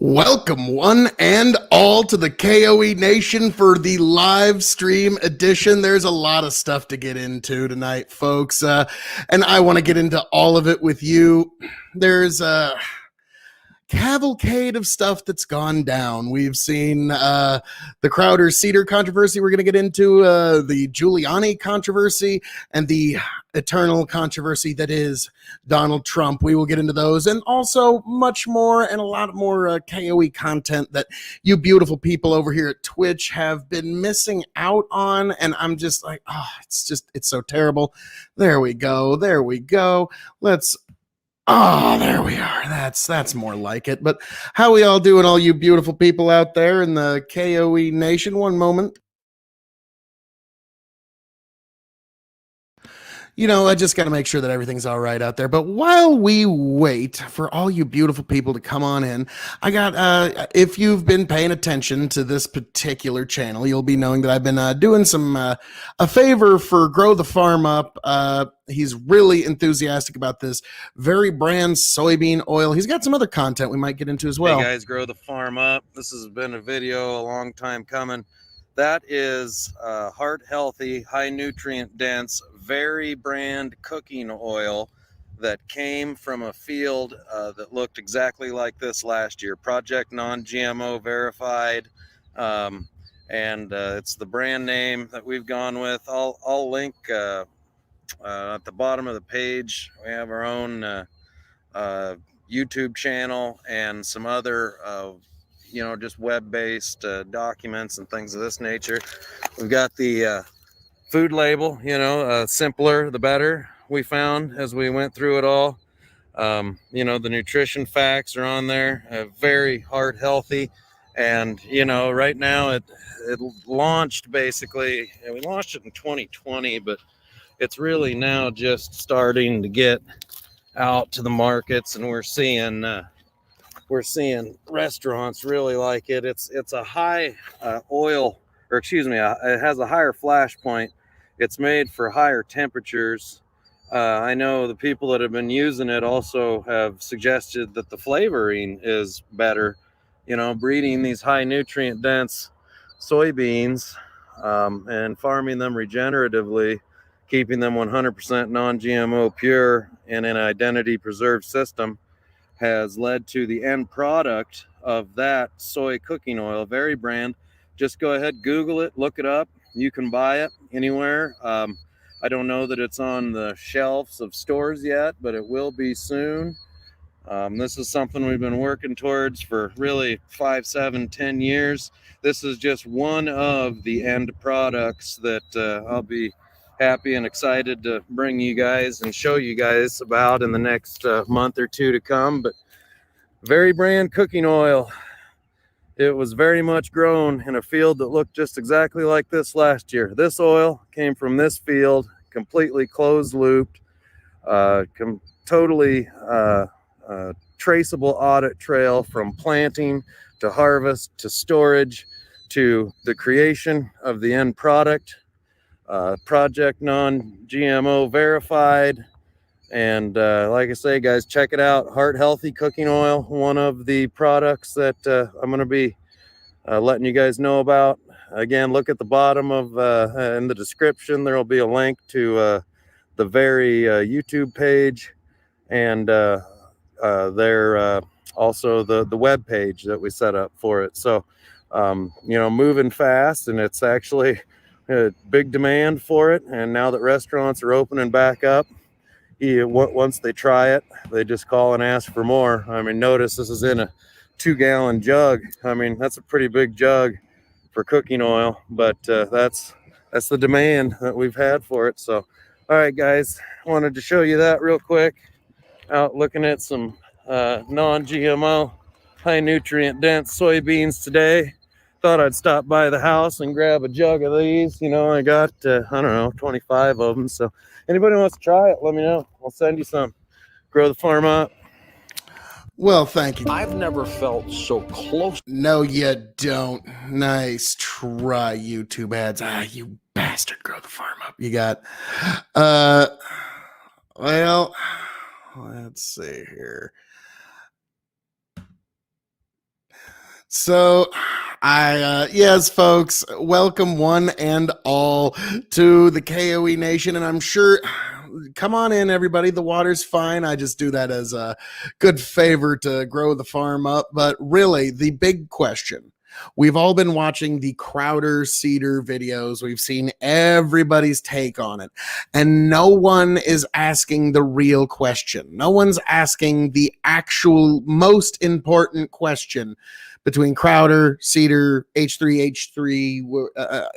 Welcome, one and all, to the K.O.E Nation for the live stream edition. There's a lot of stuff to get into tonight, folks, and I want to get into all of it with you. There's a cavalcade of stuff that's gone down. We've seen the Crowder Seder controversy we're going to get into, the Giuliani controversy, and the eternal controversy that is Donald Trump. We will get into those and also much more, and a lot more K.O.E content that you beautiful people over here at Twitch have been missing out on. And I'm just like, it's so terrible. There we go. There we are. That's more like it. But how we all doing, all you beautiful people out there in the K.O.E Nation? One moment. I just got to make sure that everything's all right out there. But while we wait for all you beautiful people to come on in, I got, if you've been paying attention to this particular channel, you'll be knowing that I've been doing a favor for Grow the Farm Up. He's really enthusiastic about this very brand soybean oil. He's got some other content we might get into as well. Hey guys, Grow the Farm Up. This has been a video a long time coming. That is heart healthy, high nutrient dense, very brand cooking oil that came from a field that looked exactly like this last year. Project non-GMO verified, and it's the brand name that we've gone with. I'll link at the bottom of the page. We have our own YouTube channel and some other just web-based documents and things of this nature. We've got the food label, simpler the better, we found as we went through it all. The nutrition facts are on there, very heart healthy. And right now it launched, basically, and we launched it in 2020, but it's really now just starting to get out to the markets, and we're seeing restaurants really like it. It's a high oil, or excuse me, it has a higher flash point. It's made for higher temperatures. I know the people that have been using it also have suggested that the flavoring is better. Breeding these high nutrient dense soybeans and farming them regeneratively, keeping them 100% non-GMO pure in an identity preserved system, has led to the end product of that soy cooking oil, very brand. Just go ahead, Google it, look it up. You can buy it anywhere. I don't know that it's on the shelves of stores yet, but it will be soon. This is something we've been working towards for really 5, 7, 10 years. This is just one of the end products that I'll be happy and excited to bring you guys and show you guys about in the next month or two to come. But very brand cooking oil. It was very much grown in a field that looked just exactly like this last year. This oil came from this field, completely closed looped, totally traceable audit trail from planting to harvest to storage to the creation of the end product. Project non-GMO verified. And like I say, guys, check it out. Heart Healthy Cooking Oil, one of the products that I'm going to be letting you guys know about. Again, look at the bottom of in the description. There will be a link to the very YouTube page, and there also the web page that we set up for it. So moving fast, and it's actually a big demand for it. And now that restaurants are opening back up, once they try it, they just call and ask for more. I mean, notice this is in a 2-gallon jug. I mean, that's a pretty big jug for cooking oil, but that's the demand that we've had for it. So, all right, guys, wanted to show you that real quick. Out looking at some non-GMO, high nutrient dense soybeans today. Thought I'd stop by the house and grab a jug of these. I got, I don't know, 25 of them. So anybody wants to try it, let me know. I'll send you some. Grow the Farm Up. Well, thank you. I've never felt so close. No, you don't. Nice try, YouTube ads. You bastard. Grow the Farm Up. You got, well, let's see here. So, yes, folks, welcome one and all to the KOE Nation. And I'm sure, come on in, everybody. The water's fine. I just do that as a good favor to grow the farm up. But really, the big question, we've all been watching the Crowder Seder videos. We've seen everybody's take on it. And no one is asking the real question. No one's asking the actual most important question between Crowder, Seder, H3,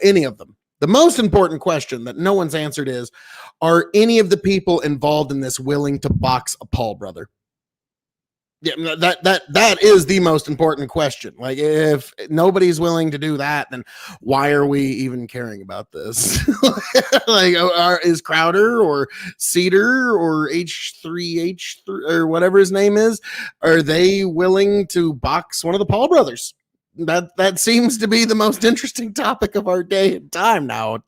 any of them. The most important question that no one's answered is, are any of the people involved in this willing to box a Paul brother? Yeah, that is the most important question. Like, if nobody's willing to do that, then why are we even caring about this? Like, is Crowder or Seder or H3 or whatever his name is, are they willing to box one of the Paul brothers? That seems to be the most interesting topic of our day and time now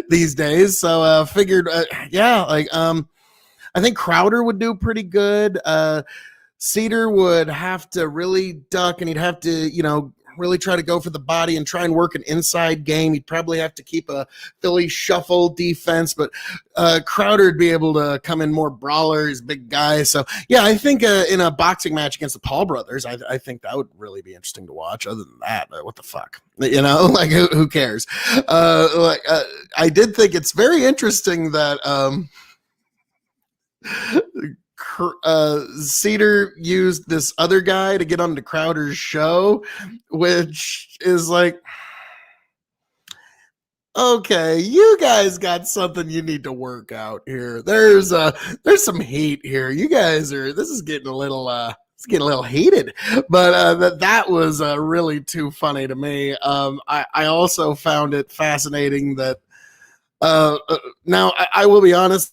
these days. So figured, I think Crowder would do pretty good. Seder would have to really duck, and he'd have to, really try to go for the body and try and work an inside game. He'd probably have to keep a Philly shuffle defense, but Crowder would be able to come in more brawler. He's a big guy. So, yeah, I think in a boxing match against the Paul brothers, I think that would really be interesting to watch. Other than that, what the fuck? Like, who cares? I did think it's very interesting that Seder used this other guy to get onto Crowder's show, which is like, okay, you guys got something you need to work out here. There's some heat here. You guys this is getting a little heated, but that was really too funny to me. I also found it fascinating that now I will be honest,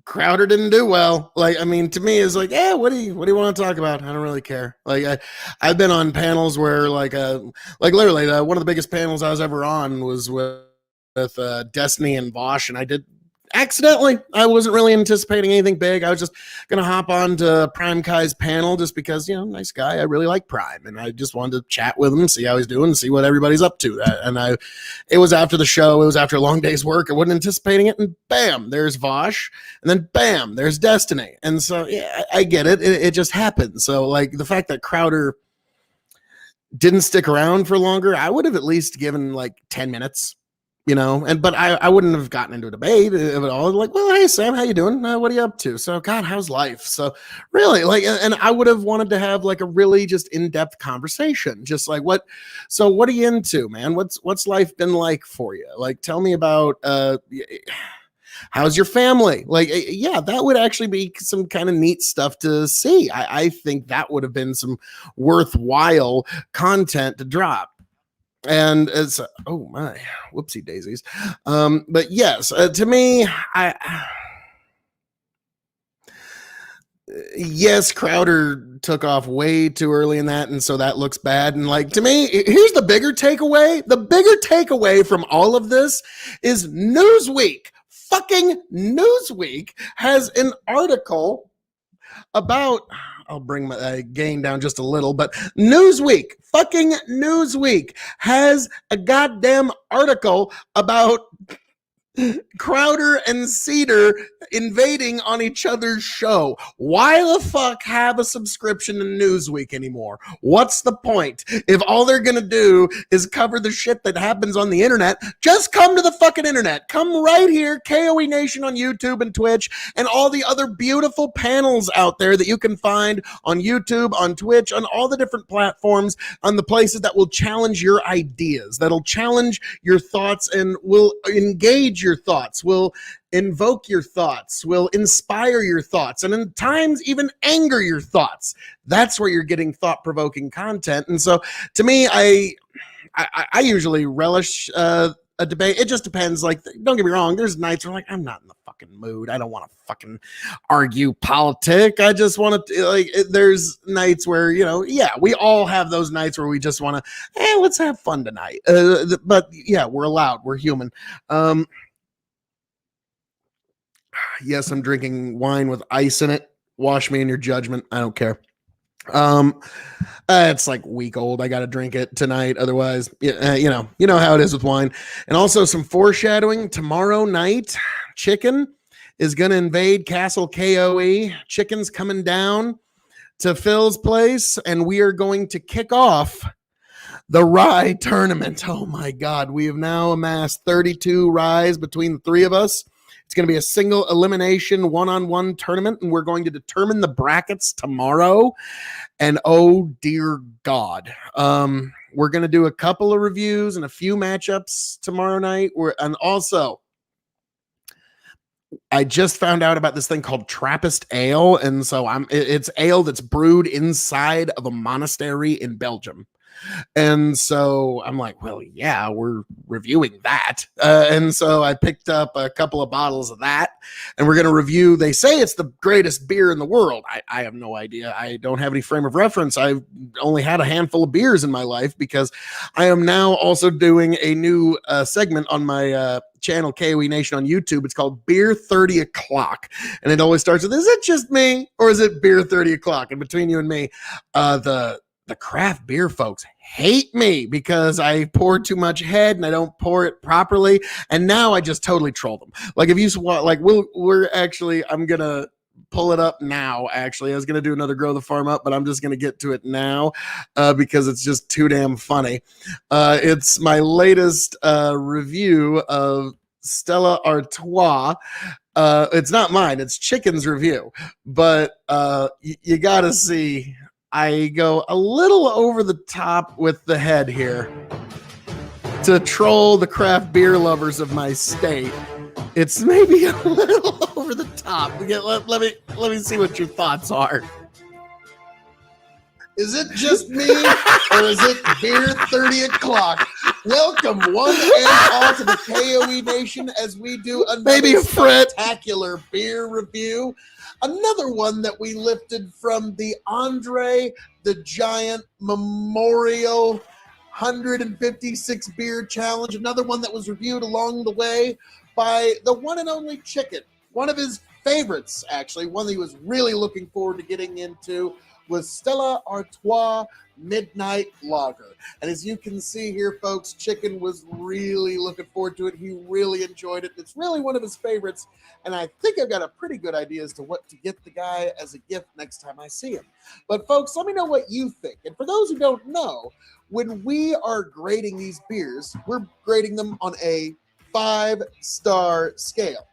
Crowder didn't do well. Like, I mean, to me, it's like, what do you want to talk about? I don't really care. Like, I've been on panels where, like literally, one of the biggest panels I was ever on was with Destiny and Vosh, and I did accidentally. I wasn't really anticipating anything big. I was just gonna hop on to Prime Kai's panel just because, nice guy. I really like Prime, and I just wanted to chat with him, see how he's doing, see what everybody's up to. And it was after the show. It was after a long day's work. I wasn't anticipating it, and bam, there's Vosh, and then bam, there's Destiny. And so, yeah, I get it. It just happened. So, like, the fact that Crowder didn't stick around for longer, I would have at least given like 10 minutes. But I wouldn't have gotten into a debate of it all. Like, well, hey, Sam, how you doing? What are you up to? So, God, how's life? So, really, like, and I would have wanted to have like a really just in-depth conversation. Just like, what are you into, man? What's life been like for you? Like, tell me about, how's your family? Like, yeah, that would actually be some kind of neat stuff to see. I think that would have been some worthwhile content to drop. And it's oh my whoopsie daisies. But yes, to me, yes, Crowder took off way too early in that, and so that looks bad. And like, to me, here's the bigger takeaway. The bigger takeaway from all of this is Newsweek. Fucking Newsweek has an article about, I'll bring my gain down just a little, but fucking Newsweek has a goddamn article about Crowder and Seder invading on each other's show. Why the fuck have a subscription to Newsweek anymore? What's the point? If all they're gonna do is cover the shit that happens on the internet, just come to the fucking internet. Come right here, KOE Nation on YouTube and Twitch, and all the other beautiful panels out there that you can find on YouTube, on Twitch, on all the different platforms, on the places that will challenge your ideas, that'll challenge your thoughts and will engage your thoughts, will invoke your thoughts, will inspire your thoughts, and in times even anger your thoughts. That's where you're getting thought-provoking content. And so, to me, I usually relish a debate. It just depends. Like, don't get me wrong, there's nights where like, I'm not in the fucking mood. I don't want to fucking argue politic. I just want to, like, there's nights where, yeah, we all have those nights where we just want to, let's have fun tonight. But yeah, we're allowed. We're human. Yes, I'm drinking wine with ice in it. Wash me in your judgment. I don't care. Um, it's like week old. I got to drink it tonight. Otherwise, you know how it is with wine. And also some foreshadowing. Tomorrow night, Chicken is going to invade Castle K.O.E. Chicken's coming down to Phil's place, and we are going to kick off the rye tournament. Oh my God. We have now amassed 32 ryes between the three of us. It's going to be a single elimination one-on-one tournament, and we're going to determine the brackets tomorrow. And oh dear God, we're going to do a couple of reviews and a few matchups tomorrow night. And also, I just found out about this thing called Trappist ale, and so it's ale that's brewed inside of a monastery in Belgium. And so I'm like, well, yeah, we're reviewing that. And so I picked up a couple of bottles of that, and we're going to review. They say it's the greatest beer in the world. I have no idea. I don't have any frame of reference. I've only had a handful of beers in my life because I am now also doing a new segment on my channel, K.O.E Nation on YouTube. It's called Beer 30 O'Clock. And it always starts with, is it just me or is it Beer 30 O'Clock? And between you and me, the craft beer folks hate me because I pour too much head and I don't pour it properly. And now I just totally troll them. Like if you like, I'm going to pull it up now. Actually, I was going to do another Grow the Farm Up, but I'm just going to get to it now because it's just too damn funny. It's my latest review of Stella Artois. It's not mine. It's Chicken's review, but you got to see. I go a little over the top with the head here to troll the craft beer lovers of my state. It's maybe a little over the top. Let me see what your thoughts are. Is it just me or is it Beer 30 O'Clock? Welcome one and all to the K.O.E Nation as we do another spectacular beer review. Another one that we lifted from the Andre the Giant Memorial 156 Beer Challenge. Another one that was reviewed along the way by the one and only Chicken. One of his favorites, actually, one that he was really looking forward to getting into was Stella Artois Midnight Lager. And as you can see here, folks, Chicken was really looking forward to it. He really enjoyed it. It's really one of his favorites. And I think I've got a pretty good idea as to what to get the guy as a gift next time I see him. But folks, let me know what you think. And for those who don't know, when we are grading these beers, we're grading them on a 5-star scale.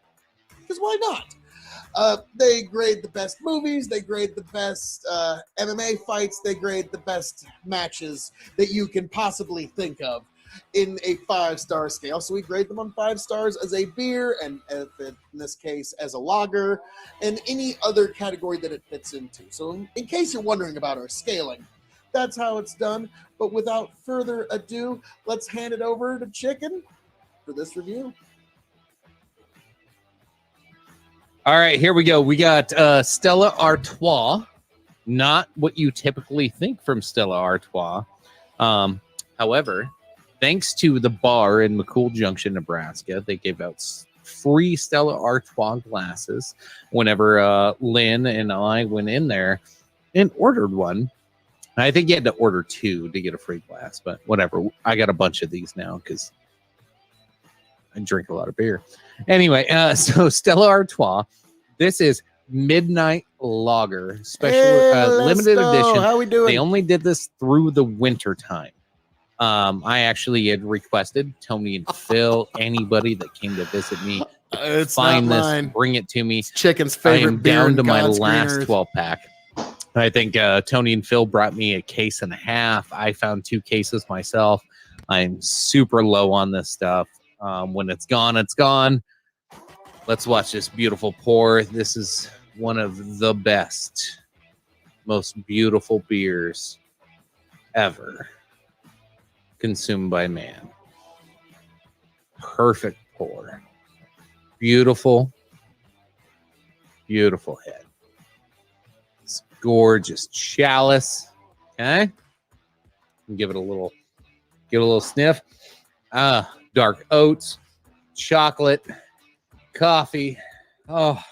Because why not? They grade the best movies, they grade the best MMA fights, they grade the best matches that you can possibly think of in a 5-star scale. So we grade them on 5 stars as a beer, and in this case as a lager, and any other category that it fits into. So in case you're wondering about our scaling, that's how it's done. But without further ado, let's hand it over to Chicken for this review. All right, here we go. We got Stella Artois, not what you typically think from Stella Artois. However, thanks to the bar in McCool Junction, Nebraska, they gave out free Stella Artois glasses whenever Lynn and I went in there and ordered one. I think you had to order 2 to get a free glass, but whatever. I got a bunch of these now because I drink a lot of beer. Anyway, so Stella Artois, this is Midnight Lager, special limited edition. How we doing? They only did this through the winter time. I actually had requested Tony and Phil, anybody that came to visit me, find this, mine. Bring it to me. It's Chicken's favorite. I am beer down to my last 12-pack. I think Tony and Phil brought me a case and a half. I found 2 cases myself. I'm super low on this stuff. When it's gone, it's gone. Let's watch this beautiful pour. This is one of the best, most beautiful beers ever consumed by man. Perfect pour. Beautiful, beautiful head. It's gorgeous chalice. Okay. Give it a little sniff. Dark oats, chocolate, coffee. Oh,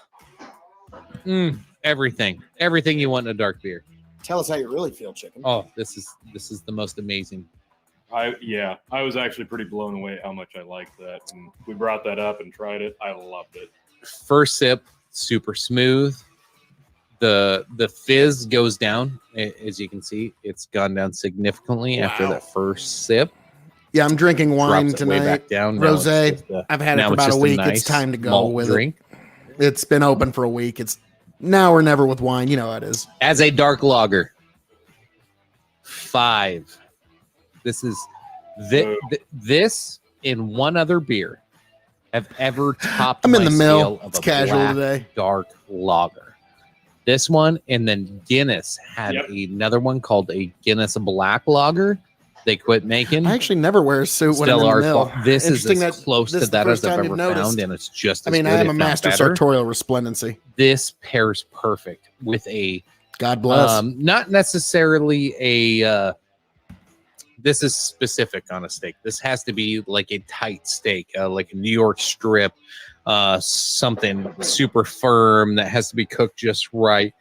everything you want in a dark beer. Tell us how you really feel, chicken. Oh, this is the most amazing. I was actually pretty blown away how much I liked that. And we brought that up and tried it. I loved it. First sip, super smooth. The fizz goes down, as you can see. It's gone down significantly after that first sip. Yeah, I'm drinking wine Drops it way tonight. back down. Now it's Rosé. just a- I've had it now for it's about a just week. nice It's time to go malt with drink. it. It's been open for a week. It's now or never with wine. You know how it is. As a dark lager, 5. This is this and one other beer have ever topped. I'm in my the mill. scale of It's a casual black today. dark lager. This one, and then Guinness had another one called a Guinness Black Lager. They quit making. I actually never wear a suit when I'm in Stella the mill. Artois. This is Interesting as that close this to is the that as first I've time ever you've noticed. found, and it's just. I As mean, good, I am if a not master better. sartorial resplendency. This pairs perfect with a God bless. not necessarily a this is specific on a steak. This has to be like a tight steak, like a New York strip, something super firm that has to be cooked just right.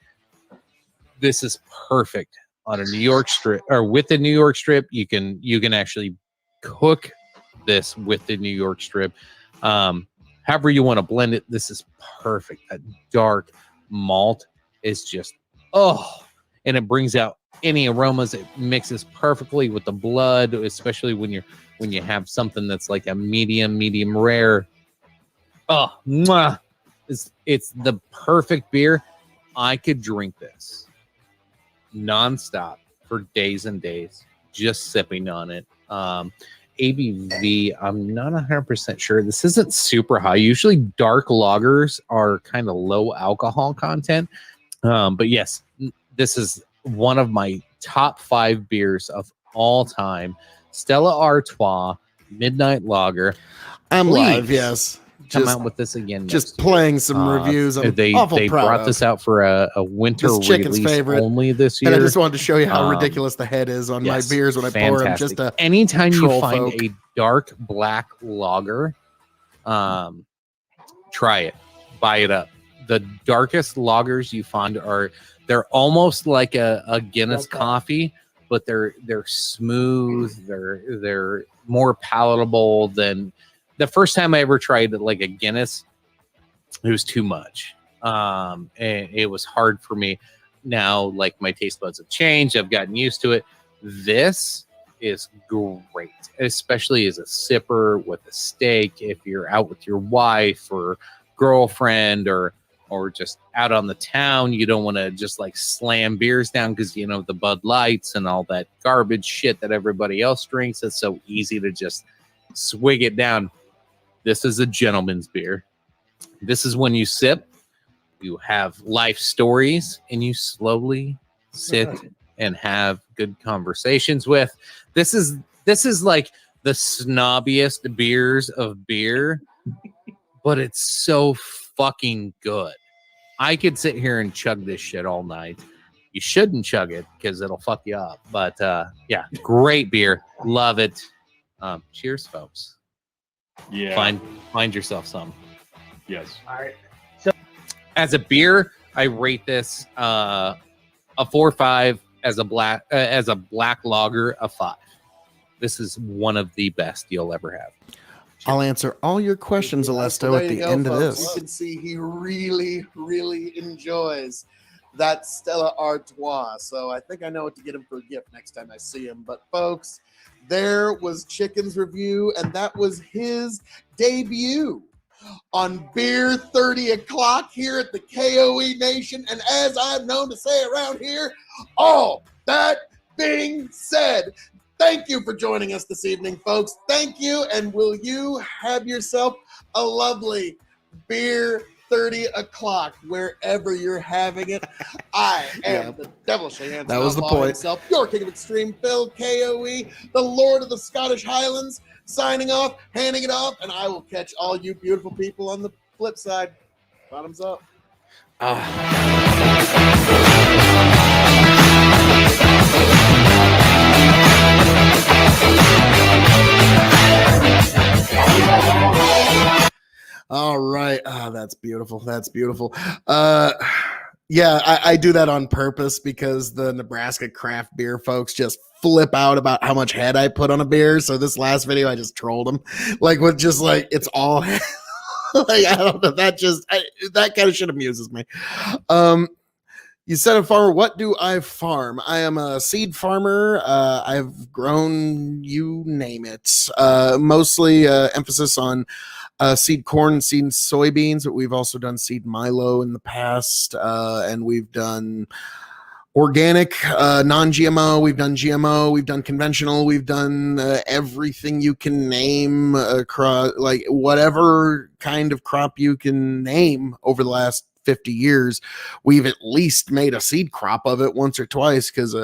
This is perfect on a New York strip, or with the New York strip. You can actually cook this with the New York strip. However you want to blend it, this is perfect. That dark malt is just and it brings out any aromas. It mixes perfectly with the blood, especially when you have something that's like a medium rare. Oh, mwah. It's the perfect beer. I could drink this nonstop for days and days, just sipping on it. ABV, I'm not 100% sure. This isn't super high. Usually dark lagers are kind of low alcohol content. But yes, this is one of my top 5 beers of all time. Stella Artois Midnight Lager. I'm Please live, yes. Come out with this again. Just playing some reviews. I'm They awful proud brought of. this out for a winter This chicken's release favorite. only this year. And I just wanted to show you how ridiculous the head is on my beers when I pour them. Fantastic. Just anytime you troll find folk. a dark black lager, try it, buy it up. The darkest lagers you find they're almost like a Guinness coffee, but they're smooth. They're more palatable than the first time I ever tried like a Guinness. It was too much. And it was hard for me. Now, like, my taste buds have changed. I've gotten used to it. This is great, especially as a sipper with a steak. If you're out with your wife or girlfriend or just out on the town, you don't want to just like slam beers down because, you know, the Bud Lights and all that garbage shit that everybody else drinks. It's so easy to just swig it down. This is a gentleman's beer. This is when you sip, you have life stories, and you slowly sit and have good conversations with. This is like the snobbiest beers of beer, but it's so fucking good. I could sit here and chug this shit all night. You shouldn't chug it because it'll fuck you up. But yeah, great beer. Love it. Cheers, folks. Yeah. Find yourself some. Yes. All right. As a beer, I rate this a 4.5. As a black lager, a 5. This is one of the best you'll ever have. I'll answer all your questions, Alesto, There at you the go, end of folks. this. You can see he really, really enjoys that Stella Artois. So I think I know what to get him for a gift next time I see him. But folks, there was Chicken's review, and that was his debut on Beer 30 O'Clock here at the K.O.E Nation. And as I'm known to say around here, all that being said, thank you for joining us this evening, folks. Thank you, and will you have yourself a lovely Beer 30 O'Clock wherever you're having it. I am the devilishly handsome That was the outlaw point. himself, your king of extreme, Phil K.O.E, the Lord of the Scottish Highlands, signing off, handing it off, and I will catch all you beautiful people on the flip side. Bottoms up. All right. That's beautiful. That's beautiful. Yeah, I do that on purpose because the Nebraska craft beer folks just flip out about how much head I put on a beer. So this last video, I just trolled them, like with just like it's all like I don't know. That kind of shit amuses me. You said a farmer. What do I farm? I am a seed farmer. I've grown, you name it. Mostly emphasis on seed corn, seed soybeans, but we've also done seed Milo in the past, and we've done organic, non-GMO. We've done GMO. We've done conventional. We've done everything you can name, across, like whatever kind of crop you can name over the last 50 years. We've at least made a seed crop of it once or twice because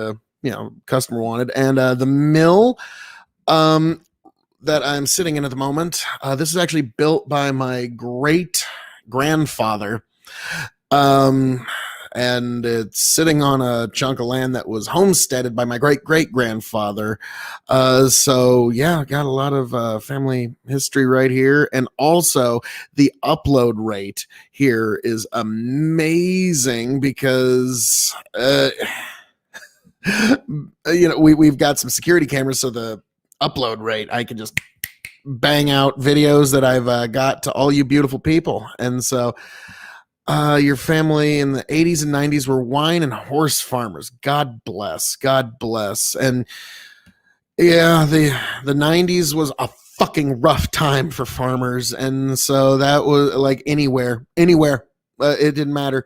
customer wanted. And the mill that I'm sitting in at the moment, this is actually built by my great grandfather. And it's sitting on a chunk of land that was homesteaded by my great great grandfather. So yeah, got a lot of family history right here. And also the upload rate here is amazing because we've got some security cameras, so the upload rate, I can just bang out videos that I've got to all you beautiful people. And so your family in the 80s and 90s were wine and horse farmers. God bless. God bless. And yeah, the 90s was a fucking rough time for farmers. And so that was like anywhere. It didn't matter.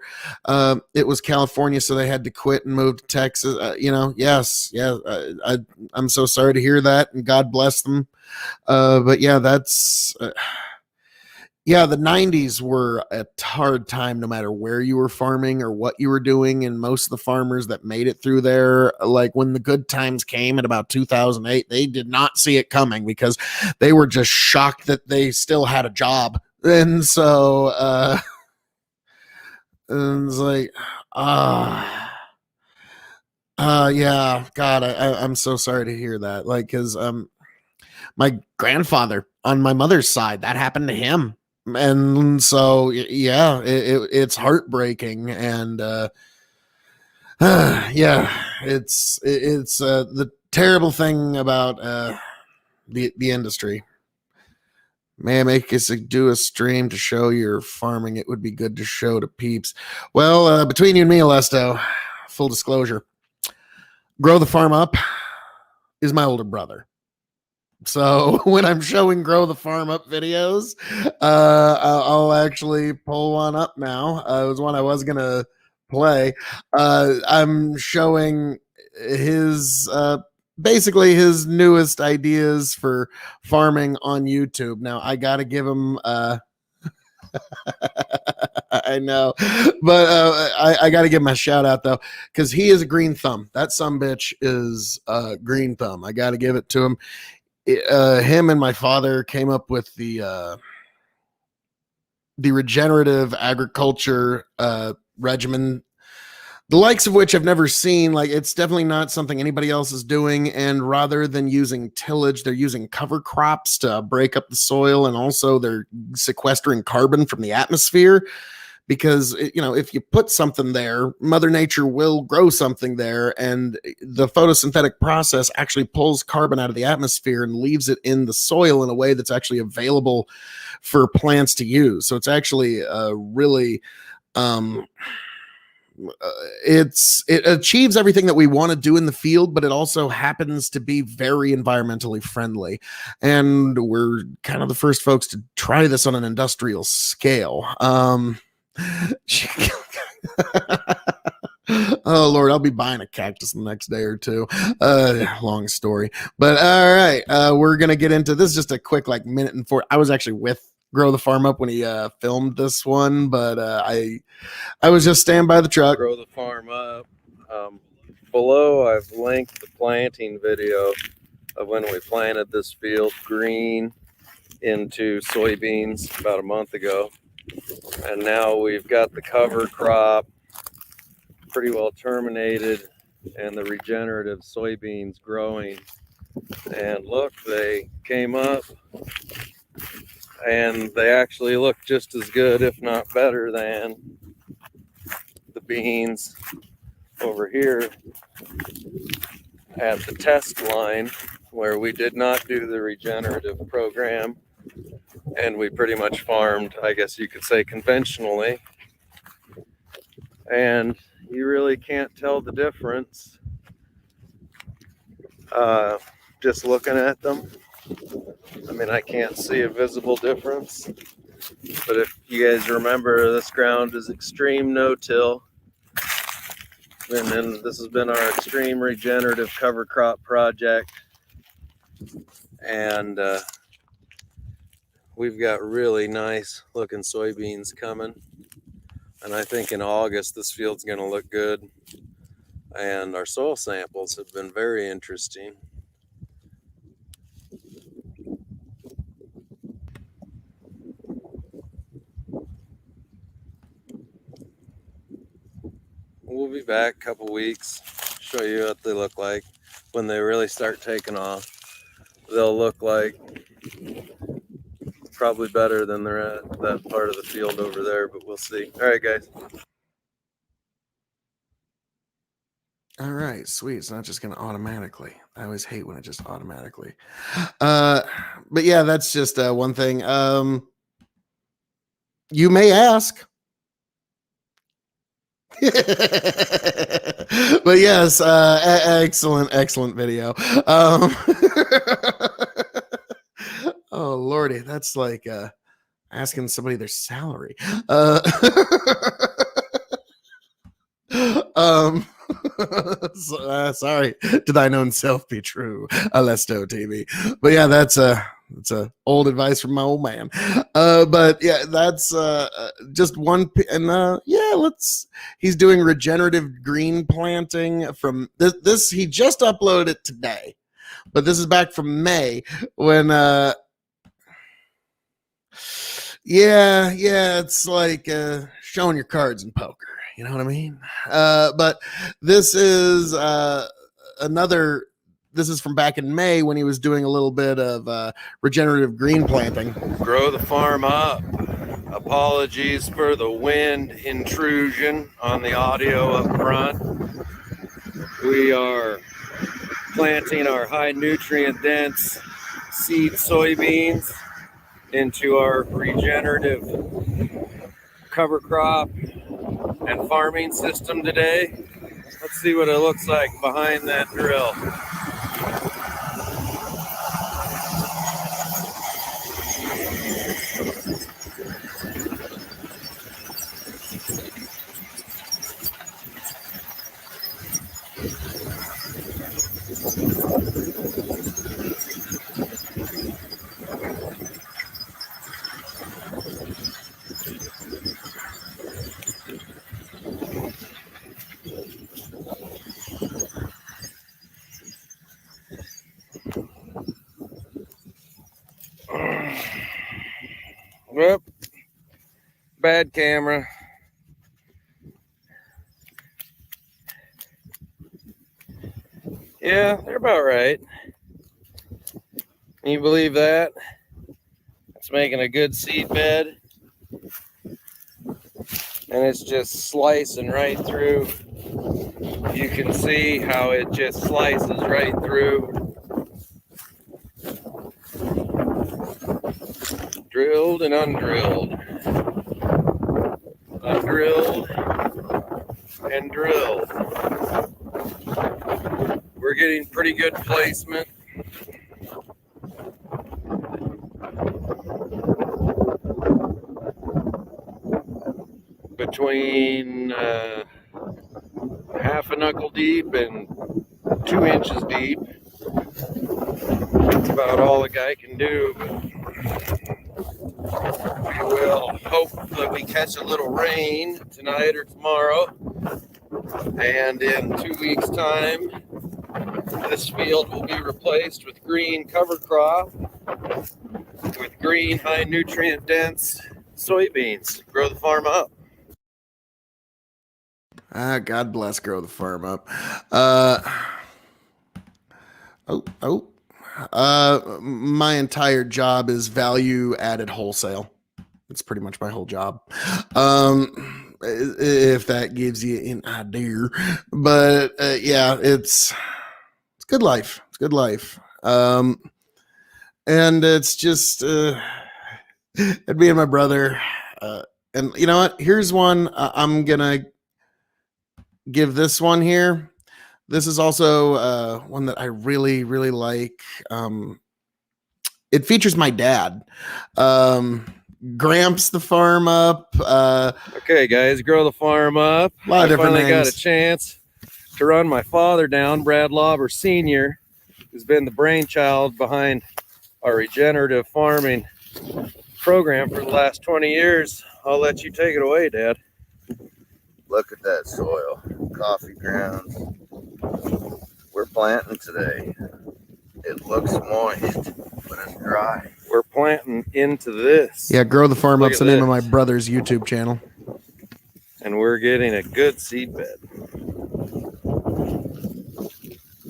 It was California, so they had to quit and move to Texas. Yes. I'm so sorry to hear that, and God bless them. But yeah, that's... yeah, the 90s were a hard time no matter where you were farming or what you were doing. And most of the farmers that made it through there, like when the good times came in about 2008, they did not see it coming because they were just shocked that they still had a job. And so and it's like, yeah, God, I'm so sorry to hear that. Like, because my grandfather on my mother's side, that happened to him. And so yeah, it's heartbreaking. And yeah, it's the terrible thing about the industry. May I make us do a stream to show your farming? It would be good to show to peeps. Well, between you and me, Alesto, full disclosure, Grow the Farm Up is my older brother. So when I'm showing Grow the Farm Up videos, I'll actually pull one up now. It was one I was going to play. I'm showing his basically his newest ideas for farming on YouTube. Now, I got to give him I know, but I got to give him a shout out though, because he is a green thumb. That sumbitch is a green thumb. I got to give it to him. Him and my father came up with the regenerative agriculture regimen, the likes of which I've never seen. Like, it's definitely not something anybody else is doing. And rather than using tillage, they're using cover crops to break up the soil, and also they're sequestering carbon from the atmosphere. Because, if you put something there, Mother Nature will grow something there, and the photosynthetic process actually pulls carbon out of the atmosphere and leaves it in the soil in a way that's actually available for plants to use. So it's actually really, it achieves everything that we want to do in the field, but it also happens to be very environmentally friendly. And we're kind of the first folks to try this on an industrial scale. Oh Lord, I'll be buying a cactus the next day or two. Long story, but all right, we're gonna get into this. Just a quick minute and 4. I was actually with Grow the Farm Up when he filmed this one, but I was just standing by the truck. Grow the Farm Up. Below, I've linked the planting video of when we planted this field green into soybeans about a month ago. And now we've got the cover crop pretty well terminated and the regenerative soybeans growing. And look, they came up and they actually look just as good, if not better than the beans over here at the test line where we did not do the regenerative program, and we pretty much farmed, I guess you could say, conventionally. And you really can't tell the difference just looking at them. I mean, I can't see a visible difference, but if you guys remember, this ground is extreme no-till, and then this has been our extreme regenerative cover crop project, and we've got really nice looking soybeans coming, and I think in August this field's going to look good. And our soil samples have been very interesting. We'll be back a couple weeks, show you what they look like when they really start taking off. They'll look like probably better than they're at that part of the field over there, but we'll see. All right, guys. All right, sweet. It's not just going to automatically. I always hate when it just automatically. But yeah, that's just one thing. You may ask. But yes, excellent video. Oh lordy, that's like asking somebody their salary. Sorry, to thine own self be true, Alesto TV. But yeah, that's old advice from my old man. But yeah, that's just one. And yeah, he's doing regenerative green planting from this. He just uploaded it today, but this is back from May when yeah, it's like showing your cards in poker. You know what I mean? But this is this is from back in May when he was doing a little bit of regenerative green planting. Grow the farm up. Apologies for the wind intrusion on the audio up front. We are planting our high nutrient dense seed soybeans into our regenerative cover crop and farming system today. Let's see what it looks like behind that drill. Whoop. Bad camera. Yeah, they're about right. Can you believe that? It's making a good seed bed. And it's just slicing right through. You can see how it just slices right through. Drilled and undrilled. Undrilled and drilled. We're getting pretty good placement. Between half a knuckle deep and 2 inches deep. That's about all the guy can do. We will hope that we catch a little rain tonight or tomorrow. And in 2 weeks' time, this field will be replaced with green cover crop with green, high nutrient dense soybeans. Grow the farm up. God bless Grow the Farm Up. My entire job is value added wholesale. That's pretty much my whole job. if that gives you an idea. But yeah, it's good life. It's good life. And it's just it me and my brother. And you know what? Here's one. I'm gonna give this one here. This is also one that I really, really like. It features my dad. Gramps the farm up. Okay, guys, grow the farm up. A lot of I different finally got a names. chance to run my father down, Brad Lauber Sr., who's been the brainchild behind our regenerative farming program for the last 20 years. I'll let you take it away, Dad. Look at that soil, coffee grounds. We're planting today. It looks moist, but it's dry. We're planting into this. Yeah, Grow the Farm Look Up's at the name of my this. brother's YouTube channel. And we're getting a good seed bed.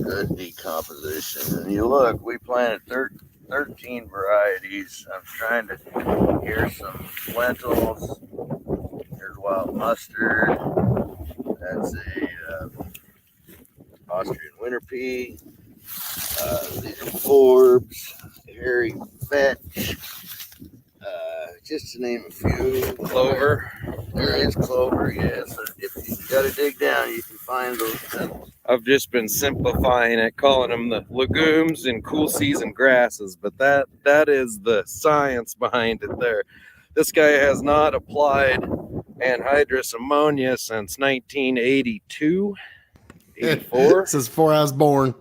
Good decomposition. And you look, we planted 13 varieties. I'm trying to, here's some lentils. Here's wild mustard. That's a Austrian winter pea. These are Forbes, hairy vetch. Just to name a few. Clover. There is clover, yes. If you got to dig down, you can find those petals. I've just been simplifying it, calling them the legumes and cool season grasses, but that is the science behind it there. This guy has not applied anhydrous ammonia since 1982, 84, This is before I was born.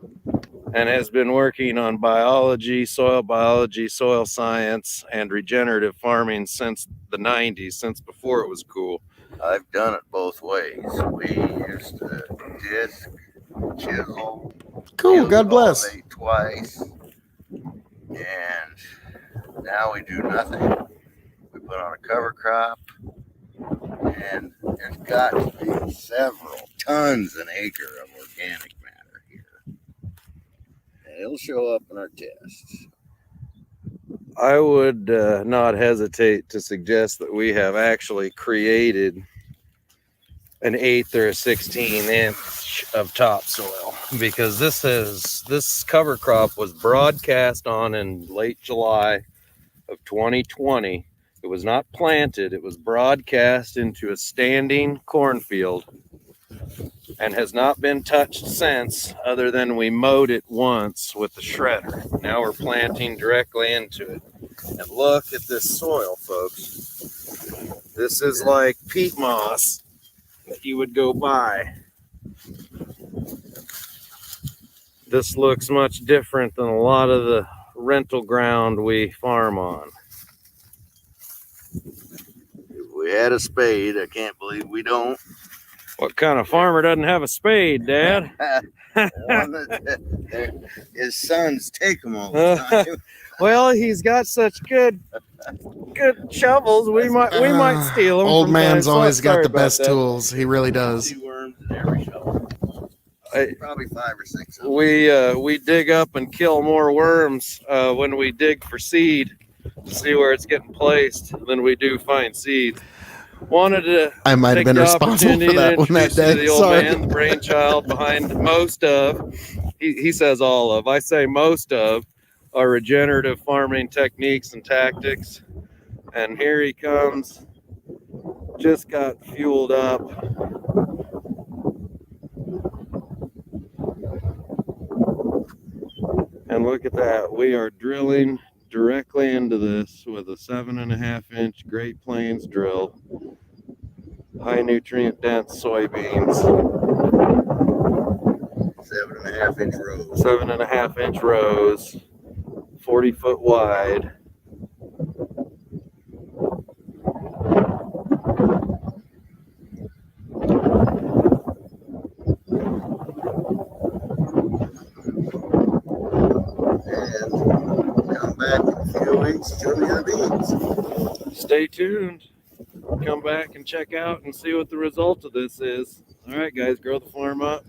and has been working on biology, soil science, and regenerative farming since the 90s, since before it was cool. I've done it both ways. We used to disc, chisel. Cool. God bless. cultivate twice. And now we do nothing. We put on a cover crop. And there's got to be several tons an acre of organic matter here. And it'll show up in our tests. I would not hesitate to suggest that we have actually created an 1/8 or a 16 inch of topsoil, because this cover crop was broadcast on in late July of 2020. It was not planted, it was broadcast into a standing cornfield and has not been touched since, other than we mowed it once with the shredder. Now we're planting directly into it. And look at this soil, folks. This is like peat moss that you would go buy. This looks much different than a lot of the rental ground we farm on. If we had a spade, I can't believe we don't. What kind of farmer doesn't have a spade, Dad? One that his sons take them all the time. Well, he's got such good shovels. We might steal them. Old from man's time. always Sorry got the about best that. tools. He really does. See worms in every shovel. Probably 5 or 6 of them. We dig up and kill more worms when we dig for seed to see where it's getting placed than we do find seeds. Wanted to I might have take been the responsible opportunity for that to one that introduce you to day. the old Sorry. man, the brainchild behind most of, he says all of, I say most of our regenerative farming techniques and tactics. And here he comes, just got fueled up. And look at that, we are drilling directly into this with a 7.5 inch Great Plains drill. High nutrient dense soybeans. 7.5 inch rows. 7.5 inch rows, 40 foot wide. And come back in a few weeks, show me the beans. Stay tuned. Come back and check out and see what the result of this is. All right, guys, grow the farm up.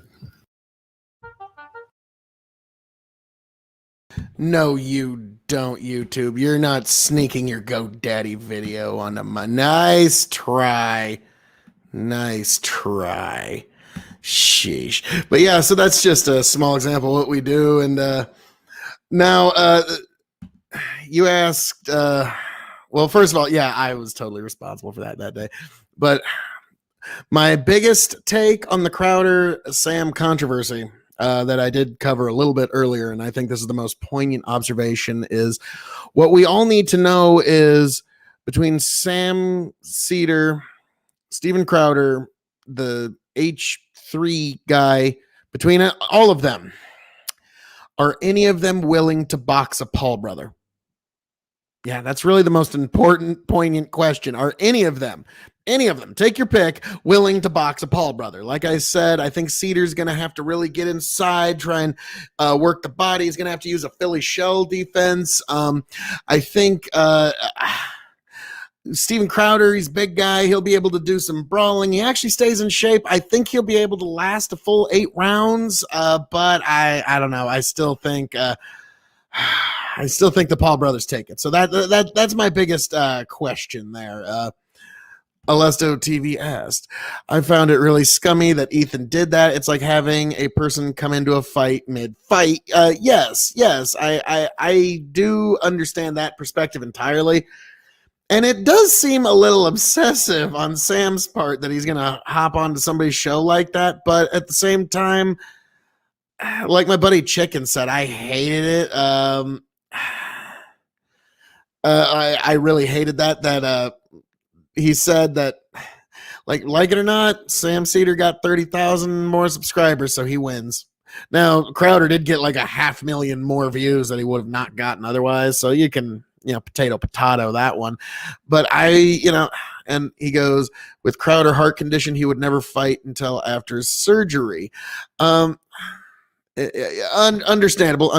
No, you don't, YouTube. You're not sneaking your GoDaddy video onto my. Nice try. Nice try. Sheesh. But yeah, so that's just a small example of what we do. And now you asked, well, first of all, yeah, I was totally responsible for that day. But my biggest take on the Crowder Sam controversy that I did cover a little bit earlier, and I think this is the most poignant observation, is what we all need to know is between Sam Seder, Steven Crowder, the H3 guy, between all of them, are any of them willing to box a Paul brother? Yeah, that's really the most important, poignant question. Are any of them, take your pick, willing to box a Paul brother? Like I said, I think Cedar's going to have to really get inside, try and work the body. He's going to have to use a Philly shell defense. I think Steven Crowder, he's a big guy. He'll be able to do some brawling. He actually stays in shape. I think he'll be able to last a full 8 rounds, but I don't know. I still think the Paul brothers take it. So that's my biggest question there. Alesto TV asked, I found it really scummy that Ethan did that. It's like having a person come into a fight mid-fight. Yes, I do understand that perspective entirely. And it does seem a little obsessive on Sam's part that he's going to hop onto somebody's show like that. But at the same time, like my buddy Chicken said, I hated it. I really hated that he said that, like it or not, Sam Seder got 30,000 more subscribers, so he wins. Now, Crowder did get like 500,000 more views that he would have not gotten otherwise, so you can, potato that one. But and he goes, with Crowder heart condition, he would never fight until after surgery. Understandable,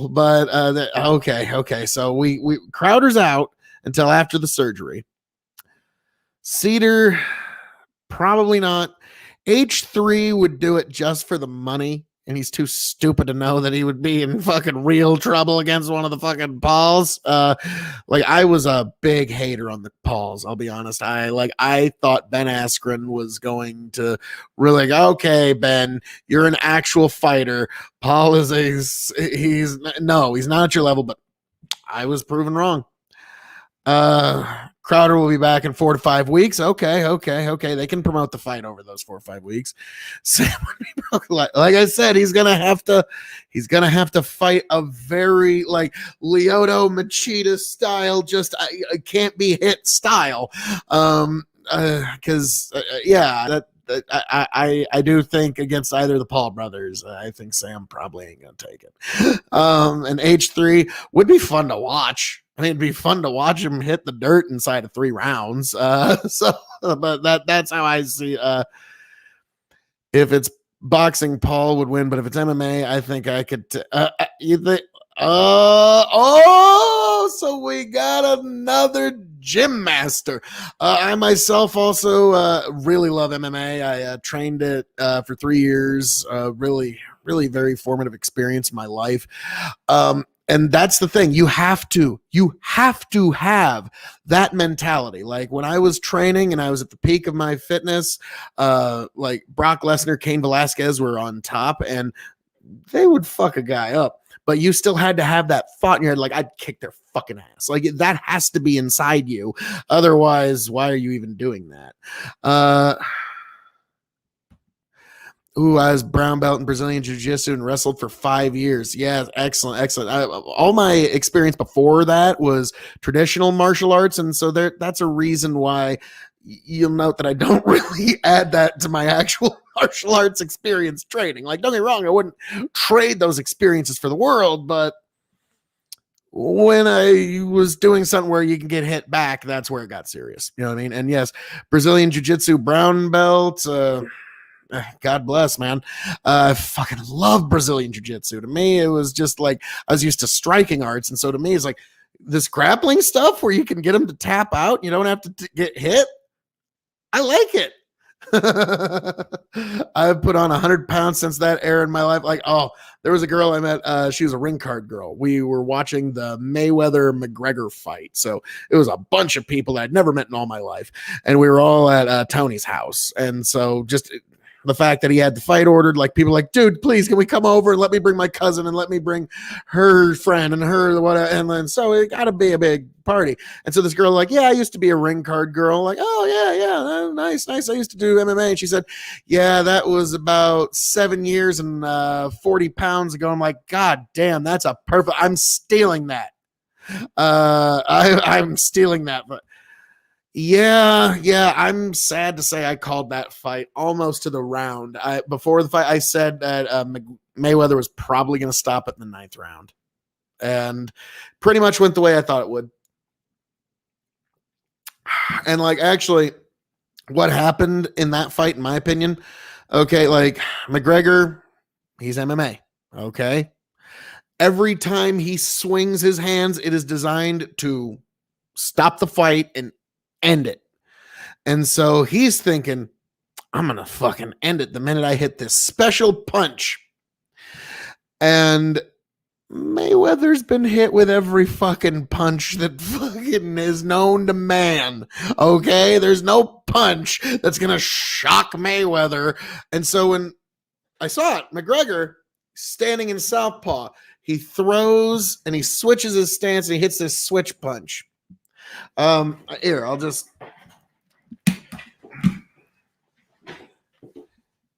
but okay. So we Crowder's out until after the surgery. Seder, probably not. H3 would do it just for the money, and he's too stupid to know that he would be in fucking real trouble against one of the fucking Pauls. I was a big hater on the Pauls, I'll be honest. I thought Ben Askren was going to really go, okay, Ben, you're an actual fighter. Paul is he's not at your level, but I was proven wrong. Crowder will be back in 4 to 5 weeks. Okay. They can promote the fight over those 4 or 5 weeks. Sam would be broken. Like I said, he's gonna have to fight a very like Lyoto Machida style, just I can't be hit style. Because I do think against either of the Paul brothers, I think Sam probably ain't gonna take it. And H3 would be fun to watch. I mean, it'd be fun to watch him hit the dirt inside of 3 rounds. But that's how I see. If it's boxing, Paul would win. But if it's MMA, I think I could. You think? So we got another gym master. I myself also really love MMA. I trained it for 3 years. Really very formative experience in my life. And that's the thing. You have to have that mentality. Like when I was training and I was at the peak of my fitness, like Brock Lesnar, Cain Velasquez were on top and they would fuck a guy up. But you still had to have that thought in your head, like, I'd kick their fucking ass. Like, that has to be inside you. Otherwise, why are you even doing that? I was brown belt in Brazilian Jiu-Jitsu and wrestled for 5 years. Yeah, excellent. All my experience before that was traditional martial arts, and so that's a reason why you'll note that I don't really add that to my actual martial arts experience training. Like, don't get me wrong, I wouldn't trade those experiences for the world, but when I was doing something where you can get hit back, that's where it got serious. You know what I mean? And yes, Brazilian Jiu-Jitsu brown belt, God bless, man. I fucking love Brazilian Jiu-Jitsu. To me, it was just like I was used to striking arts. And so to me, it's like this grappling stuff where you can get them to tap out. You don't have to get hit. I like it. I've put on 100 pounds since that era in my life. Like, oh, there was a girl I met. She was a ring card girl. We were watching the Mayweather McGregor fight. So it was a bunch of people that I'd never met in all my life. And we were all at Tony's house. And so just the fact that he had the fight ordered, like people like, dude, please, can we come over and let me bring my cousin and let me bring her friend and her whatever. And then so it got to be a big party. And so this girl like, yeah, I used to be a ring card girl. Like, oh yeah, nice. I used to do MMA. And she said, yeah, that was about 7 years and 40 pounds ago. I'm like, God damn, that's a perfect. I'm stealing that. I'm stealing that, but. Yeah. I'm sad to say I called that fight almost to the round. Before the fight, I said that Mayweather was probably going to stop at the 9th round, and pretty much went the way I thought it would. And like, actually, what happened in that fight, in my opinion, okay, like McGregor, he's MMA, okay. Every time he swings his hands, it is designed to stop the fight and end it. And so he's thinking, I'm gonna fucking end it the minute I hit this special punch. And Mayweather's been hit with every fucking punch that fucking is known to man. Okay, there's no punch that's gonna shock Mayweather. And so when I saw it, McGregor standing in southpaw, he throws and he switches his stance and he hits this switch punch. Here, I'll just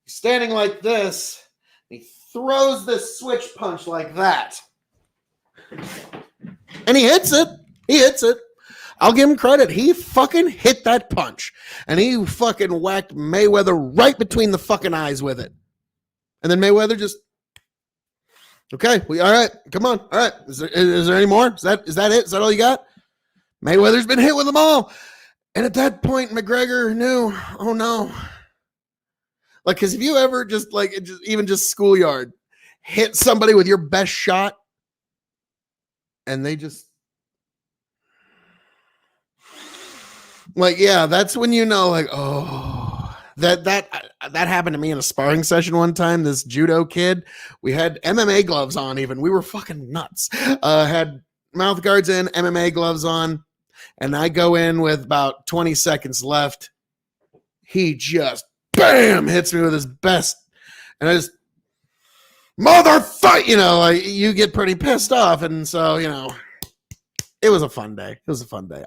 standing like this, he throws this switch punch like that. And he hits it. I'll give him credit. He fucking hit that punch. And he fucking whacked Mayweather right between the fucking eyes with it. And then Mayweather just, okay, all right, come on. All right. Is there any more? Is that it? Is that all you got? Mayweather's been hit with them all. And at that point, McGregor knew, oh no. Like, because if you ever just like, even just schoolyard, hit somebody with your best shot and they just, like, yeah, that's when you know, like, oh, that happened to me in a sparring session one time. This judo kid, we had MMA gloves on even. We were fucking nuts. Had mouth guards in, MMA gloves on. And I go in with about 20 seconds left. He just, bam, hits me with his best. And I just, motherfucker, like you get pretty pissed off. And so, it was a fun day.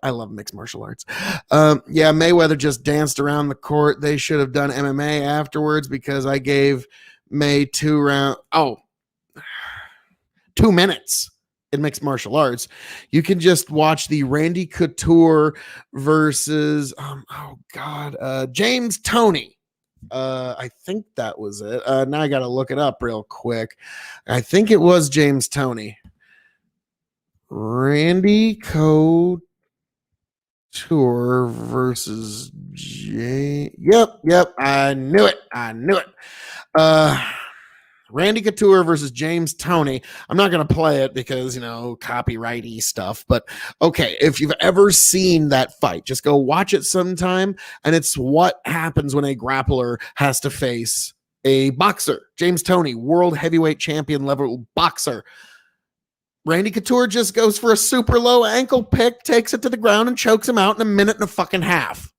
I love mixed martial arts. Yeah, Mayweather just danced around the court. They should have done MMA afterwards because I gave May 2 minutes. In mixed martial arts. You can just watch the Randy Couture versus James Toney. I think that was it. Now I gotta look it up real quick. I think it was James Toney. Randy Couture versus Yep. I knew it. Randy Couture versus James Toney. I'm not going to play it because, copyrighty stuff. But okay, if you've ever seen that fight, just go watch it sometime. And it's what happens when a grappler has to face a boxer. James Toney, world heavyweight champion level boxer. Randy Couture just goes for a super low ankle pick, takes it to the ground, and chokes him out in a minute and a fucking half.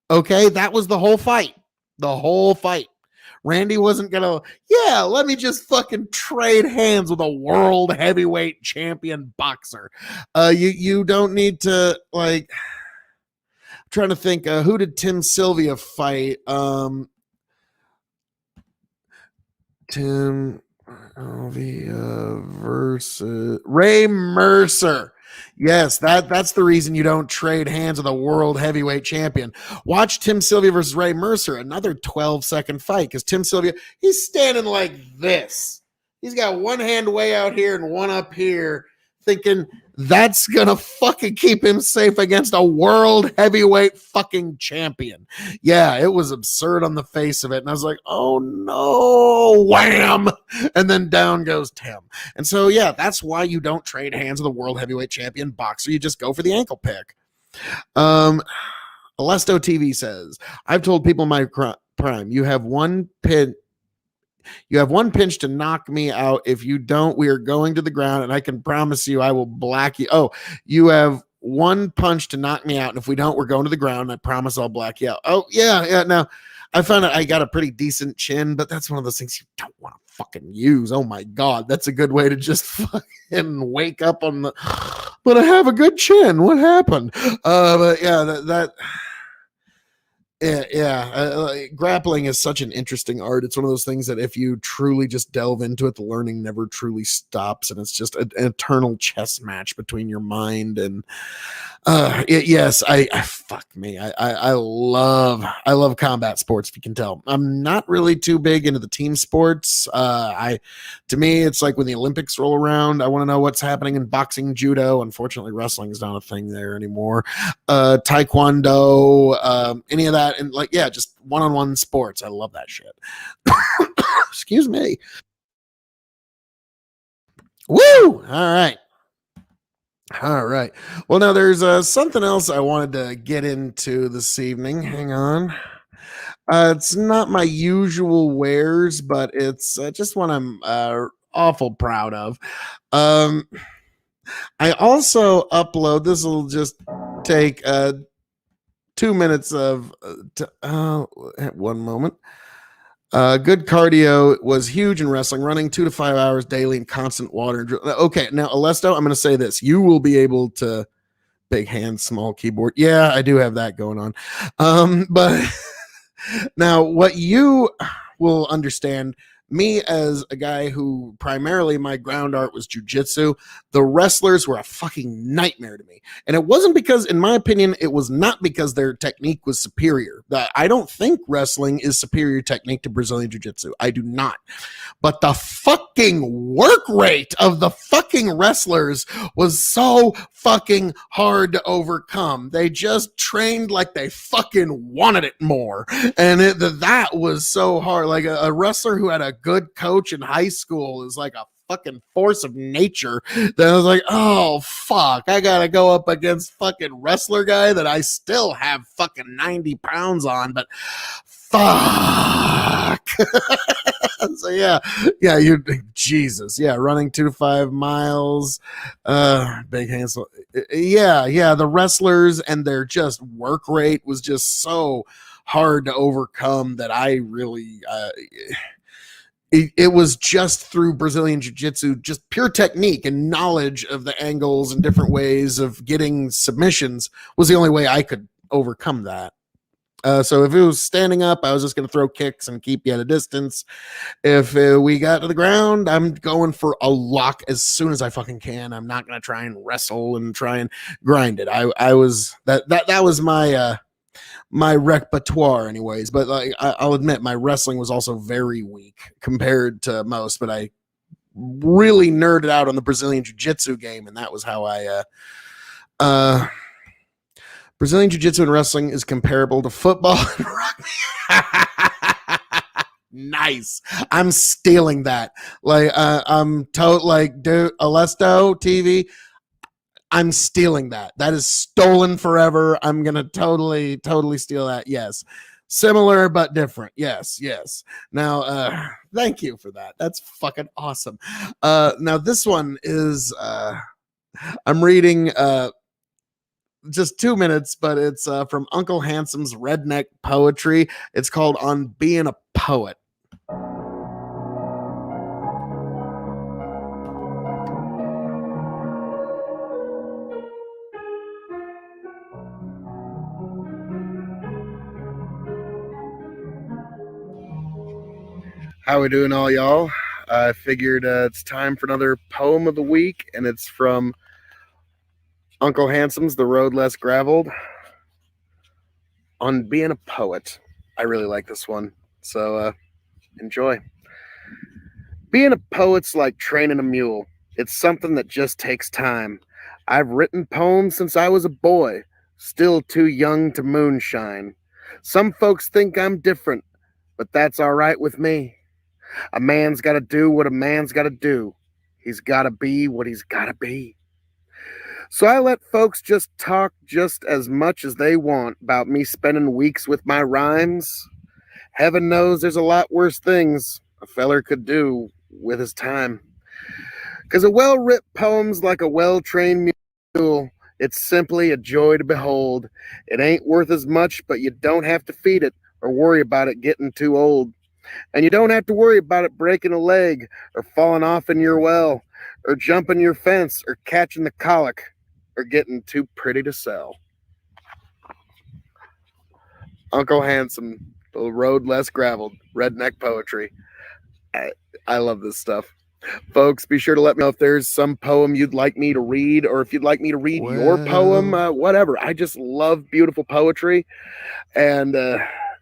Okay, that was the whole fight. Randy wasn't gonna, let me just fucking trade hands with a world heavyweight champion boxer. You don't need to, like, I'm trying to think, who did Tim Sylvia fight? Tim Sylvia versus Ray Mercer. Yes, that's the reason you don't trade hands with a world heavyweight champion. Watch Tim Sylvia versus Ray Mercer, another 12-second fight, because Tim Sylvia, he's standing like this. He's got one hand way out here and one up here, thinking that's gonna fucking keep him safe against a world heavyweight fucking champion. Yeah, it was absurd on the face of it. And I was like, oh no, wham. And then down goes Tim. And so, yeah, that's why you don't trade hands with a world heavyweight champion boxer. You just go for the ankle pick. Alesto TV says, I've told people my Prime. You have one pinch to knock me out. If you don't, we are going to the ground, and I can promise you I will black you. Oh, you have one punch to knock me out, and if we don't, we're going to the ground, and I promise I'll black you out. Oh, yeah. Now, I found out I got a pretty decent chin, but that's one of those things you don't want to fucking use. Oh my God, that's a good way to just fucking wake up on the, but I have a good chin. What happened? But yeah, grappling is such an interesting art. It's one of those things that if you truly just delve into it, the learning never truly stops, and it's just an eternal chess match between your mind and yes, I love combat sports. If you can tell, I'm not really too big into the team sports. To me, it's like when the Olympics roll around, I want to know what's happening in boxing, judo. Unfortunately, wrestling is not a thing there anymore. Taekwondo, any of that, and like, yeah, just one-on-one sports. I love that shit. Excuse me. Woo! All right. Well, now there's something else I wanted to get into this evening. Hang on. It's not my usual wares, but it's just one I'm awful proud of. I also upload. This will just take 2 minutes of. 1 moment. Good cardio was huge in wrestling, running 2 to 5 hours daily in constant water. Okay, now Alesto, I'm going to say this: you will be able to big hand, small keyboard. Yeah, I do have that going on. But now, what you will understand, me as a guy who primarily my ground art was jujitsu, the wrestlers were a fucking nightmare to me. And it wasn't because, in my opinion, it was not because their technique was superior. I don't think wrestling is superior technique to Brazilian jiu-jitsu. I do not. But the fucking work rate of the fucking wrestlers was so fucking hard to overcome. They just trained like they fucking wanted it more. And that was so hard. Like a wrestler who had a good coach in high school is like a fucking force of nature. Then I was like, oh fuck, I gotta go up against fucking wrestler guy that I still have fucking 90 pounds on, but fuck. So you Jesus, running 2 to 5 miles, big hands. The wrestlers and their just work rate was just so hard to overcome that I really it was just through Brazilian Jiu-Jitsu, just pure technique and knowledge of the angles and different ways of getting submissions was the only way I could overcome that. So if it was standing up, I was just going to throw kicks and keep you at a distance. If we got to the ground, I'm going for a lock as soon as I fucking can. I'm not going to try and wrestle and try and grind it. I was that was my repertoire anyways, but like I'll admit my wrestling was also very weak compared to most, but I really nerded out on the Brazilian Jiu-Jitsu game, and that was how I Brazilian Jiu-Jitsu and wrestling is comparable to football and rugby. Nice. I'm stealing that. Like I'm dude, Alesto TV, I'm stealing that. That is stolen forever. I'm gonna totally steal that. Yes, similar but different. Yes. Now, thank you for that. That's fucking awesome. Now this one is I'm reading just 2 minutes, but it's from Uncle Handsome's Redneck Poetry. It's called "On Being a Poet." How we doing, all y'all? I figured it's time for another poem of the week, and it's from Uncle Handsome's The Road Less Graveled, "On Being a Poet." I really like this one, so enjoy. Being a poet's like training a mule. It's something that just takes time. I've written poems since I was a boy, still too young to moonshine. Some folks think I'm different, but that's all right with me. A man's got to do what a man's got to do. He's got to be what he's got to be. So I let folks just talk just as much as they want about me spending weeks with my rhymes. heaven knows there's a lot worse things a feller could do with his time. 'Cause a well-writ poem's like a well-trained mule. It's simply a joy to behold. It ain't worth as much, but you don't have to feed it or worry about it getting too old. And you don't have to worry about it breaking a leg or falling off in your well or jumping your fence or catching the colic or getting too pretty to sell. Uncle Handsome, the road less graveled, redneck poetry. I love this stuff. Folks, be sure to let me know if there's some poem you'd like me to read, or if you'd like me to read your poem, whatever. I just love beautiful poetry. And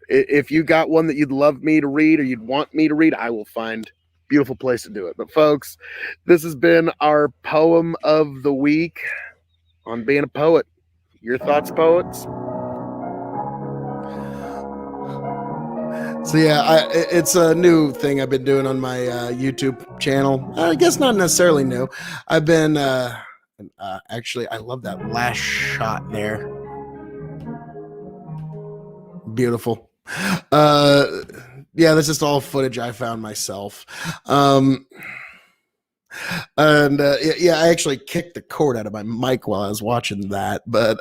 if you got one that you'd love me to read or you'd want me to read, I will find a beautiful place to do it. But folks, this has been our poem of the week on being a poet. Your thoughts, poets? So yeah, it's a new thing I've been doing on my YouTube channel. I guess not necessarily new. I've been actually, I love that last shot there. Beautiful. Yeah, that's just all footage I found myself. And yeah, I actually kicked the cord out of my mic while I was watching that, but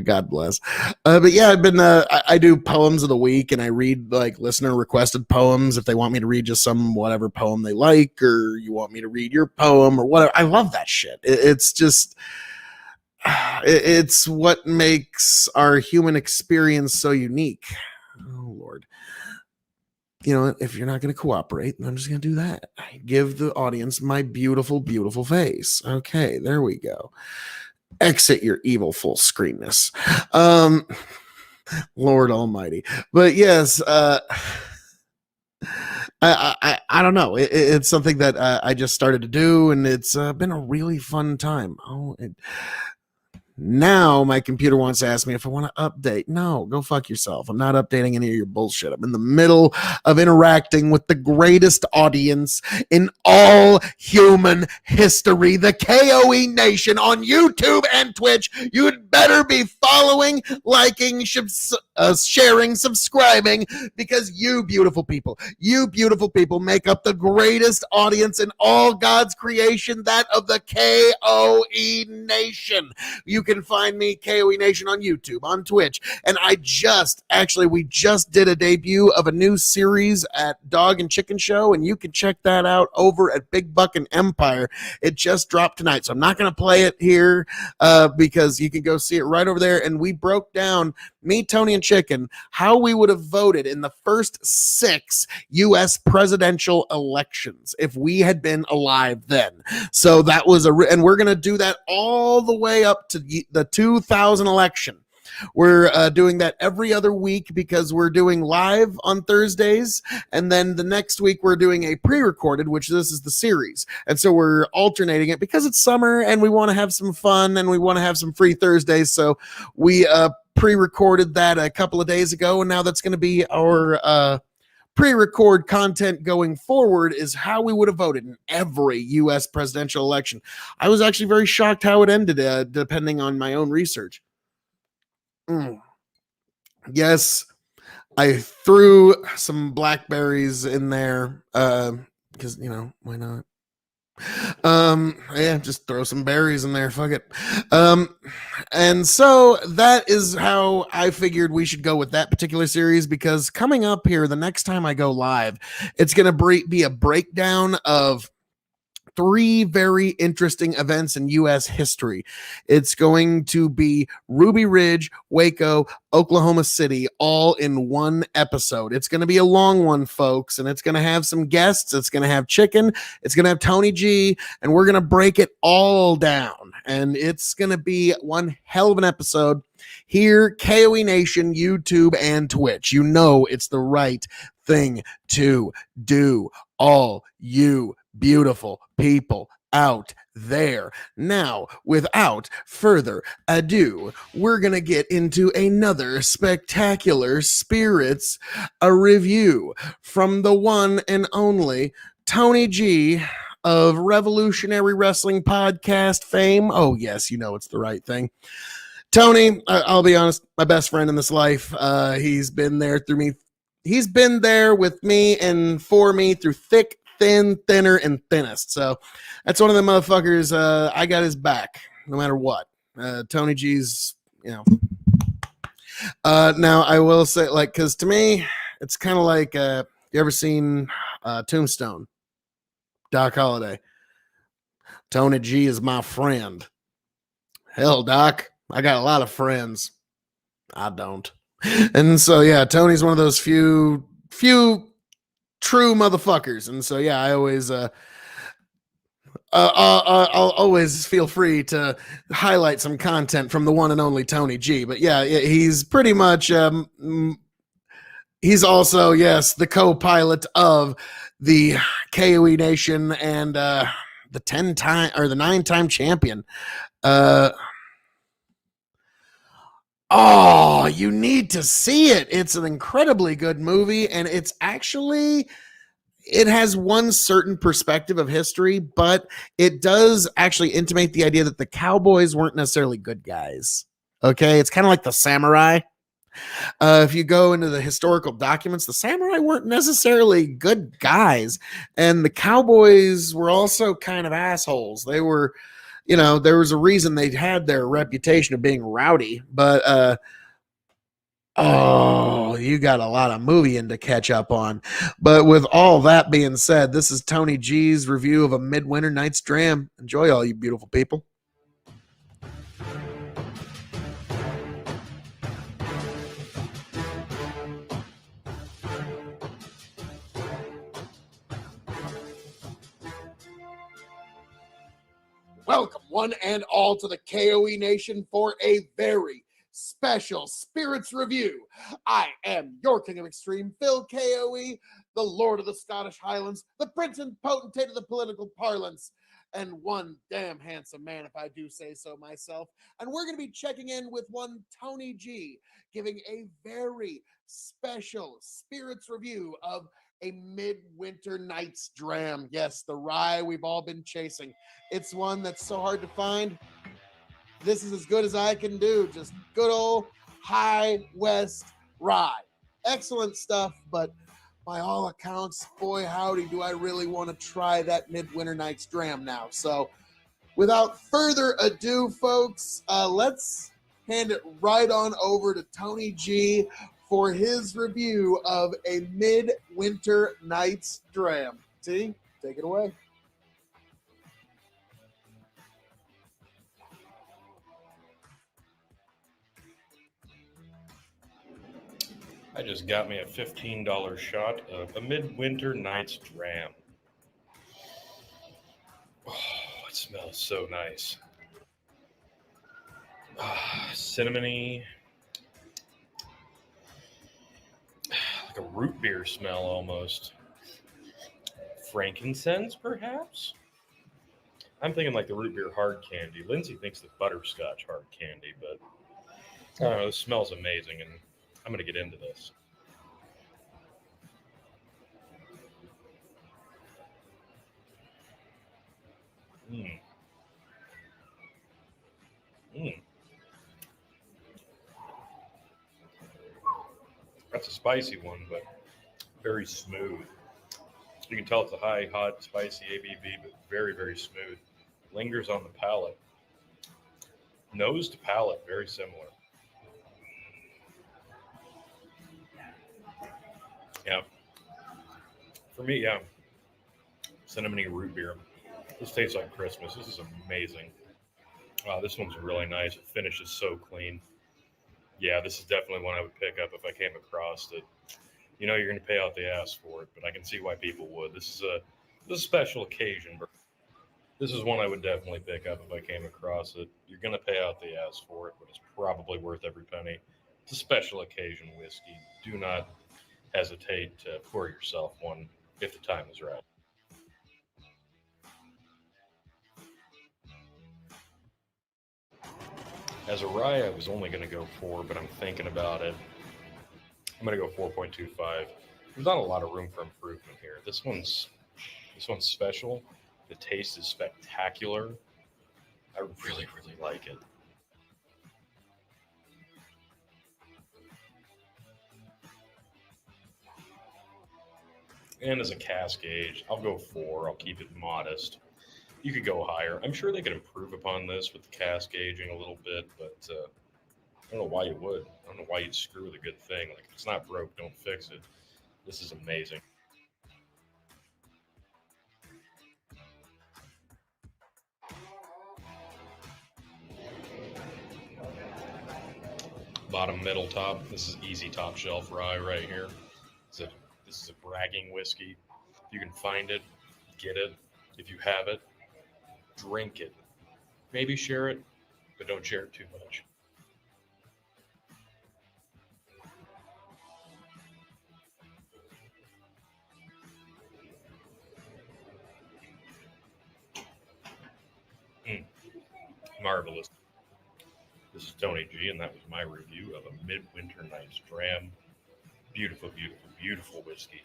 God bless. But yeah, I've been I do poems of the week, and I read like listener requested poems if they want me to read just some whatever poem they like, or you want me to read your poem or whatever. I love that shit. It's just it's what makes our human experience so unique. Oh Lord. You know, if you're not going to cooperate, I'm just going to do that. I give the audience my beautiful, beautiful face. Okay, there we go. Exit your evil full screenness. Lord Almighty. But yes, I don't know. It's something that I just started to do, and it's been a really fun time. Now my computer wants to ask me if I want to update. No, go fuck yourself. I'm not updating any of your bullshit. I'm in the middle of interacting with the greatest audience in all human history, the K.O.E Nation on YouTube and Twitch. You'd better be following, liking, sharing, subscribing, because you beautiful people make up the greatest audience in all God's creation, that of the K.O.E Nation. You can find me, K.O.E Nation, on YouTube, on Twitch, and we just did a debut of a new series at Dog and Chicken Show, and you can check that out over at Big Buck and Empire. It just dropped tonight, so I'm not going to play it here because you can go see it right over there, and we broke down, me, Tony, and Chicken, how we would have voted in the first 6 U.S. presidential elections if we had been alive then. So that was and we're going to do that all the way up to the 2000 election. We're doing that every other week because we're doing live on Thursdays, and then the next week we're doing a pre-recorded, which this is the series. And so we're alternating it because it's summer and we want to have some fun and we want to have some free Thursdays. So we pre-recorded that a couple of days ago, and now that's going to be our pre-record content going forward, is how we would have voted in every U.S. presidential election. I was actually very shocked how it ended, depending on my own research. Yes, I threw some blackberries in there because, you know, why not? Yeah, just throw some berries in there, fuck it. And so that is how I figured we should go with that particular series, because coming up here, the next time I go live, it's going to be a breakdown of 3 very interesting events in U.S. history. It's going to be Ruby Ridge, Waco, Oklahoma City, all in one episode. It's going to be a long one, folks, and it's going to have some guests. It's going to have Chicken. It's going to have Tony G, and we're going to break it all down. And it's going to be one hell of an episode. Here, K.O.E Nation, YouTube, and Twitch. You know it's the right thing to do. All you beautiful people out there. Now, without further ado, we're going to get into another spectacular Spirits a review from the one and only Tony G of Revolutionary Wrestling Podcast fame. Oh, yes, you know it's the right thing. Tony, I'll be honest, my best friend in this life. He's been there through me he's been there with me and for me through thick, thin, thinner, and thinnest. So that's one of the motherfuckers. I got his back no matter what. Tony G's, you know. Now I will say, like, because to me, it's kind of like, you ever seen Tombstone? Doc Holliday. Tony G is my friend. Hell, Doc, I got a lot of friends. I don't. And so yeah, Tony's one of those few true motherfuckers. And so yeah, I always I'll always feel free to highlight some content from the one and only Tony G. But yeah, he's pretty much he's also, yes, the co-pilot of the KOE Nation and the 10-time or the 9-time champion. Oh, you need to see it. It's an incredibly good movie, and it's actually, it has one certain perspective of history, but it does actually intimate the idea that the cowboys weren't necessarily good guys. Okay, it's kind of like the samurai. If you go into the historical documents, the samurai weren't necessarily good guys, and the cowboys were also kind of assholes. They were, you know, there was a reason they had their reputation of being rowdy, but oh, you got a lot of movieing to catch up on. But with all that being said, this is Tony G's review of A Midwinter Night's Dram. Enjoy, all you beautiful people. Welcome, one and all, to the KOE Nation for a very special Spirits review. I am your King of Extreme, Phil KOE, the Lord of the Scottish Highlands, the Prince and Potentate of the political parlance, and one damn handsome man, if I do say so myself. And we're going to be checking in with one Tony G, giving a very special Spirits review of A Midwinter Night's Dram. Yes, the rye we've all been chasing. It's one that's so hard to find. This is as good as I can do. Just good old High West rye. Excellent stuff, but by all accounts, boy howdy, do I really want to try that Midwinter Night's Dram now. So without further ado, folks, let's hand it right on over to Tony G for his review of A Midwinter Night's Dram. T, take it away. I just got me a $15 shot of A Midwinter Night's Dram. Oh, it smells so nice. Cinnamony, like a root beer smell almost. Frankincense, perhaps? I'm thinking like the root beer hard candy. Lindsay thinks the butterscotch hard candy, but I don't know, this smells amazing, and I'm going to get into this. That's a spicy one, but very smooth. You can tell it's a high, hot, spicy ABV, but very, very smooth. Lingers on the palate. Nose to palate, very similar. Yeah. For me, yeah. Cinnamony root beer. This tastes like Christmas. This is amazing. Wow, this one's really nice. It finishes so clean. Yeah, this is definitely one I would pick up if I came across it. You know, you're going to pay out the ass for it, but I can see why people would. This is a special occasion. This is one I would definitely pick up if I came across it. You're going to pay out the ass for it, but it's probably worth every penny. It's a special occasion whiskey. Do not hesitate to pour yourself one if the time is right. As a rye, I was only going to go 4, but I'm thinking about it. I'm going to go 4.25. There's not a lot of room for improvement here. This one's special. The taste is spectacular. I really, really like it. And as a cask age, I'll go 4. I'll keep it modest. You could go higher. I'm sure they could improve upon this with the cask aging a little bit, but I don't know why you would. I don't know why you'd screw with a good thing. Like, if it's not broke, don't fix it. This is amazing. Bottom, middle, top. This is easy top shelf rye right here. This is a bragging whiskey. If you can find it, get it. If you have it, drink it. Maybe share it, but don't share it too much. Marvelous. This is Tony G, and that was my review of a Midwinter Night's Dram. Beautiful, beautiful, beautiful whiskey.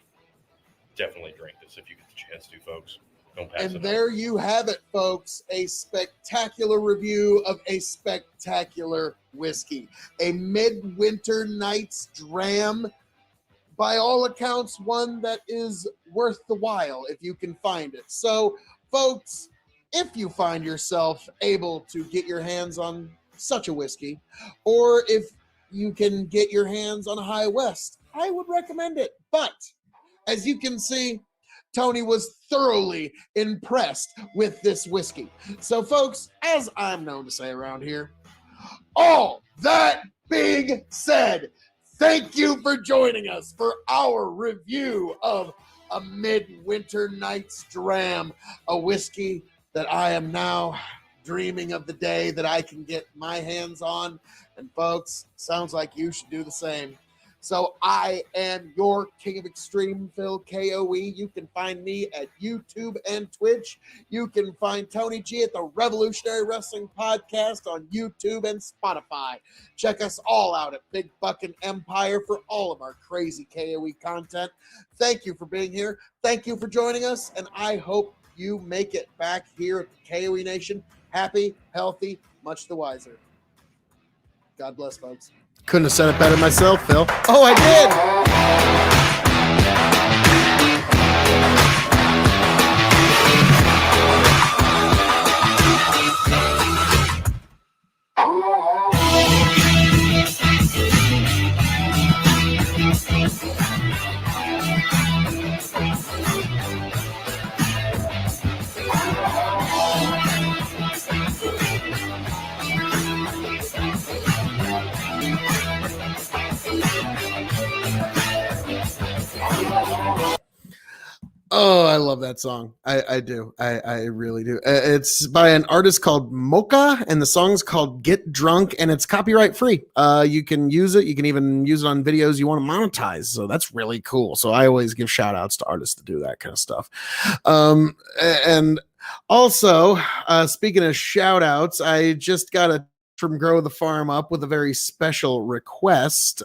Definitely drink this if you get the chance to, folks. Don't pass it And up. there you have it, folks. A spectacular review of a spectacular whiskey. A Midwinter Night's Dram. By all accounts, one that is worth the while if you can find it. So, folks, if you find yourself able to get your hands on such a whiskey, or if you can get your hands on a High West, I would recommend it. But as you can see, Tony was thoroughly impressed with this whiskey. So, folks, as I'm known to say around here, all that being said, thank you for joining us for our review of a Midwinter Night's Dram, a whiskey that I am now dreaming of the day that I can get my hands on. And folks, sounds like you should do the same. So I am your King of Extreme, Phil K.O.E. You can find me at YouTube and Twitch. You can find Tony G at the Revolutionary Wrestling Podcast on YouTube and Spotify. Check us all out at Big Buckin' Empire for all of our crazy K.O.E. content. Thank you for being here. Thank you for joining us. And I hope you make it back here at the K.O.E. Nation happy, healthy, much the wiser. God bless, folks. Couldn't have said it better myself, Phil. Oh, I did. Oh, I love that song. I do. I really do. It's by an artist called Mocha, and the song's called Get Drunk, and it's copyright free. You can use it. You can even use it on videos you want to monetize. So that's really cool. So I always give shout outs to artists to do that kind of stuff. And also, speaking of shout outs, I just got a from Grow the Farm Up with a very special request.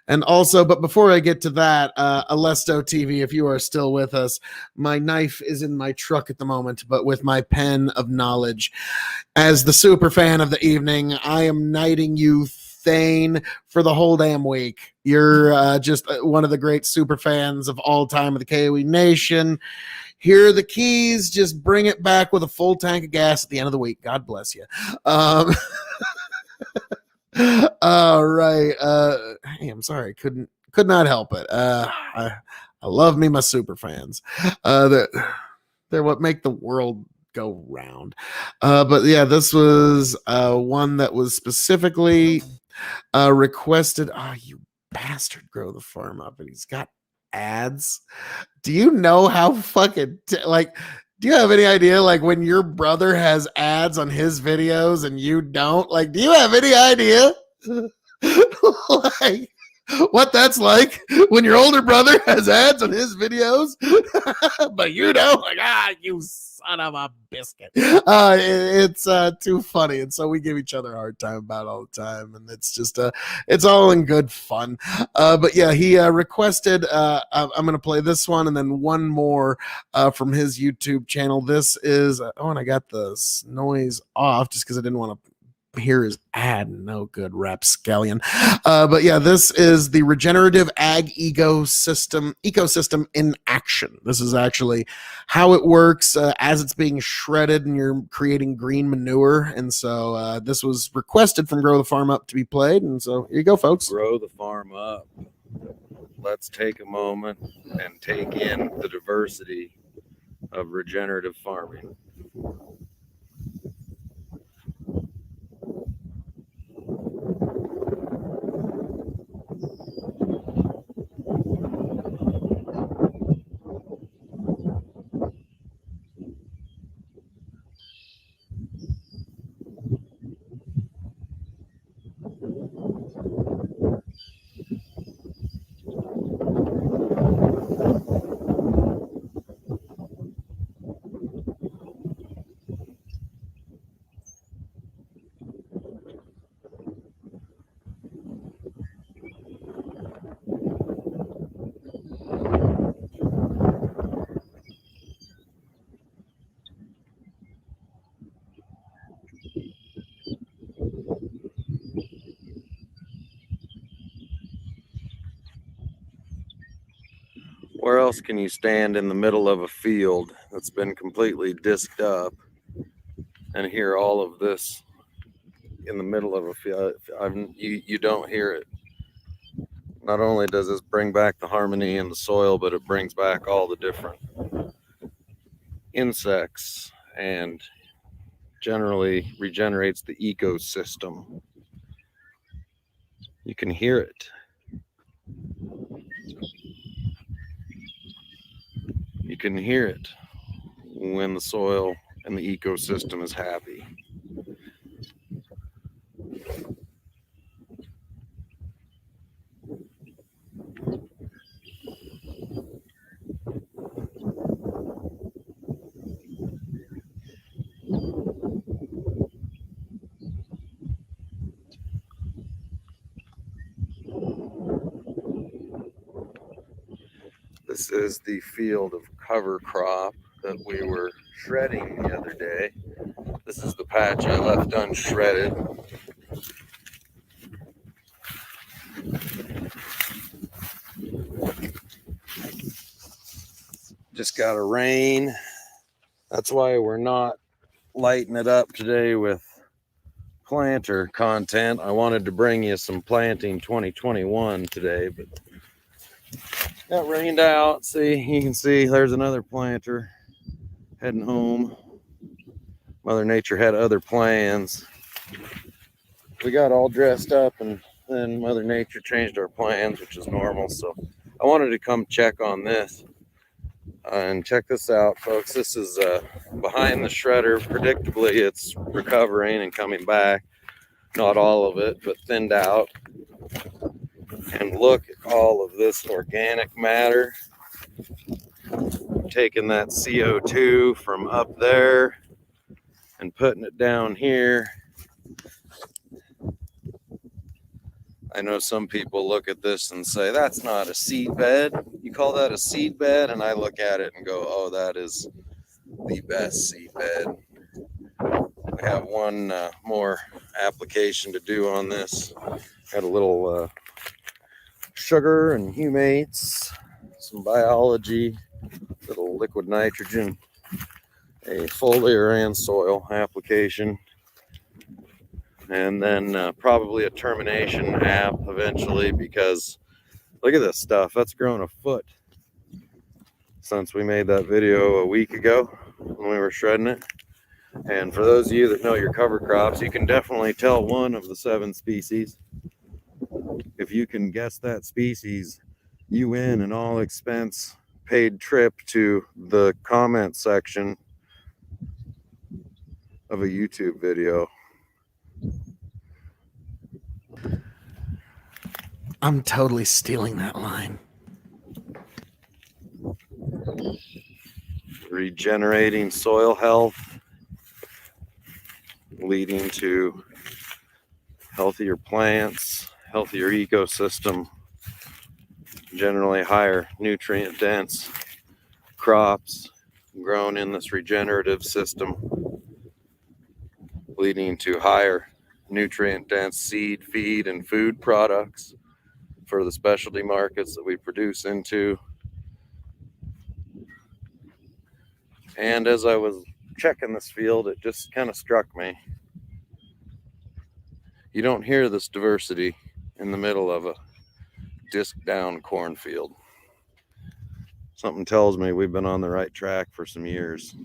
And also, but before I get to that, Alesto TV, if you are still with us, my knife is in my truck at the moment, but with my pen of knowledge. As the super fan of the evening, I am knighting you Thane for the whole damn week. You're just one of the great super fans of all time of the K.O.E. Nation. Here are the keys. Just bring it back with a full tank of gas at the end of the week. God bless you. All right. Hey, I'm sorry. Could not help it. I love me my super fans. They're what make the world go round. But yeah, this was one that was specifically requested. Oh, you bastard, Grow the Farm Up, and he's got ads. Do you know how fucking do you have any idea, like, when your brother has ads on his videos and you don't? Like, do you have any idea? Like, what that's like when your older brother has ads on his videos, but you don't? Like, you son of a biscuit. It's too funny. And so we give each other a hard time about it all the time. And it's just, it's all in good fun. But yeah, he requested, I'm going to play this one and then one more from his YouTube channel. This is, and I got the noise off just because I didn't want to here is adding no good rapscallion. But yeah, this is the regenerative ag ecosystem in action. This is actually how it works as it's being shredded and you're creating green manure. And so this was requested from Grow the Farm Up to be played. And so here you go, folks. Grow the Farm Up. Let's take a moment and take in the diversity of regenerative farming. Where else can you stand in the middle of a field that's been completely disked up and hear all of this in the middle of a field? You don't hear it. Not only does this bring back the harmony in the soil, but it brings back all the different insects and generally regenerates the ecosystem. You can hear it. You can hear it when the soil and the ecosystem is happy. This is the field of cover crop that we were shredding the other day. This is the patch I left unshredded. Just got a rain. That's why we're not lighting it up today with planter content. I wanted to bring you some planting 2021 today, but got rained out. See, you can see there's another planter heading home. Mother Nature had other plans. We got all dressed up and then Mother Nature changed our plans, which is normal. So I wanted to come check on this. And check this out, folks. This is behind the shredder. Predictably, it's recovering and coming back. Not all of it, but thinned out. And look at all of this organic matter. Taking that CO2 from up there and putting it down here. I know some people look at this and say, that's not a seed bed. You call that a seed bed? And I look at it and go, oh, that is the best seed bed. We have one more application to do on this. Got a little sugar and humates, some biology, little liquid nitrogen, a foliar and soil application, and then probably a termination app eventually, because look at this stuff. That's grown a foot since we made that video a week ago when we were shredding it. And for those of you that know your cover crops, you can definitely tell one of the 7 species. If you can guess that species, you win an all expense paid trip to the comment section of a YouTube video. I'm totally stealing that line. Regenerating soil health, leading to healthier plants, healthier ecosystem, generally higher nutrient dense crops grown in this regenerative system, leading to higher nutrient dense seed, feed, and food products for the specialty markets that we produce into. And as I was checking this field, it just kind of struck me. You don't hear this diversity in the middle of a disc down cornfield. Something tells me we've been on the right track for some years.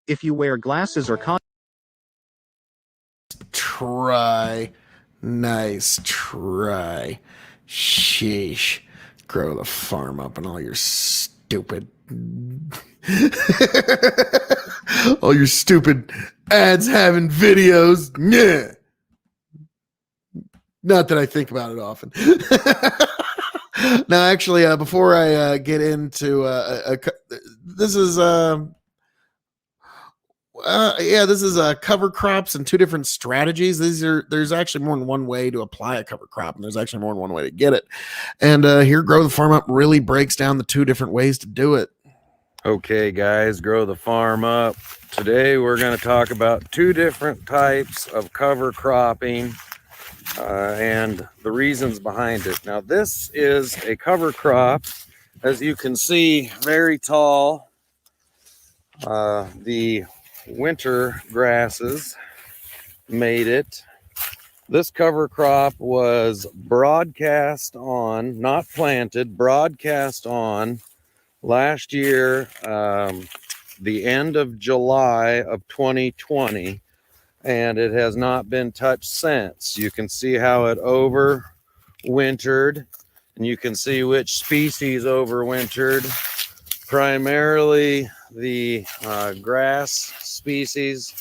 If you wear glasses or Try. Nice try. Sheesh. Grow the farm up and all your stupid. all your stupid ads having videos. Yeah. Not that I think about it often. Now, actually, before I get into this is this is cover crops and two different strategies. There's actually more than one way to apply a cover crop, and there's actually more than one way to get it. And here, Grow the Farm Up really breaks down the two different ways to do it. Okay, guys, Grow the Farm Up. Today we're going to talk about two different types of cover cropping and the reasons behind it. Now, this is a cover crop, as you can see, very tall. The winter grasses made it. This cover crop was broadcast on, not planted, broadcast on last year, the end of July of 2020, and it has not been touched since. You can see how it overwintered, and you can see which species overwintered. Primarily the grass species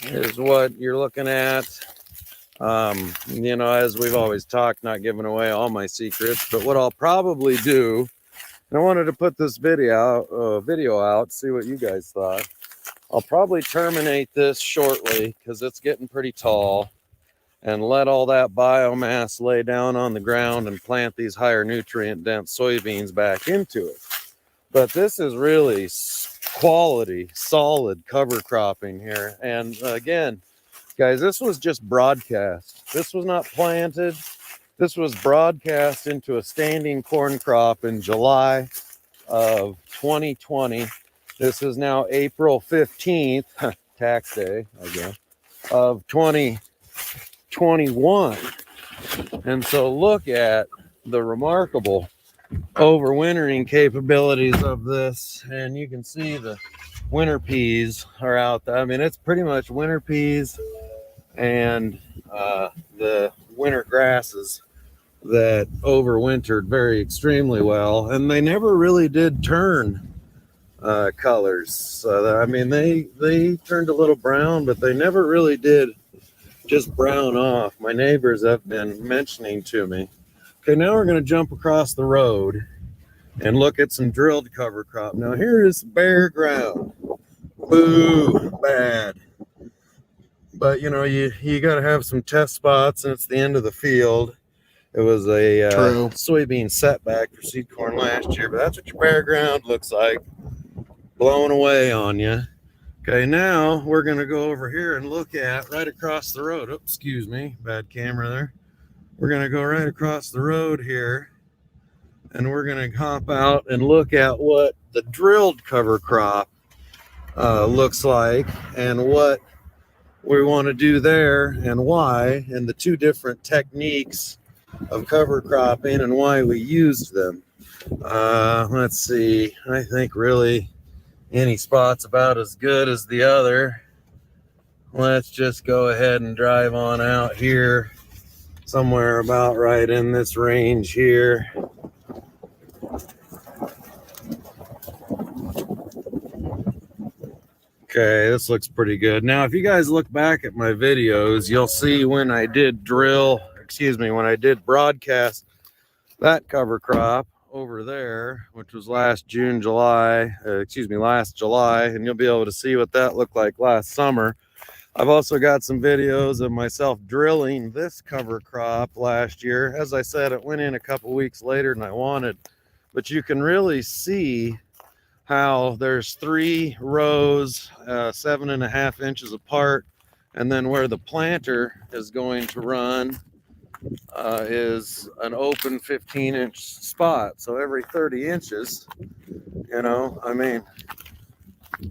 is what you're looking at. You know, as we've always talked, not giving away all my secrets, but what I'll probably do, and I wanted to put this video out, see what you guys thought. I'll probably terminate this shortly because it's getting pretty tall, and let all that biomass lay down on the ground and plant these higher nutrient dense soybeans back into it. But this is really quality, solid cover cropping here. And again, guys, this was just broadcast. This was not planted. This was broadcast into a standing corn crop in July of 2020. This is now April 15th, tax day, I guess, of 2021. And so look at the remarkable overwintering capabilities of this, and you can see the winter peas are out there. I mean, it's pretty much winter peas and the winter grasses that overwintered very extremely well, and they never really did turn colors. So I mean, they turned a little brown, but they never really did just brown off. My neighbors have been mentioning to me. Okay, now we're going to jump across the road and look at some drilled cover crop. Now here is bare ground. Boo, bad. But you know, you got to have some test spots, and it's the end of the field. It was a soybean setback for seed corn last year, but that's what your bare ground looks like, blowing away on you. Okay, now we're going to go over here and look at right across the road. Oops, excuse me, bad camera there. We're going to go right across the road here, and we're going to hop out and look at what the drilled cover crop looks like, and what we want to do there, and why, and the two different techniques of cover cropping and why we used them. Let's see, I think really any spot's about as good as the other. Let's just go ahead and drive on out here, somewhere about right in this range here. Okay, this looks pretty good. Now, if you guys look back at my videos, you'll see when I did broadcast that cover crop over there, which was last July, and you'll be able to see what that looked like last summer. I've also got some videos of myself drilling this cover crop last year. As I said, it went in a couple weeks later than I wanted, but you can really see how there's 3 rows 7.5 inches apart, and then where the planter is going to run is an open 15-inch spot. So every 30 inches, you know, I mean,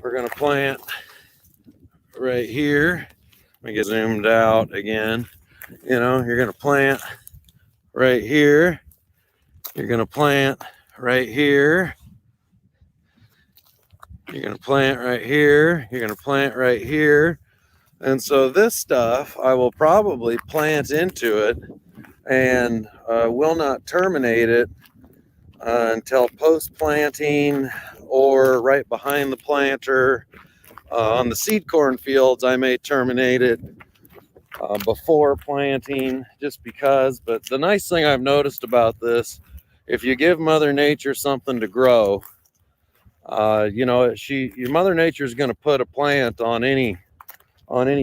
we're going to plant right here. Let me get zoomed out again. You know, you're going to plant right here. You're going to plant right here. You're going to plant right here. You're going to plant right here. And so this stuff, I will probably plant into it and will not terminate it until post-planting or right behind the planter. On the seed corn fields, I may terminate it before planting just because. But the nice thing I've noticed about this, if you give Mother Nature something to grow, you know, your Mother Nature is going to put a plant on any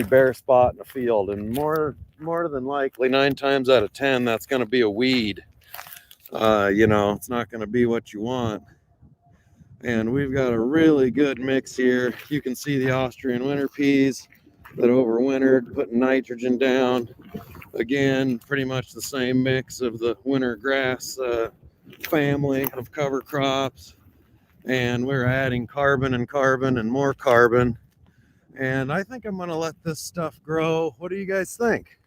bare spot in the field, and more than likely 9 times out of 10 that's going to be a weed. You know, it's not going to be what you want. And we've got a really good mix here. You can see the Austrian winter peas that overwintered, putting nitrogen down. Again, pretty much the same mix of the winter grass family of cover crops, and we're adding carbon and more carbon. And I think I'm going to let this stuff grow. What do you guys think?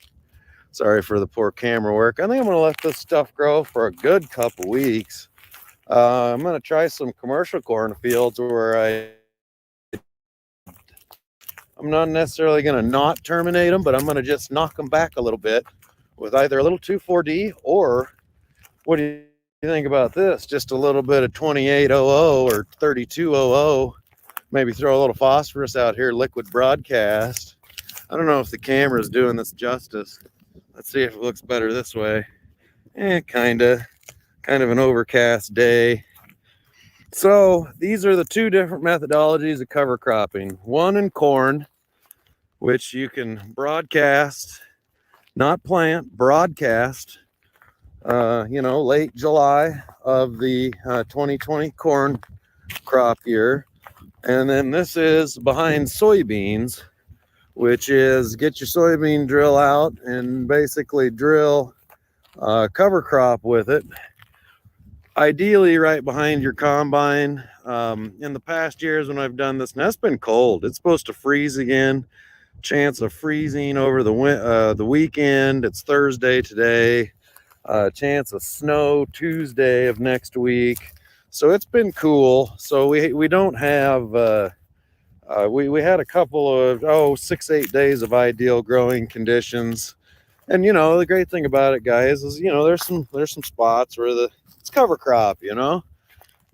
Sorry for the poor camera work. I think I'm going to let this stuff grow for a good couple weeks. I'm going to try some commercial cornfields where I'm not necessarily going to not terminate them, but I'm going to just knock them back a little bit with either a little 2,4-D, or what do you think about this? Just a little bit of 2800 or 3200. Maybe throw a little phosphorus out here, liquid broadcast. I don't know if the camera is doing this justice. Let's see if it looks better this way. Kind of an overcast day. So these are the 2 different methodologies of cover cropping. One in corn, which you can broadcast, not plant, broadcast, you know, late July of the 2020 corn crop year. And then this is behind soybeans, which is get your soybean drill out and basically drill cover crop with it. Ideally right behind your combine. In the past years when I've done this, and it's been cold, it's supposed to freeze again. Chance of freezing over the weekend. It's Thursday today. Chance of snow Tuesday of next week. So it's been cool. So we don't have we had a couple of 6-8 days of ideal growing conditions. And you know, the great thing about it, guys, is you know there's some spots where it's cover crop, you know.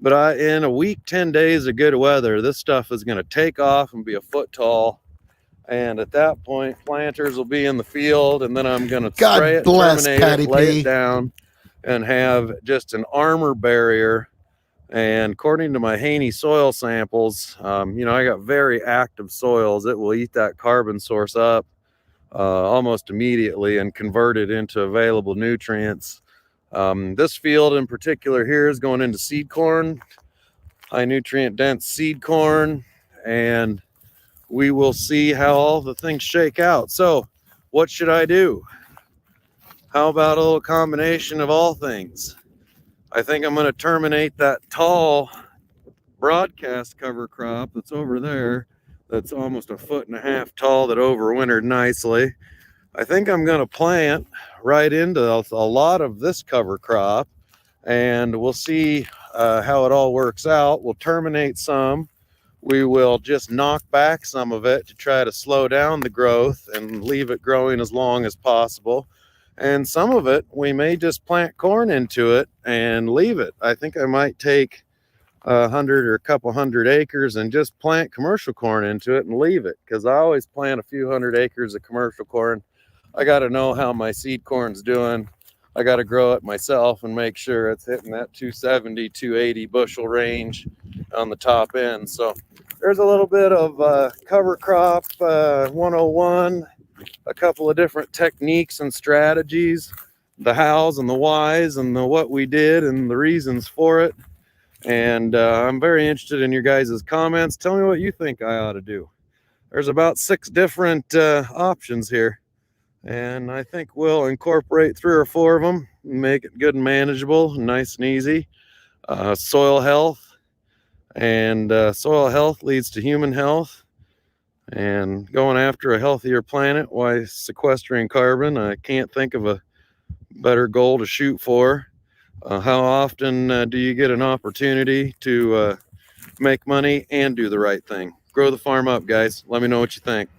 But in a week, 10 days of good weather, this stuff is going to take off and be a foot tall. And at that point, planters will be in the field, and then I'm going to spray it, terminate it, lay it down, and have just an armor barrier. And according to my Haney soil samples, you know, I got very active soils. It will eat that carbon source up almost immediately and convert it into available nutrients. This field in particular here is going into seed corn, high nutrient dense seed corn, and we will see how all the things shake out. So what should I do? How about a little combination of all things? I think I'm going to terminate that tall broadcast cover crop that's over there, that's almost 1.5 feet tall, that overwintered nicely. I think I'm going to plant right into a lot of this cover crop, and we'll see how it all works out. We'll terminate some. We will just knock back some of it to try to slow down the growth and leave it growing as long as possible. And some of it, we may just plant corn into it and leave it. I think I might take 100 or a couple hundred acres and just plant commercial corn into it and leave it, because I always plant a few hundred acres of commercial corn. I got to know how my seed corn's doing. I got to grow it myself and make sure it's hitting that 270, 280 bushel range on the top end. So there's a little bit of cover crop 101, a couple of different techniques and strategies. the hows and the whys and the what we did and the reasons for it. And I'm very interested in your guys' comments. Tell me what you think I ought to do. There's about 6 different options here, and I think we'll incorporate 3 or 4 of them, make it good and manageable, nice and easy. Soil health, and soil health leads to human health, and going after a healthier planet while sequestering carbon. I can't think of a better goal to shoot for. How often do you get an opportunity to make money and do the right thing? Grow the farm up, guys. Let me know what you think.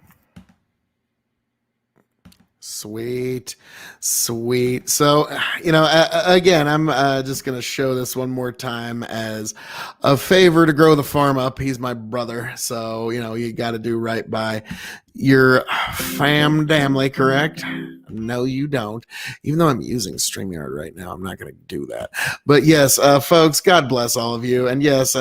Sweet. So, again, I'm just going to show this one more time as a favor to grow the farm up. He's my brother. So, you got to do right by your family, correct? No, you don't. Even though I'm using StreamYard right now, I'm not going to do that. But yes, folks, God bless all of you. And yes,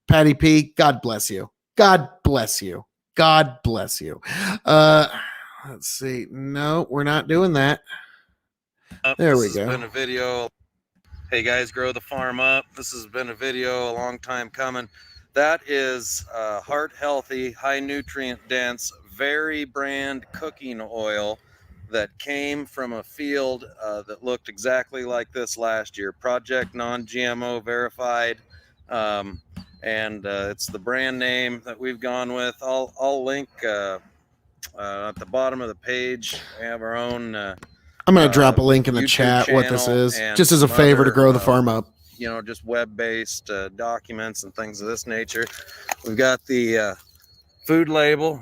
Patty P, God bless you. God bless you. God bless you. Let's see. No, we're not doing that. There we go. This has been a video. Hey guys, grow the farm up. This has been a video a long time coming. That is heart healthy, high nutrient dense, very brand cooking oil that came from a field that looked exactly like this last year. Project non-GMO verified. And it's the brand name that we've gone with. I'll link at the bottom of the page. We have our own I'm going to drop a link in the YouTube chat what this channel is, and just as a some favor to other, grow the farm up. just web-based documents and things of this nature. We've got the food label,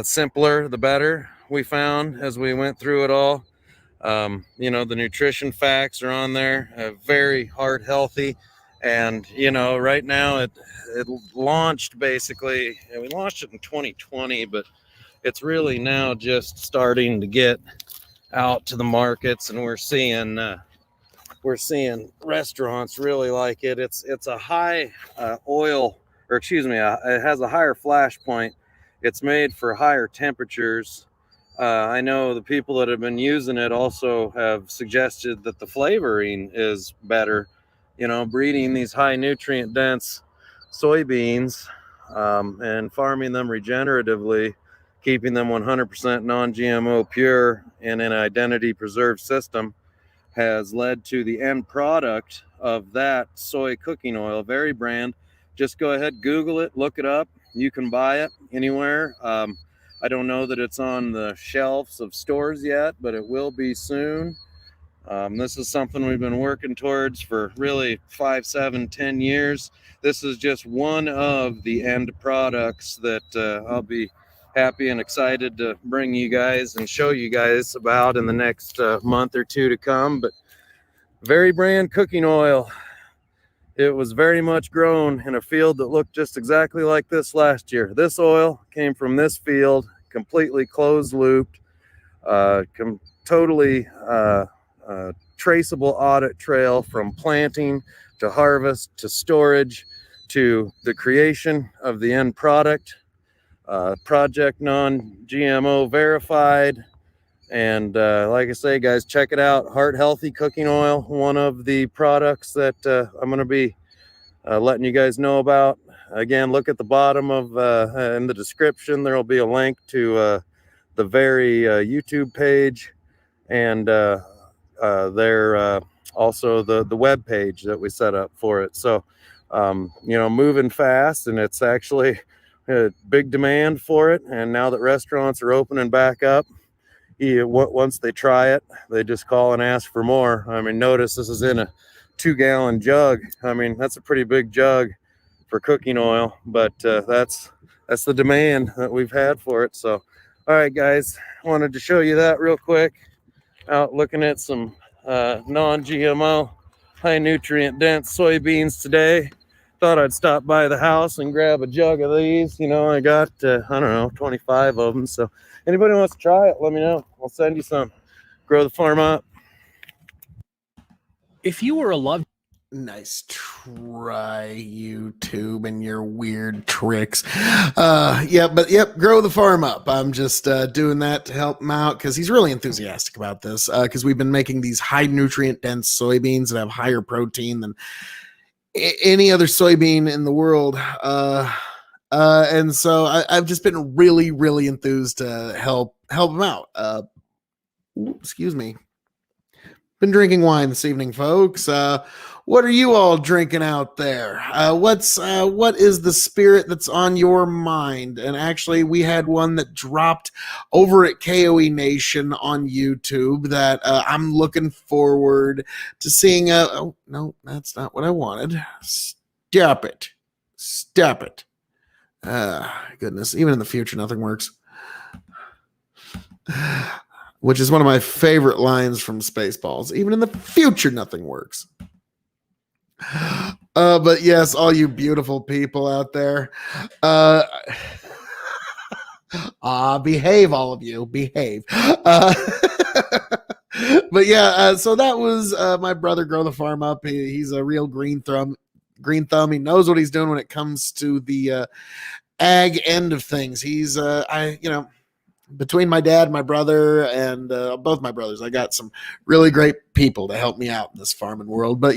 simpler the better, we found as we went through it all. The nutrition facts are on there, very heart healthy. And, right now it launched basically, and we launched it in 2020, but it's really now just starting to get out to the markets, and we're seeing restaurants really like it. It's a high oil, or excuse me, it has a higher flash point. It's made for higher temperatures. I know the people that have been using it also have suggested that the flavoring is better. Breeding these high nutrient dense soybeans and farming them regeneratively, keeping them 100% non-GMO pure in an identity preserved system, has led to the end product of that soy cooking oil, very brand. Just go ahead, Google it, look it up. You can buy it anywhere. I don't know that it's on the shelves of stores yet, but it will be soon. This is something we've been working towards for really 5, 7, 10 years. This is just one of the end products that I'll be happy and excited to bring you guys and show you guys about in the next month or 2 to come. But very brand cooking oil. It was very much grown in a field that looked just exactly like this last year. This oil came from this field, completely closed looped, totally traceable audit trail from planting to harvest to storage to the creation of the end product. Project non-GMO verified. And like I say, guys, check it out. Heart Healthy Cooking Oil, one of the products that I'm going to be letting you guys know about. Again, look at the bottom of in the description. There will be a link to the very YouTube page, and there also the web page that we set up for it. So, moving fast, and it's actually a big demand for it. And now that restaurants are opening back up, once they try it, they just call and ask for more. I mean, notice this is in a 2-gallon jug. I mean, that's a pretty big jug for cooking oil, but that's the demand that we've had for it. So, all right, guys, wanted to show you that real quick. Out looking at some non-GMO, high nutrient dense soybeans today. Thought I'd stop by the house and grab a jug of these. I got, 25 of them. So anybody wants to try it, let me know. I'll send you some. Grow the farm up. If you were a loved Nice try, YouTube, and your weird tricks. Grow the farm up. I'm just doing that to help him out because he's really enthusiastic about this. Because we've been making these high nutrient dense soybeans that have higher protein than any other soybean in the world. And so I've just been really, really enthused to help him out. Excuse me. Been drinking wine this evening, folks. What are you all drinking out there? What is the spirit that's on your mind? And actually, we had one that dropped over at K.O.E Nation on YouTube that I'm looking forward to seeing. Oh no, that's not what I wanted. Stop it! Stop it! Goodness, even in the future, nothing works. Which is one of my favorite lines from Spaceballs. Even in the future, nothing works. But yes, all you beautiful people out there. Behave, all of you. Behave. But yeah, so that was my brother Grow the Farm Up. He's a real green thumb. He knows what he's doing when it comes to the ag end of things. He's between my dad, my brother, and both my brothers, I got some really great people to help me out in this farming world. But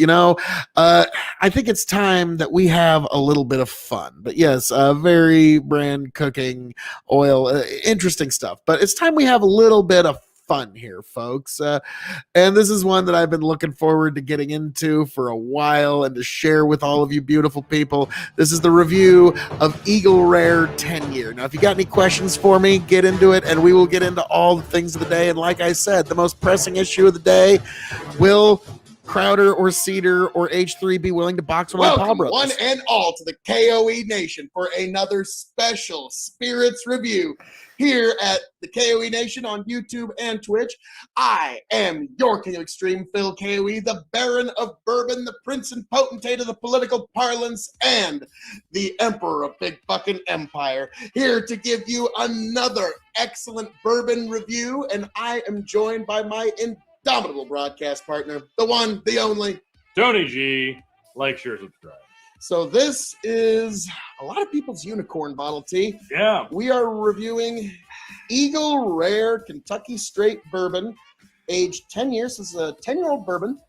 I think it's time that we have a little bit of fun. But yes, very brand cooking oil, interesting stuff. But it's time we have a little bit of fun here, folks. And this is one that I've been looking forward to getting into for a while and to share with all of you beautiful people. This is the review of Eagle Rare 10 Year. Now, if you got any questions for me, get into it, and we will get into all the things of the day. And like I said, the most pressing issue of the day, will Crowder or Seder or H3 be willing to box one of my Paul brothers? One and all to the K.O.E Nation for another special Spirits review here at the K.O.E Nation on YouTube and Twitch. I am your King of Extreme, Phil K.O.E, the Baron of Bourbon, the Prince and Potentate of the political parlance, and the Emperor of Big Fucking Empire, here to give you another excellent bourbon review. And I am joined by my indomitable broadcast partner, the one, the only, Tony G. Like, share, subscribe. So this is a lot of people's unicorn bottle tea. Yeah. We are reviewing Eagle Rare Kentucky Straight Bourbon, aged 10 years. This is a 10-year-old bourbon.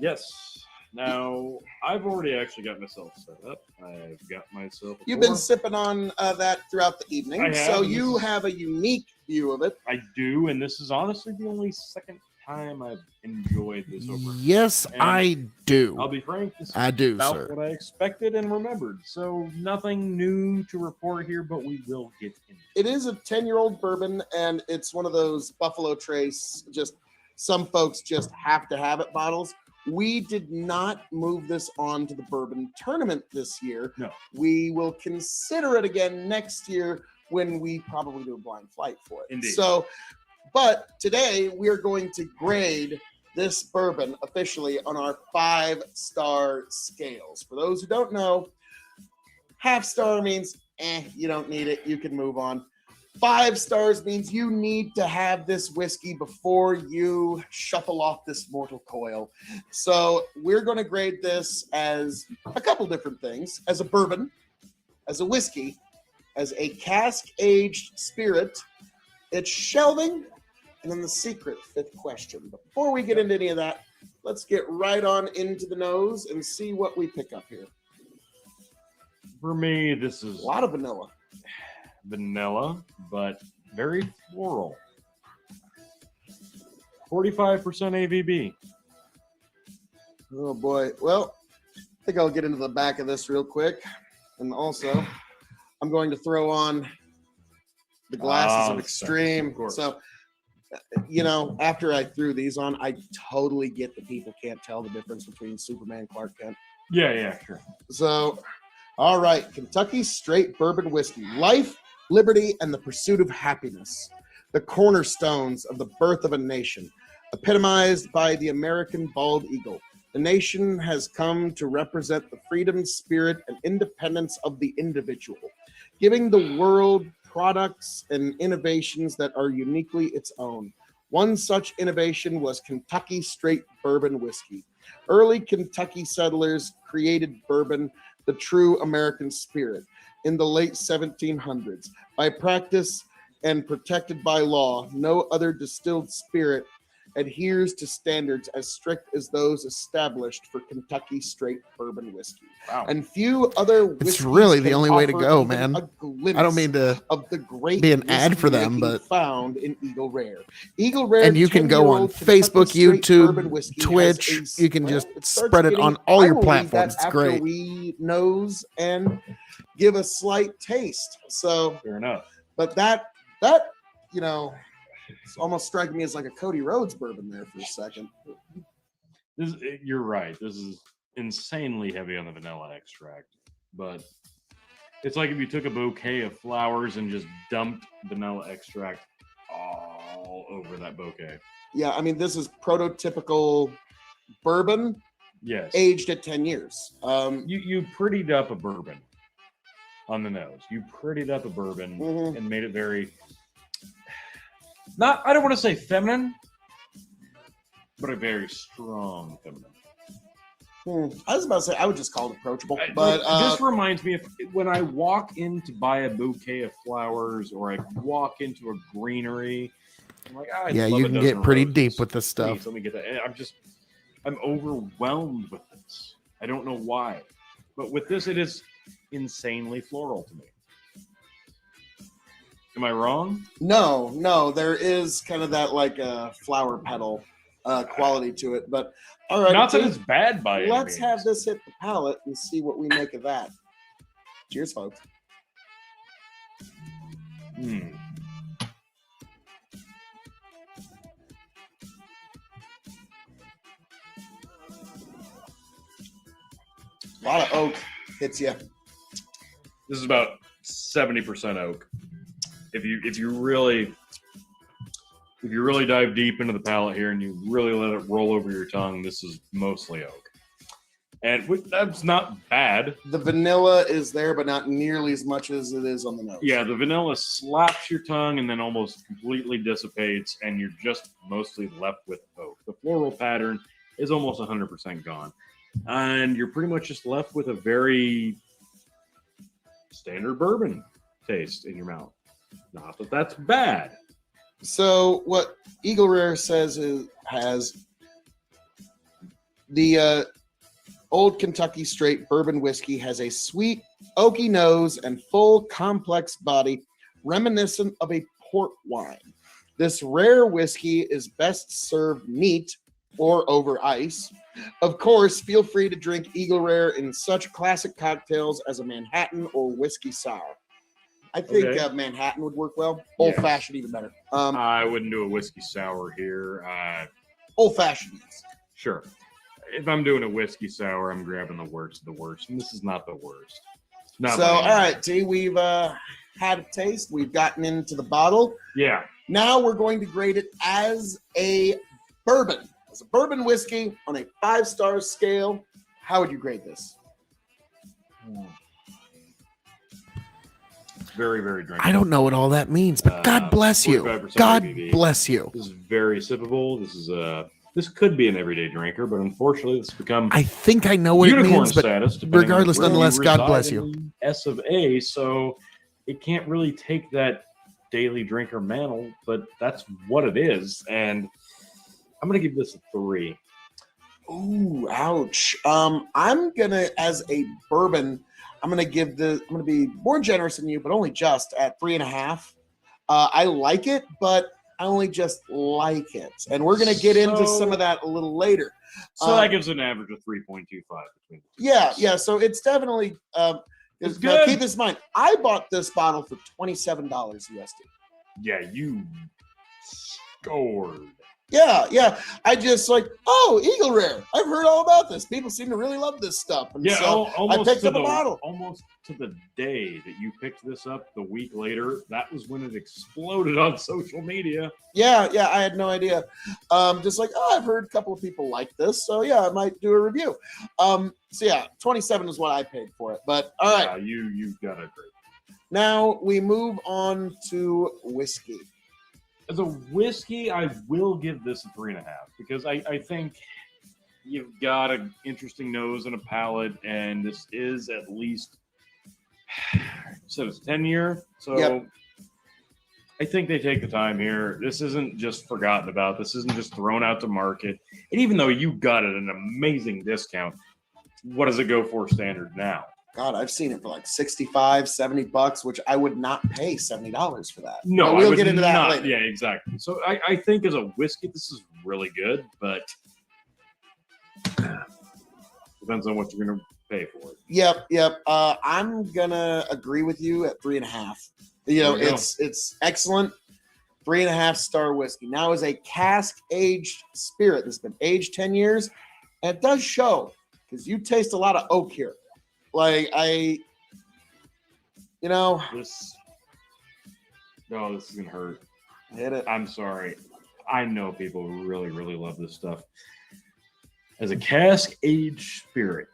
Yes. Now, I've already actually got myself set up. I've got myself a You've pour. been sipping on that throughout the evening. I have. So you have a unique view of it. I do, and this is honestly the only second time I've enjoyed this over. Yes, And I do. I'll be frank, this is I do, about sir. what I expected and remembered. So nothing new to report here, but we will get into it. It is a 10-year-old bourbon, and it's one of those Buffalo Trace, just some folks just have to have it bottles. We did not move this on to the bourbon tournament this year. No. We will consider it again next year when we probably do a blind flight for it. Indeed. So, but today we are going to grade this bourbon officially on our 5-star scales. For those who don't know, half star means you don't need it, you can move on. 5 stars means you need to have this whiskey before you shuffle off this mortal coil. So we're going to grade this as a couple different things: as a bourbon, as a whiskey, as a cask-aged spirit, it's shelving, and then the secret 5th question. But before we get into any of that, let's get right on into the nose and see what we pick up here. For me, this is A lot of vanilla. vanilla, but very floral. 45% AVB. Oh boy. Well, I think I'll get into the back of this real quick. And also, I'm going to throw on the glasses of extreme. Of course. So, after I threw these on, I totally get that people can't tell the difference between Superman and Clark Kent. Yeah, sure. So, all right, Kentucky Straight Bourbon Whiskey. Life, liberty, and the pursuit of happiness. The cornerstones of the birth of a nation, epitomized by the American bald eagle. The nation has come to represent the freedom, spirit, and independence of the individual, giving the world products and innovations that are uniquely its own. One such innovation was Kentucky Straight bourbon whiskey. Early Kentucky settlers created bourbon, the true American spirit, in the late 1700s. By practice and protected by law, no other distilled spirit adheres to standards as strict as those established for Kentucky straight bourbon whiskey. Wow. And few other It's whiskeys really the can only way to offer go, even man. a glimpse I don't mean to of the great be an ad for whiskey them, making but found in Eagle Rare. Eagle Rare, and you can go on 10-year-old Kentucky Facebook, straight bourbon YouTube, whiskey Twitch. has a- You can well, just it starts spread it getting- on all I your will read platforms. that It's after great. we nose and give a slight taste. So, Fair enough. but that you know, it's almost striking me as like a Cody Rhodes bourbon there for a second. You're right. This is insanely heavy on the vanilla extract, but it's like if you took a bouquet of flowers and just dumped vanilla extract all over that bouquet. Yeah, I mean, this is prototypical bourbon Yes. aged at 10 years. You prettied up a bourbon on the nose. You prettied up a bourbon Mhm. and made it very I don't want to say feminine, but a very strong feminine. I was about to say I would just call it approachable, but This reminds me of when I walk in to buy a bouquet of flowers or I walk into a greenery. I'm like, I'd Yeah, love you a can dozen get pretty roses. deep with this stuff. Please, let me get that. And I'm overwhelmed with this. I don't know why, but with this, it is insanely floral to me. Am I wrong? no, there is kind of that like flower petal quality to it. But all right, Not that Pete, it's bad by any let's means. have this hit the palate and see what we make of that. Cheers, folks. Hmm. A lot of oak hits you. This is about 70% oak. If you really dive deep into the palate here and you really let it roll over your tongue, this is mostly oak. And that's not bad. The vanilla is there, but not nearly as much as it is on the nose. Yeah, the vanilla slaps your tongue and then almost completely dissipates, and you're just mostly left with oak. The floral pattern is almost 100% gone. And you're pretty much just left with a very standard bourbon taste in your mouth. Not that that's bad. So what Eagle Rare says has the Old Kentucky Straight Bourbon Whiskey has a sweet, oaky nose and full, complex body reminiscent of a port wine. This rare whiskey is best served neat or over ice. Of course, feel free to drink Eagle Rare in such classic cocktails as a Manhattan or whiskey sour. I think Okay. Manhattan would work well. Old fashioned, even better. I wouldn't do a whiskey sour here. Old fashioned. Sure. If I'm doing a whiskey sour, I'm grabbing the worst of the worst. And this is not the worst. Not So, by all any right, means. T, we've had a taste. We've gotten into the bottle. Yeah. Now we're going to grade it as a bourbon. As a bourbon whiskey on a 5-star scale. How would you grade this? Very, very drinkable. I don't know what all that means, but God bless you. 45% God ABV. bless you. This is very sippable. This could be an everyday drinker, but unfortunately, it's become I think I know what it unicorn means, but status. depending on regardless, where you nonetheless, God reside bless in you. the S of A, so it can't really take that daily drinker mantle, but that's what it is. And I'm gonna give this a 3. Ooh, ouch. I'm gonna, as a bourbon, I'm gonna be more generous than you, but only just at 3.5. I like it, but I only just like it, and we're gonna get into some of that a little later. So that gives an average of 3.25 between the two. Yeah. So it's definitely. It's now good. keep this in mind. I bought this bottle for $27 USD. Yeah, you scored. Yeah. I just like, Eagle Rare. I've heard all about this. People seem to really love this stuff. And Yeah, so almost I picked to up a bottle. Almost to the day that you picked this up, the week later, that was when it exploded on social media. Yeah, I had no idea. Just like, I've heard a couple of people like this, so yeah, I might do a review. So yeah, 27 is what I paid for it. But all right, You got it great. now we move on to whiskey. As a whiskey, I will give this a 3.5 because I think you've got an interesting nose and a palate, and this is at least so it's 10-year. So Yep. I think they take the time here. This isn't just forgotten about. This isn't just thrown out to market. And even though you got it at an amazing discount, what does it go for standard now? God, I've seen it for like 65, 70 bucks, which I would not pay $70 for that. No, But I we'll would get into that not. later. Yeah, exactly. So I think as a whiskey, this is really good, but depends on what you're going to pay for it. Yep. I'm gonna agree with you at 3.5. You know, There you go. it's excellent. 3.5-star whiskey. Now is a cask aged spirit that's been aged 10 years, and it does show because you taste a lot of oak here. Like this This is gonna hurt. hit it. I'm sorry. I know people really, really love this stuff. As a cask aged spirit,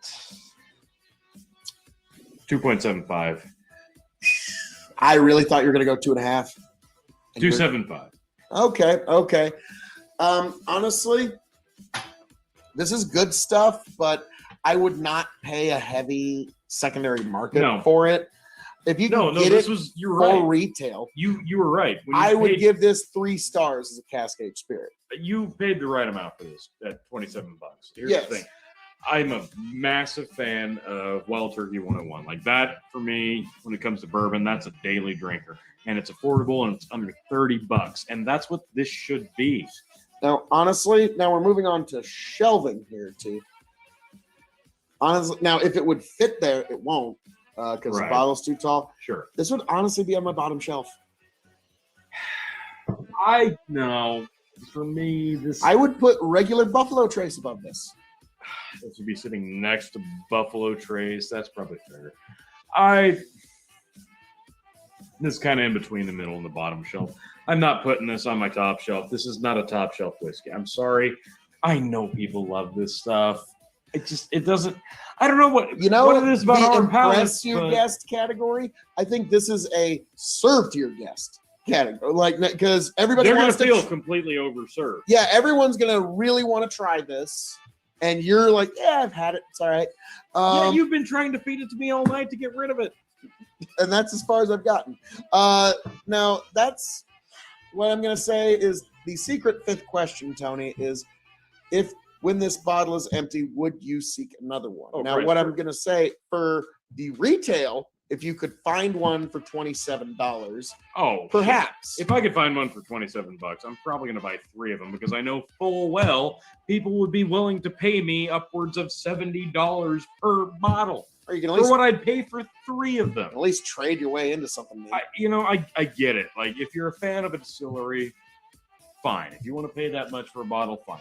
2.75, I really thought you were gonna go 2.5. 2.75. Okay. Honestly, this is good stuff, but I would not pay a heavy secondary market for it. If you can get it you're for right. retail, You were right. When I would paid- give this 3 stars as a Cascade Spirit. You paid the right amount for this at $27. Here's Yes. the thing. I'm a massive fan of Wild Turkey 101. Like that, for me, when it comes to bourbon, that's a daily drinker. And it's affordable and it's under $30. And that's what this should be. Now, honestly, we're moving on to shelving here, too. Honestly, now, if it would fit there, it won't because the Right. bottle's too tall. Sure. This would honestly be on my bottom shelf. I know. For me, I would put regular Buffalo Trace above this. this would be sitting next to Buffalo Trace. That's probably fair. This is kind of in between the middle and the bottom shelf. I'm not putting this on my top shelf. This is not a top shelf whiskey. I'm sorry. I know people love this stuff. It doesn't. I don't know what it is about the our palate. impress your guest category. I think this is a serve to your guest category, like because everybody They're going wants to feel completely overserved. Yeah, everyone's gonna really want to try this, and you're like, yeah, I've had it. It's all right. Yeah, you've been trying to feed it to me all night to get rid of it. And that's as far as I've gotten. Now that's what I'm gonna say is the secret fifth question, Tony, is when this bottle is empty, would you seek another one? I'm gonna say for the retail, if you could find one for $27, perhaps. If I could find one for $27, I'm probably going to buy 3 of them because I know full well people would be willing to pay me upwards of $70 per bottle. Or you can for what I'd pay for 3 of them. At least trade your way into something. I get it. Like if you're a fan of a distillery, fine. If you want to pay that much for a bottle, fine.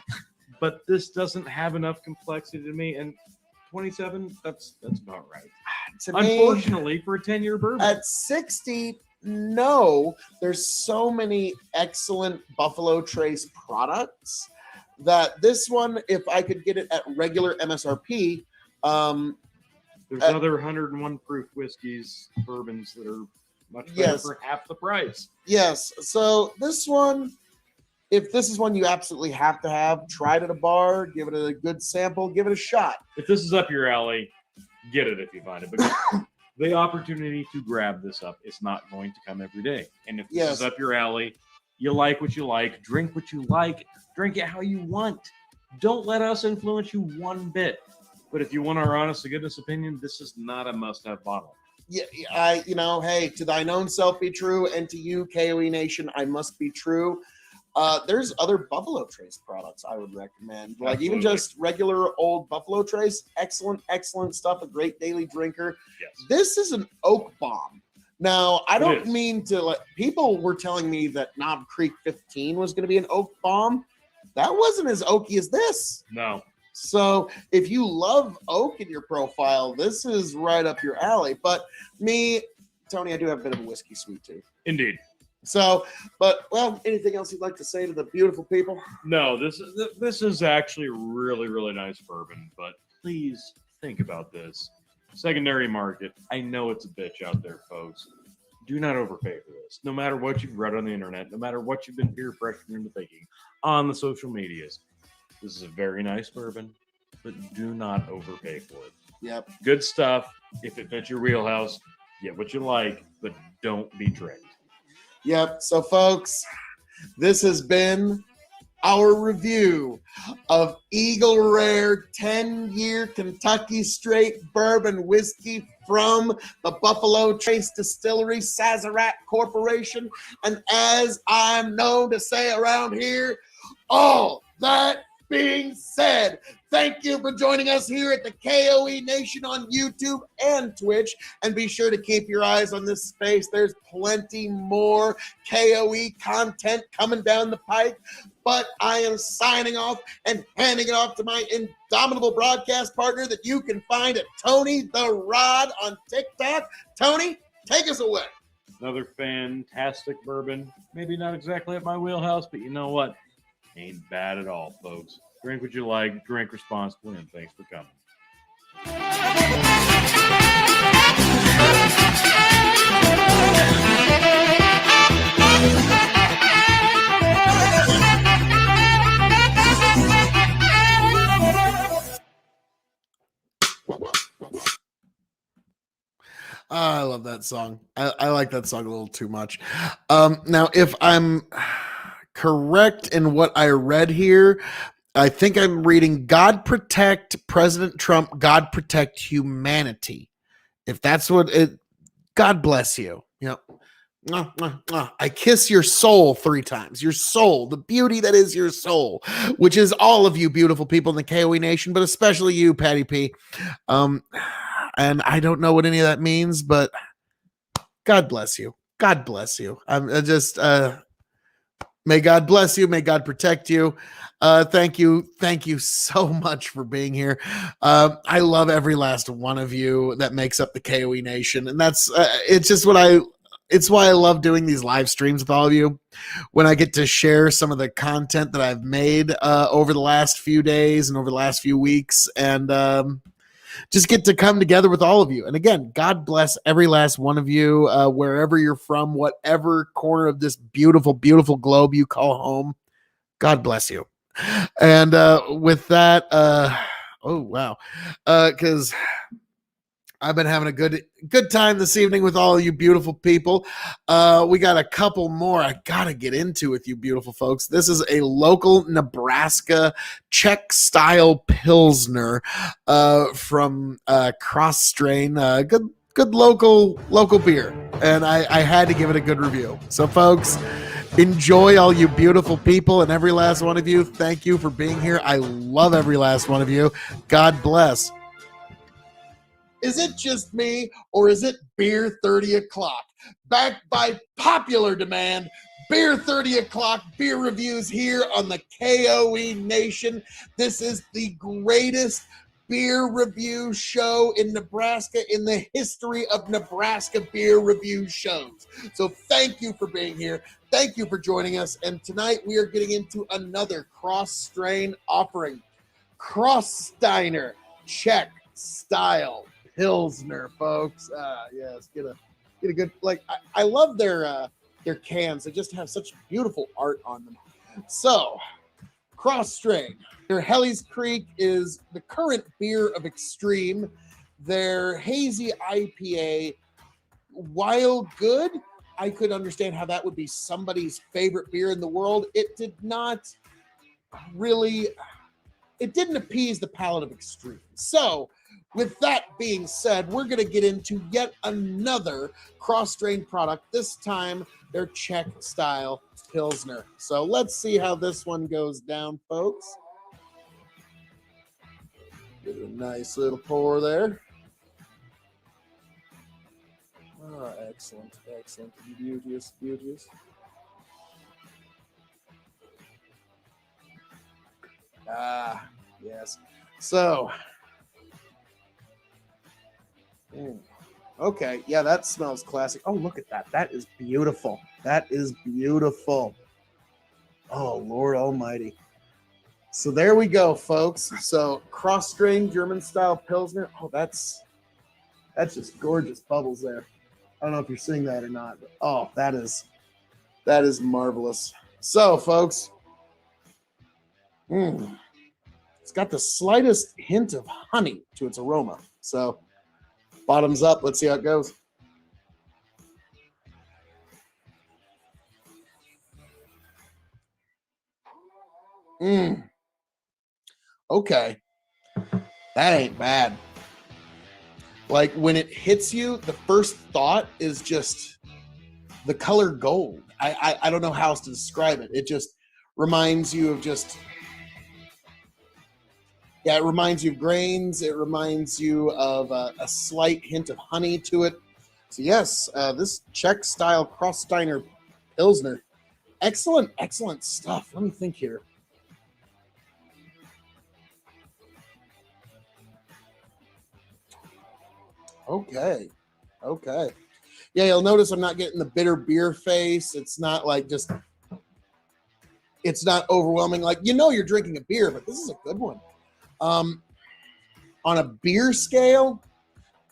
But this doesn't have enough complexity to me, and 27, that's about right. Unfortunately, for a 10-year bourbon. At 60, no. There's so many excellent Buffalo Trace products that this one, if I could get it at regular MSRP, there's other 101 proof whiskeys, bourbons that are much better for half the price. Yes. So this one, if this is one you absolutely have to have, try it at a bar, give it a good sample, give it a shot. If this is up your alley, get it if you find it. Because the opportunity to grab this up is not going to come every day. And if this is up your alley, you like what you like, drink what you like, drink it how you want. Don't let us influence you one bit. But if you want our honest to goodness opinion, this is not a must-have bottle. Yeah, hey, to thine own self be true, and to you, K.O.E Nation, I must be true. There's other Buffalo Trace products I would recommend. Like even just regular old Buffalo Trace, excellent stuff, a great daily drinker. Yes. This is an oak bomb. Now, I don't mean to people were telling me that Knob Creek 15 was going to be an oak bomb. That wasn't as oaky as this. No. So if you love oak in your profile, this is right up your alley. But me, Tony, I do have a bit of a whiskey sweet tooth. Indeed. So, anything else you'd like to say to the beautiful people? No, this is actually really, really nice bourbon, but please think about this. Secondary market, I know it's a bitch out there, folks. Do not overpay for this. No matter what you've read on the internet, no matter what you've been peer pressured into thinking on the social medias, this is a very nice bourbon. but do not overpay for it. Yep. Good stuff. If it fits your wheelhouse, get what you like, but don't be tricked. Yep. So, folks, this has been our review of Eagle Rare 10-year Kentucky straight bourbon whiskey from the Buffalo Trace Distillery, Sazerac Corporation. And as I'm known to say around here, all that being said, thank you for joining us here at the KOE Nation on YouTube and Twitch. And be sure to keep your eyes on this space. There's plenty more KOE content coming down the pike. But I am signing off and handing it off to my indomitable broadcast partner that you can find at Tony the Rod on TikTok. Tony, take us away. Another fantastic bourbon. Maybe not exactly at my wheelhouse, but you know what? Ain't bad at all, folks. Drink what you like, drink responsibly, and thanks for coming. I love that song. I like that song a little too much. Now, if I'm correct in what I read here, I think I'm reading God protect President Trump, God protect humanity. If that's what it, God bless you. You know, I kiss your soul 3 times. Your soul, the beauty that is your soul, which is all of you beautiful people in the KOE Nation, but especially you, Patty P. And I don't know what any of that means, but God bless you. God bless you. I'm just may God bless you. May God protect you. Thank you. Thank you so much for being here. I love every last one of you that makes up the KOE Nation. And that's, it's just it's why I love doing these live streams with all of you. When I get to share some of the content that I've made over the last few days and over the last few weeks. And, just get to come together with all of you. And again, God bless every last one of you, wherever you're from, whatever corner of this beautiful, beautiful globe you call home. God bless you. And with that, oh, wow. Because I've been having a good time this evening with all of you beautiful people. We got a couple more I gotta get into with you beautiful folks. This is a local Nebraska Czech style Pilsner from Cross Strain. Good local beer, and I had to give it a good review. So folks, enjoy, all you beautiful people, and every last one of you. Thank you for being here. I love every last one of you. God bless. Is it just me, or is it Beer 30 o'clock? Backed by popular demand, Beer 30 o'clock beer reviews here on the KOE Nation. This is the greatest beer review show in Nebraska in the history of Nebraska beer review shows. So thank you for being here. Thank you for joining us. And tonight we are getting into another cross-strain offering. Cross-Steiner Czech style Pilsner, folks. Yes, get a good, like, I love their cans. They just have such beautiful art on them. So, Cross Strain. Their Helly's Creek is the current beer of Extreme. Their hazy IPA, while good, I could understand how that would be somebody's favorite beer in the world. It did not really, it didn't appease the palate of Extreme. So, with that being said, we're going to get into yet another cross-strain product, this time their Czech style Pilsner. So let's see how this one goes down, folks. Get a nice little pour there. Oh, excellent, excellent. Beauteous, beauteous. Ah, yes. So, okay, yeah, that smells classic. Oh, look at that. That is beautiful. That is beautiful. Oh, Lord Almighty. So there we go, folks. So cross-strain German-style Pilsner. Oh, that's just gorgeous bubbles there. I don't know if you're seeing that or not, but oh, that is marvelous. So, folks, It's got the slightest hint of honey to its aroma. So bottoms up. Let's see how it goes. Okay. That ain't bad. Like when it hits you, the first thought is just the color gold. I don't know how else to describe it. It just reminds you of just, yeah, it reminds you of grains. It reminds you of a slight hint of honey to it. So yes, this Czech style Krossteiner Pilsner. Excellent, excellent stuff. Let me think here. Okay. Yeah, you'll notice I'm not getting the bitter beer face. It's not like just, it's not overwhelming. Like, you're drinking a beer, but this is a good one. On a beer scale,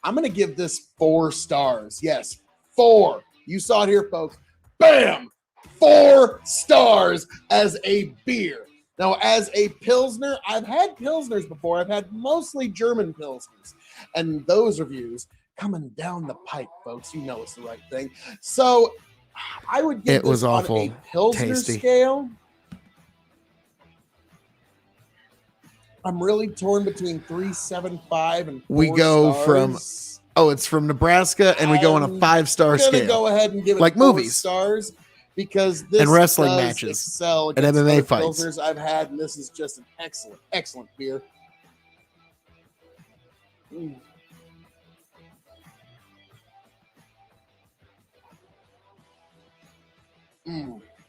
I'm going to give this 4 stars. Yes, 4. You saw it here, folks. Bam! 4 stars as a beer. Now, as a Pilsner, I've had Pilsners before. I've had mostly German Pilsners. And those reviews coming down the pipe, folks. You know it's the right thing. So I would give It was this on awful a Pilsner tasty. scale. I'm really torn between 3.75 and 4 We go stars. it's from Nebraska, and we go on a 5-star We're gonna scale. go ahead and give it Like 4 movies. stars because this And wrestling does matches. excel And against MMA other fights. Pilsners I've had, and this is just an excellent, excellent beer.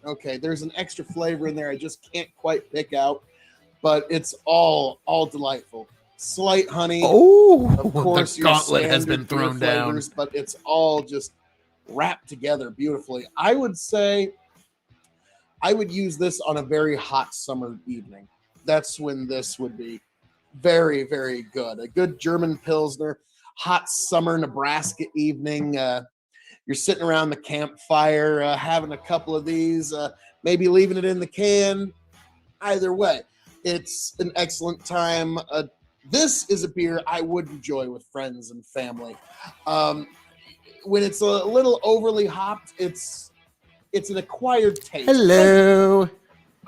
Okay, there's an extra flavor in there I just can't quite pick out, but it's all delightful. Slight honey, of course, the your gauntlet has standard been thrown beer down. flavors, but it's all just wrapped together beautifully. I would say I would use this on a very hot summer evening. That's when this would be very, very good. A good German Pilsner, hot summer Nebraska evening. You're sitting around the campfire, having a couple of these, maybe leaving it in the can. Either way, it's an excellent time. This is a beer I would enjoy with friends and family. When it's a little overly hopped, it's an acquired taste. Hello.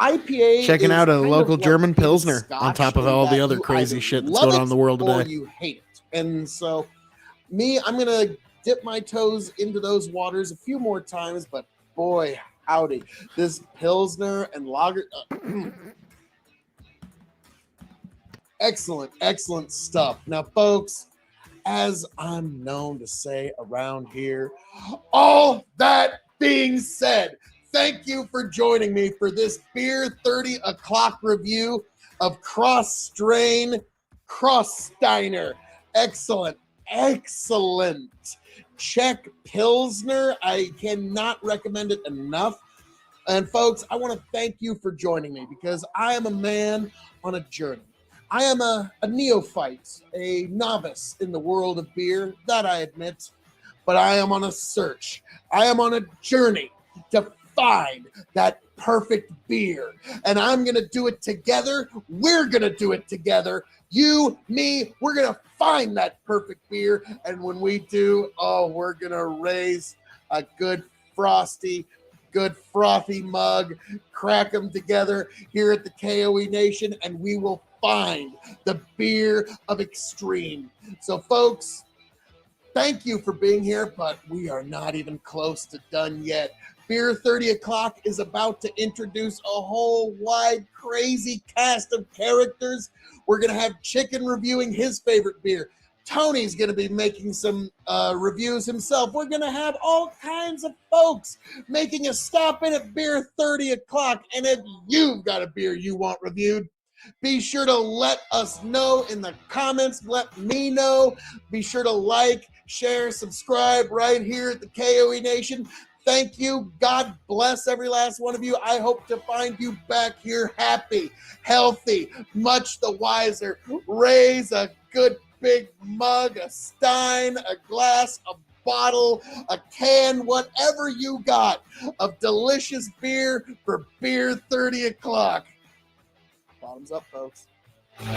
IPA Checking is out a kind of local like German in Pilsner Scotch on top of in all the that other you crazy either shit that's love going on in the world or today. you hate it. And so me, I'm going to dip my toes into those waters a few more times, but boy, howdy. This Pilsner and Lager, excellent, excellent stuff. Now, folks, as I'm known to say around here, all that being said, thank you for joining me for this Beer 30 O'Clock review of Cross-Strain Krossteiner. Excellent, excellent Czech Pilsner. I cannot recommend it enough. And folks, I want to thank you for joining me because I am a man on a journey. I am a neophyte, a novice in the world of beer, that I admit, but I am on a search. I am on a journey to find that perfect beer, and I'm going to do it together. We're going to do it together. You, me, we're going to find that perfect beer, and when we do, we're going to raise a good frothy mug, crack them together here at the K.O.E Nation, and we will find the beer of extreme. So, folks, thank you for being here, but we are not even close to done yet. Beer 30 O'Clock is about to introduce a whole wide, crazy cast of characters. We're going to have Chicken reviewing his favorite beer. Tony's going to be making some reviews himself. We're going to have all kinds of folks making a stop in at Beer 30 O'Clock. And if you've got a beer you want reviewed, be sure to let us know in the comments. Let me know. Be sure to like, share, subscribe right here at the K.O.E Nation. Thank you. God bless every last one of you. I hope to find you back here happy, healthy, much the wiser. Raise a good big mug, a stein, a glass, a bottle, a can, whatever you got of delicious beer for Beer 30 O'Clock. Bottoms up, folks. Oh,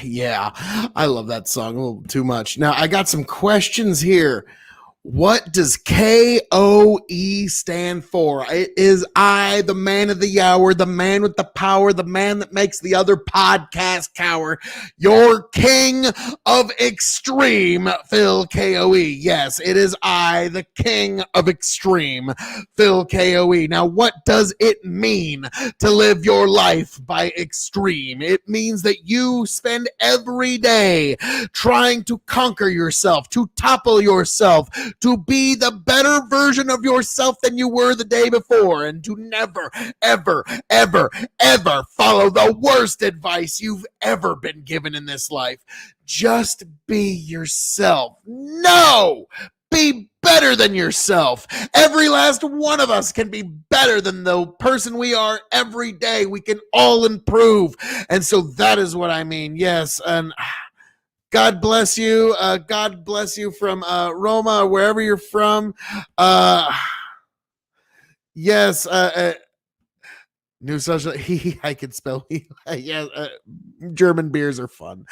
yeah. I love that song a little too much. Now, I got some questions here. What does K.O.E stand for? It is I, the man of the hour, the man with the power, the man that makes the other podcast cower, your king of extreme, Phil K.O.E. Yes, it is I, the king of extreme, Phil K.O.E. Now, what does it mean to live your life by extreme? It means that you spend every day trying to conquer yourself, to topple yourself, to be the better version of yourself than you were the day before, and to never, ever, ever, ever follow the worst advice you've ever been given in this life. Just be yourself. No! Be better than yourself. Every last one of us can be better than the person we are every day. We can all improve. And so that is what I mean. Yes, and God bless you. God bless you from Roma, wherever you're from. Yes. New social. I can spell. Yeah. German beers are fun.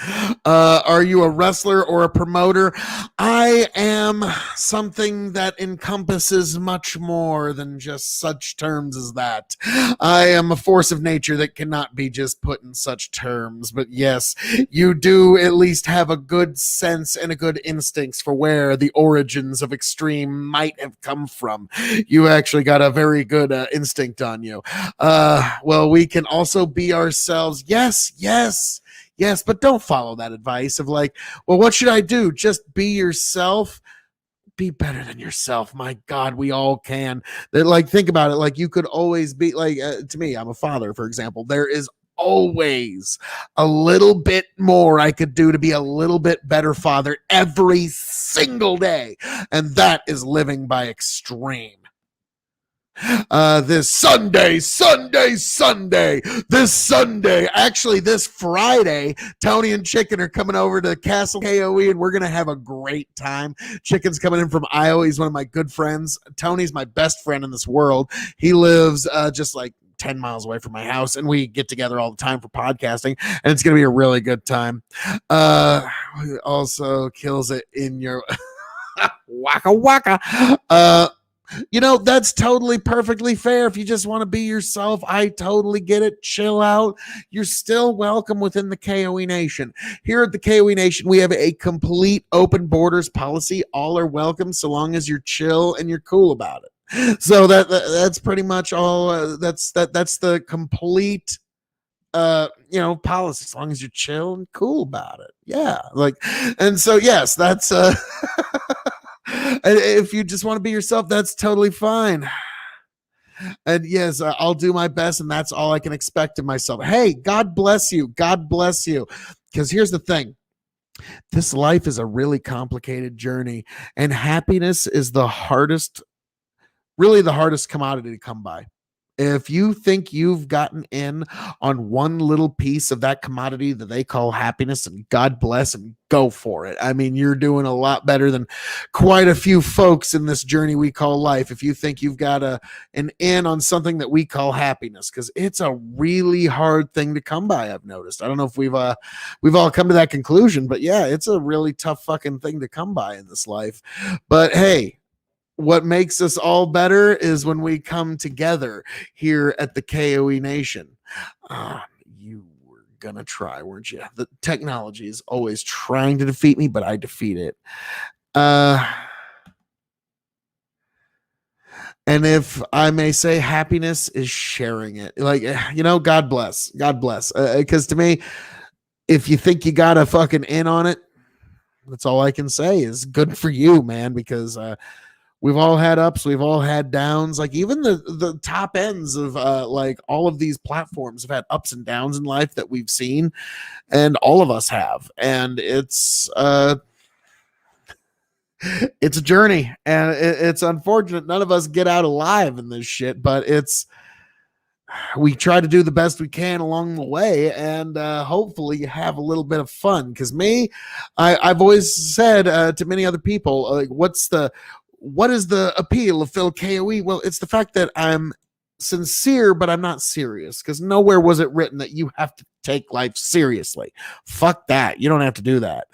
Are you a wrestler or a promoter? I am something that encompasses much more than just such terms as that. I am a force of nature that cannot be just put in such terms. But yes, you do at least have a good sense and a good instincts for where the origins of extreme might have come from. You actually got a very good instinct on you. Well, we can also be ourselves. Yes, but don't follow that advice of like, well, what should I do? Just be yourself. Be better than yourself. My God, we all can. That, like, think about it. Like, you could always be like, to me, I'm a father, for example. There is always a little bit more I could do to be a little bit better father every single day. And that is living by extreme. This Sunday, actually this Friday, Tony and Chicken are coming over to Castle K.O.E. and we're going to have a great time. Chicken's coming in from Iowa. He's one of my good friends. Tony's my best friend in this world. He lives just like 10 miles away from my house, and we get together all the time for podcasting, and it's going to be a really good time. Also kills it in your waka waka. You know, that's totally perfectly fair. If you just want to be yourself, I totally get it. Chill out. You're still welcome within the KOE Nation. Here at the KOE Nation, we have a complete open borders policy. All are welcome so long as you're chill and you're cool about it. So that's pretty much all. That's the complete policy, as long as you're chill and cool about it. Yeah. And so yes, that's if you just want to be yourself, that's totally fine. And yes, I'll do my best, and that's all I can expect of myself. Hey, God bless you. God bless you. Because here's the thing. This life is a really complicated journey, and happiness is really the hardest commodity to come by. If you think you've gotten in on one little piece of that commodity that they call happiness, and God bless, and go for it. I mean, you're doing a lot better than quite a few folks in this journey we call life. If you think you've got an in on something that we call happiness, because it's a really hard thing to come by. I've noticed. I don't know if we've all come to that conclusion, but yeah, it's a really tough fucking thing to come by in this life. But hey, what makes us all better is when we come together here at the KOE Nation. You were gonna try, weren't you? The technology is always trying to defeat me, but I defeat it. And if I may say, happiness is sharing it. God bless. Because to me, if you think you got a fucking in on it, that's all I can say is good for you, man, because we've all had ups, we've all had downs. Like even the top ends of all of these platforms have had ups and downs in life that we've seen, and all of us have. And it's it's a journey, and it's unfortunate none of us get out alive in this shit, but we try to do the best we can along the way, and hopefully have a little bit of fun. Because I've always said to many other people, like, what is the appeal of Phil K.O.E? Well, it's the fact that I'm sincere, but I'm not serious, because nowhere was it written that you have to take life seriously. Fuck that. You don't have to do that.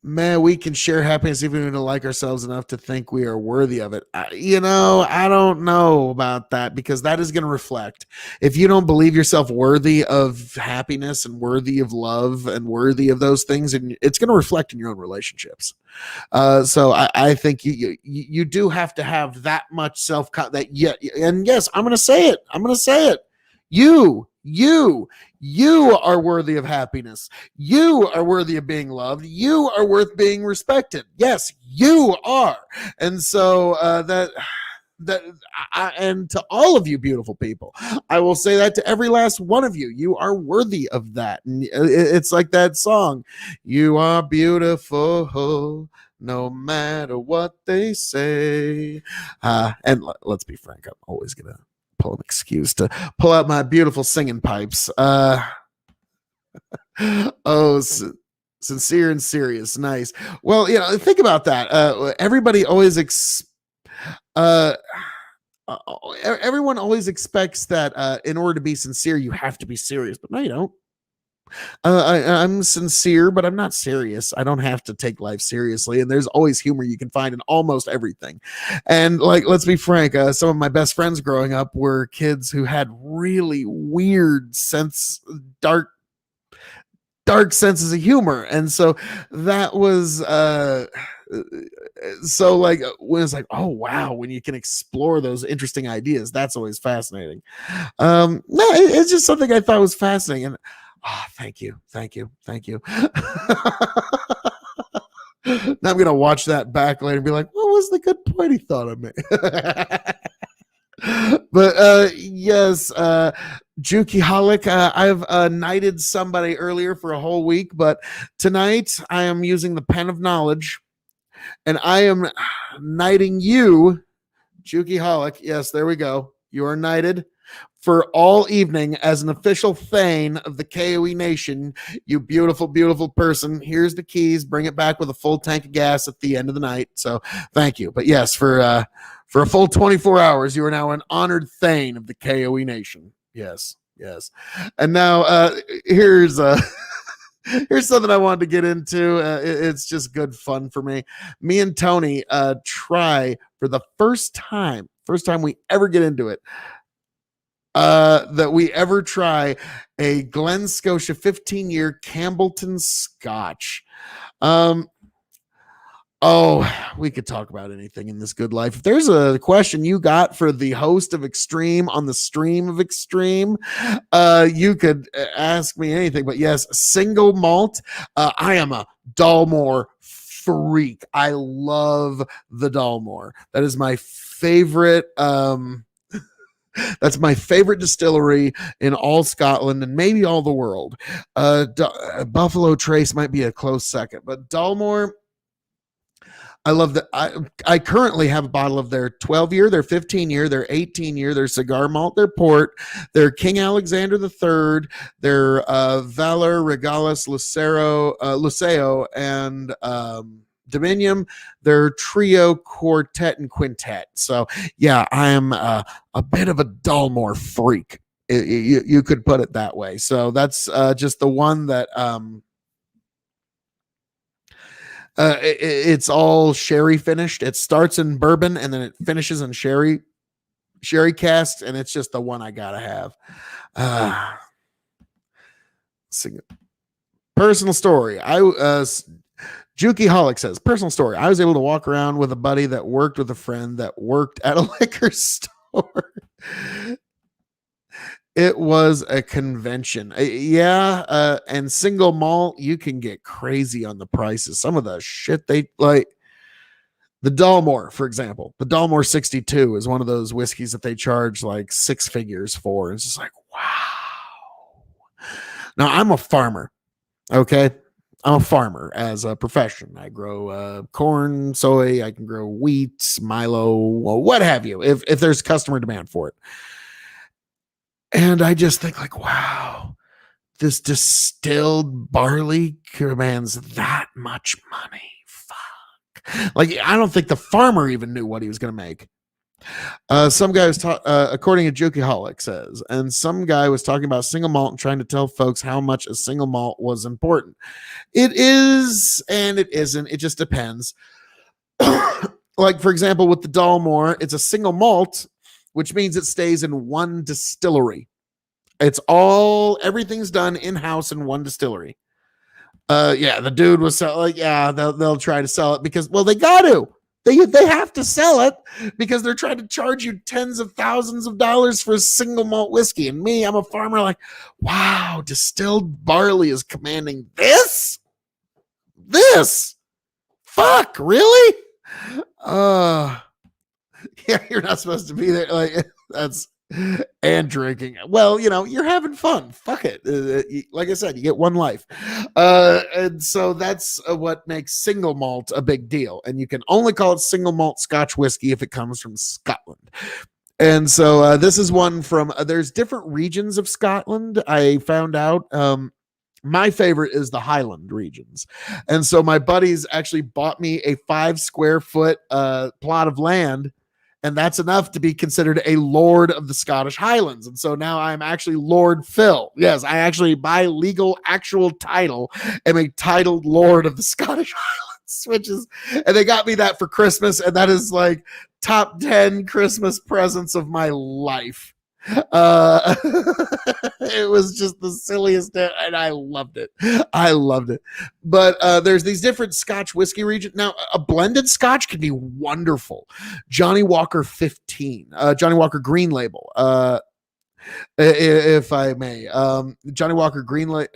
Man, we can share happiness even if we don't like ourselves enough to think we are worthy of it. I don't know about that, because that is going to reflect. If you don't believe yourself worthy of happiness and worthy of love and worthy of those things, and it's going to reflect in your own relationships. So I think you do have to have that much self that and yes, I'm going to say it. You are worthy of happiness. You are worthy of being loved. You are worth being respected. Yes, you are. And so and to all of you beautiful people, I will say that to every last one of you. You are worthy of that. And it's like that song, you are beautiful no matter what they say. And let's be frank, I'm always gonna pull an excuse to pull out my beautiful singing pipes. Sincere and serious. Nice. Well, think about that. Everybody always everyone always expects that in order to be sincere, you have to be serious, but no, you don't. I'm sincere, but I'm not serious. I don't have to take life seriously, and there's always humor you can find in almost everything. And like, let's be frank, some of my best friends growing up were kids who had really weird dark senses of humor, and so that was so like when it's like, oh wow, when you can explore those interesting ideas, that's always fascinating. No, it's just something I thought was fascinating. And thank you. Now I'm gonna watch that back later and be like, what was the good point he thought of me? But yes, Juki Holic, I've knighted somebody earlier for a whole week, but tonight I am using the pen of knowledge, and I am knighting you, Juki Holic. Yes, there we go. You are knighted for all evening as an official Thane of the K.O.E. Nation. You beautiful, beautiful person. Here's the keys. Bring it back with a full tank of gas at the end of the night. So thank you. But yes, for a full 24 hours, you are now an honored Thane of the K.O.E. Nation. Yes. And now here's something I wanted to get into. It's just good fun for me. Me and Tony try for the first time we ever get into it, that we ever try a Glen Scotia 15-year Campbellton Scotch. We could talk about anything in this good life. If there's a question you got for the host of Extreme on the stream of Extreme, you could ask me anything. But yes, single malt. I am a Dalmore freak. I love the Dalmore. That is my favorite. That's my favorite distillery in all Scotland and maybe all the world. Buffalo Trace might be a close second, but Dalmore, I love that. I currently have a bottle of their 12-year, their 15-year, their 18-year, their cigar malt, their port, their King Alexander III, their Valor Regalis Luceo, and Dominium, their trio, quartet, and quintet. So yeah, I am a bit of a Dalmore freak. You could put it that way. So that's just the one that it's all sherry finished. It starts in bourbon and then it finishes in sherry cast, and it's just the one I gotta have. Personal story. Juki Holic says, personal story. I was able to walk around with a buddy that worked with a friend that worked at a liquor store. It was a convention. And single malt, you can get crazy on the prices. Some of the shit they like. The Dalmore, for example, the Dalmore 62 is one of those whiskeys that they charge like six figures for. It's just like, wow. Now, I'm a farmer. Okay. I'm a farmer as a profession. I grow corn, soy. I can grow wheat, Milo, what have you, if there's customer demand for it. And I just think like, wow, this distilled barley commands that much money. Fuck. Like, I don't think the farmer even knew what he was going to make. Some guy was according to Jukiholic says, and some guy was talking about single malt and trying to tell folks how much a single malt was important. It is, and it isn't. It just depends. Like, for example, with the Dalmore, it's a single malt, which means it stays in one distillery. Everything's done in-house in one distillery. Yeah, the dude was like, yeah, they'll try to sell it because, well, they got to. They have to sell it because they're trying to charge you tens of thousands of dollars for a single malt whiskey. And me, I'm a farmer, like, wow, distilled barley is commanding this? This? Fuck, really? Yeah, you're not supposed to be there. Like, that's, and drinking. Well, you're having fun. Fuck it. Like I said, you get one life. And so that's what makes single malt a big deal. And you can only call it single malt Scotch whiskey if it comes from Scotland. And so this is one from, there's different regions of Scotland. I found out, my favorite is the Highland regions. And so my buddies actually bought me a 5 square foot plot of land. And that's enough to be considered a Lord of the Scottish Highlands. And so now I'm actually Lord Phil. Yes, I actually, by legal actual title, am a titled Lord of the Scottish Highlands, which is, and they got me that for Christmas. And that is like top 10 Christmas presents of my life. It was just the silliest, and I loved it. But there's these different Scotch whiskey regions. Now, a blended Scotch can be wonderful. Johnny Walker 15, Johnny Walker Green Label, if I may, Johnny Walker Green Label.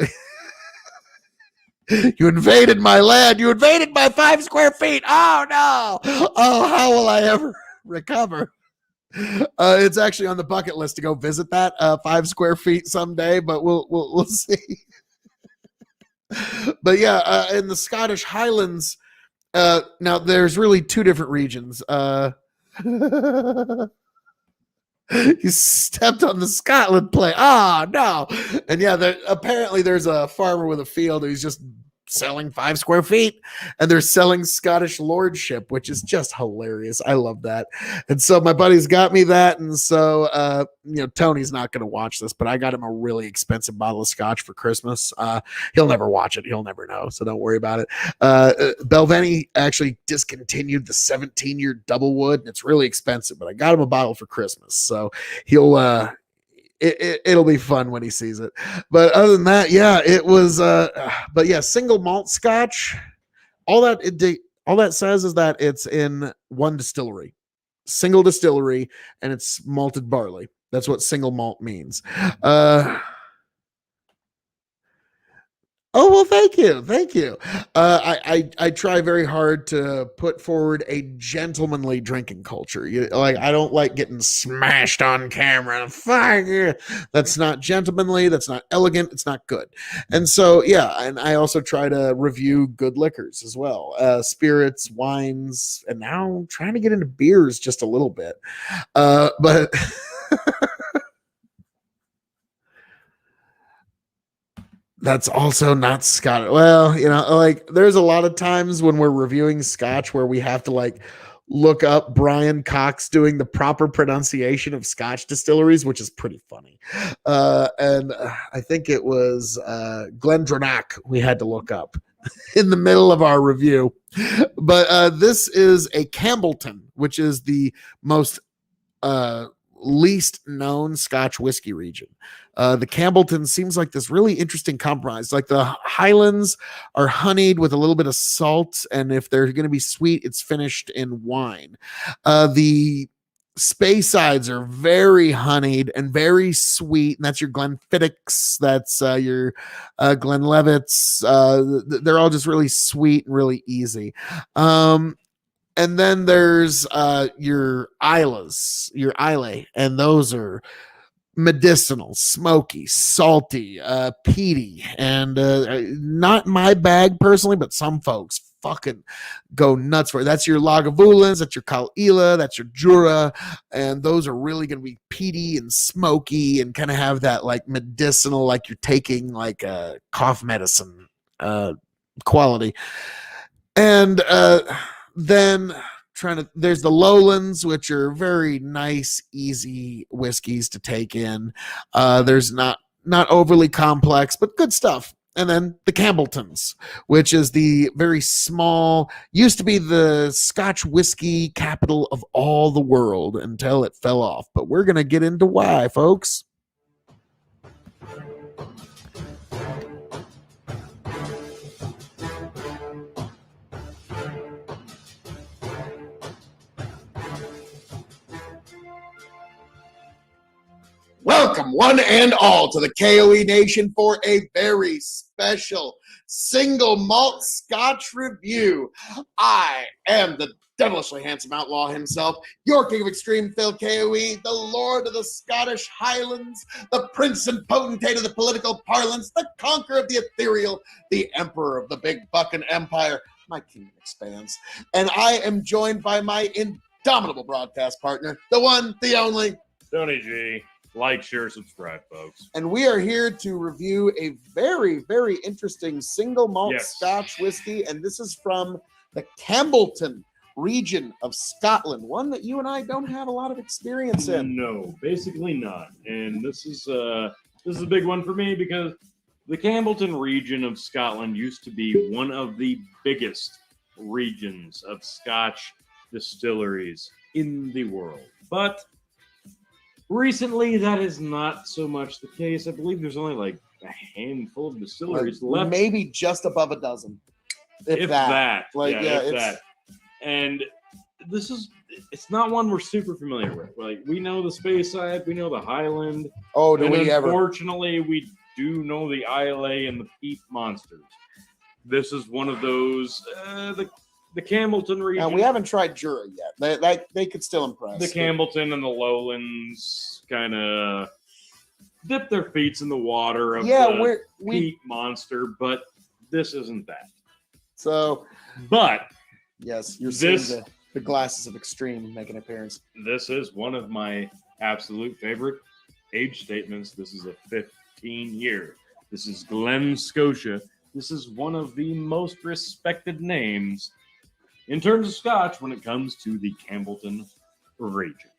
You invaded my land. You invaded my 5 square feet. Oh no. Oh, how will I ever recover? It's actually on the bucket list to go visit that 5 square feet someday, but we'll see. But yeah, in the Scottish Highlands, now there's really 2 different regions. You stepped on the Scotland play. Oh no. And yeah, apparently there's a farmer with a field who's just selling 5 square feet, and they're selling Scottish lordship, which is just hilarious. I love that. And so my buddies got me that. And so, Tony's not going to watch this, but I got him a really expensive bottle of Scotch for Christmas. He'll never watch it. He'll never know. So don't worry about it. Belveni actually discontinued the 17-year double wood, and it's really expensive, but I got him a bottle for Christmas. So he'll, it'll be fun when he sees it. But other than that, yeah, it was but yeah, single malt Scotch, all that says is that it's in one distillery, single distillery, and it's malted barley. That's what single malt means. Oh, well, thank you. I try very hard to put forward a gentlemanly drinking culture. I don't like getting smashed on camera. Fuck, that's not gentlemanly. That's not elegant. It's not good. And so, yeah, and I also try to review good liquors as well, spirits, wines, and now I'm trying to get into beers just a little bit. But that's also not Scotch. Well, there's a lot of times when we're reviewing Scotch where we have to look up Brian Cox doing the proper pronunciation of Scotch distilleries, which is pretty funny. And I think it was Glendronach we had to look up in the middle of our review. But this is a Campbellton, which is the most least known Scotch whiskey region. The Campbellton seems like this really interesting compromise. Like the Highlands are honeyed with a little bit of salt, and if they're going to be sweet, it's finished in wine. The Speysides are very honeyed and very sweet, and that's your Glenfiddichs, that's your Glenlivets. They're all just really sweet and really easy. And then there's your Islas, your Islay, and those are medicinal, smoky, salty, peaty, and not my bag personally, but some folks fucking go nuts for it. That's your Lagavulins, that's your K.O.E, that's your Jura, and those are really going to be peaty and smoky and kind of have that like medicinal, like you're taking like a cough medicine quality. And then there's the Lowlands, which are very nice, easy whiskeys to take in. There's not overly complex, but good stuff. And then the Campbelltons, which is the very small, used to be the Scotch whiskey capital of all the world until it fell off. But we're going to get into why, folks. Welcome, one and all, to the K.O.E Nation for a very special single malt Scotch review. I am the devilishly handsome outlaw himself, your king of extreme, Phil K.O.E, the lord of the Scottish Highlands, the prince and potentate of the political parlance, the conqueror of the ethereal, the emperor of the big bucking empire. My kingdom expands. And I am joined by my indomitable broadcast partner, the one, the only, Tony G. Like, share, subscribe, folks. And we are here to review a very, very interesting single malt Scotch whiskey. And this is from the Campbellton region of Scotland, one that you and I don't have a lot of experience in. No, basically not. And this is a big one for me because the Campbellton region of Scotland used to be one of the biggest regions of Scotch distilleries in the world. But recently, that is not so much the case. I believe there's only like a handful of distilleries left. Maybe just above a dozen. If that. Like, if that. And it's not one we're super familiar with. Like, we know the Speyside, we know the Highland. Oh, do we ever? Unfortunately, we do know the Islay and the Peat Monsters. This is one of those, the Campbellton region. And we haven't tried Jura yet. They could still impress. The Campbellton and the Lowlands kind of dip their feet in the water of the Peat Monster, but this isn't that. So, but yes, you're seeing the glasses of extreme make an appearance. This is one of my absolute favorite age statements. This is a 15-year. This is Glen Scotia. This is one of the most respected names in terms of Scotch when it comes to the Campbellton region.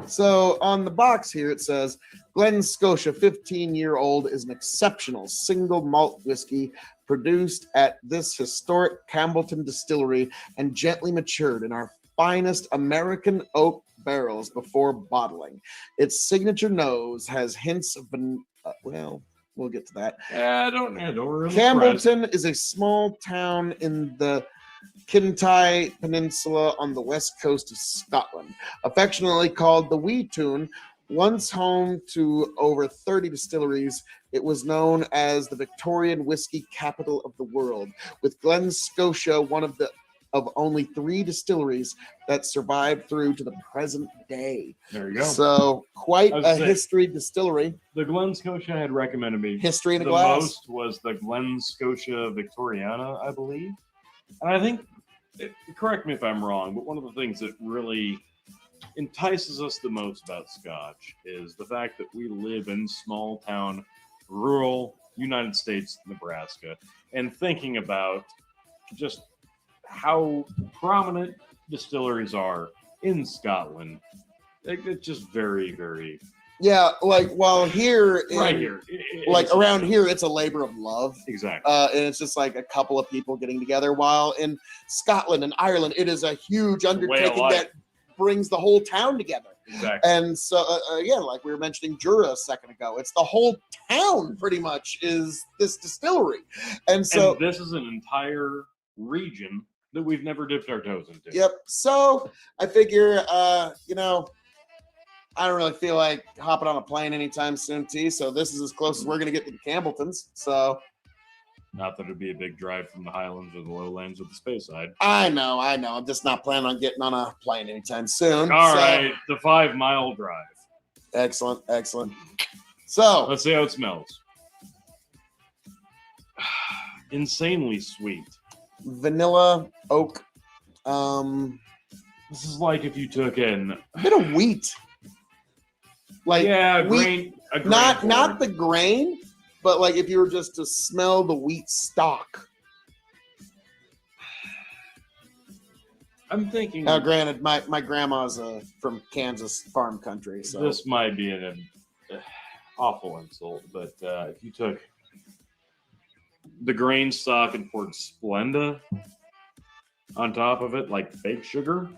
So on the box here it says, Glen Scotia 15-year-old is an exceptional single malt whiskey produced at this historic Campbellton distillery and gently matured in our finest American oak barrels before bottling. Its signature nose has hints of we'll get to that. Yeah, don't really. Campbellton is a small town in the Kintyre Peninsula on the west coast of Scotland, affectionately called the Wee Toon. Once home to over 30 distilleries, it was known as the Victorian whiskey capital of the world, with Glen Scotia one of only 3 distilleries that survived through to the present day. There you go. So quite a history distillery. The Glen Scotia had recommended me. History in a the glass. Most was the Glen Scotia Victoriana, I believe. And I think, correct me if I'm wrong, but one of the things that really entices us the most about Scotch is the fact that we live in small town, rural United States, Nebraska, and thinking about just how prominent distilleries are in Scotland. It's just very, very... Yeah, like while here, right here, like around here, it's a labor of love. Exactly. And it's just like a couple of people getting together. While in Scotland and Ireland, it is a huge undertaking that brings the whole town together. Exactly. And so, again, like we were mentioning Jura a second ago, it's the whole town pretty much is this distillery. And so this is an entire region that we've never dipped our toes into. Yep. So I figure, I don't really feel like hopping on a plane anytime soon, T. So this is as close as we're going to get to the Campbelltons. So, not that it'd be a big drive from the Highlands or the Lowlands or the Speyside. I know. I'm just not planning on getting on a plane anytime soon. All right, the 5-mile drive. Excellent, excellent. So Let's see how it smells. Insanely sweet. vanilla, oak, This is like if you took in a bit of wheat. Like yeah, wheat, a grain not forward. the grain, but like if you were just to smell the wheat stalk. I'm thinking Now, granted, my grandma's from Kansas farm country, so this might be an awful insult, but if you took the grain stock and poured Splenda on top of it, like fake sugar,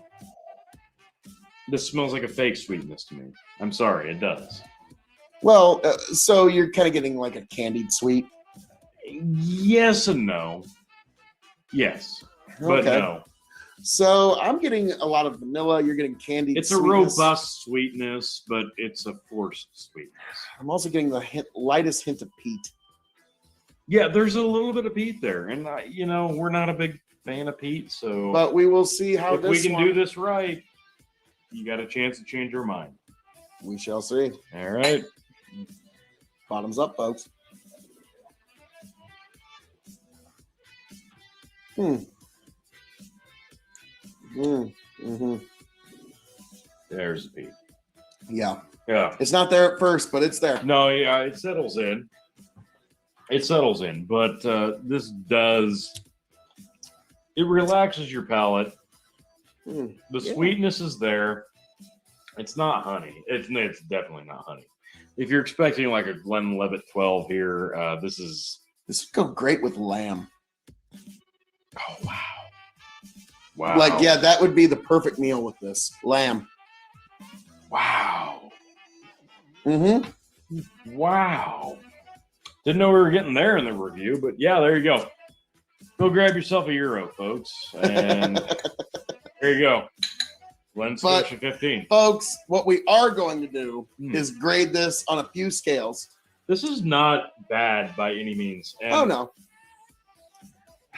this smells like a fake sweetness to me. I'm sorry, it does. well, so you're kind of getting like a candied sweet. Yes and no. Yes, but Okay. no. So I'm getting a lot of vanilla. You're getting candied. It's a sweetness. robust sweetness, but it's a forced sweetness. I'm also getting the lightest hint of peat. Yeah, there's a little bit of peat there, and we're not a big fan of peat, so But we will see how if this we can one, do this right, you got a chance to change your mind. we shall see. All right. Bottoms up, folks. Mm-hmm. There's the peat. Yeah. Yeah. It's not there at first, but it's there. No, yeah, it settles in. It settles in, but this does. It relaxes your palate. The Yeah. sweetness is there. It's not honey. It's definitely not honey. If you're expecting like a Glenlivet 12 here, this This would go great with lamb. oh wow. Wow. Like, yeah, that would be the perfect meal with this. Lamb. Wow. Mm-hmm. Wow. Didn't know we were getting there in the review, but yeah, there you go. Go grab yourself a Euro, folks. And there you go. Glen Scotia 15. Folks, what we are going to do Hmm. is grade this on a few scales. This is not bad by any means. And Oh, no.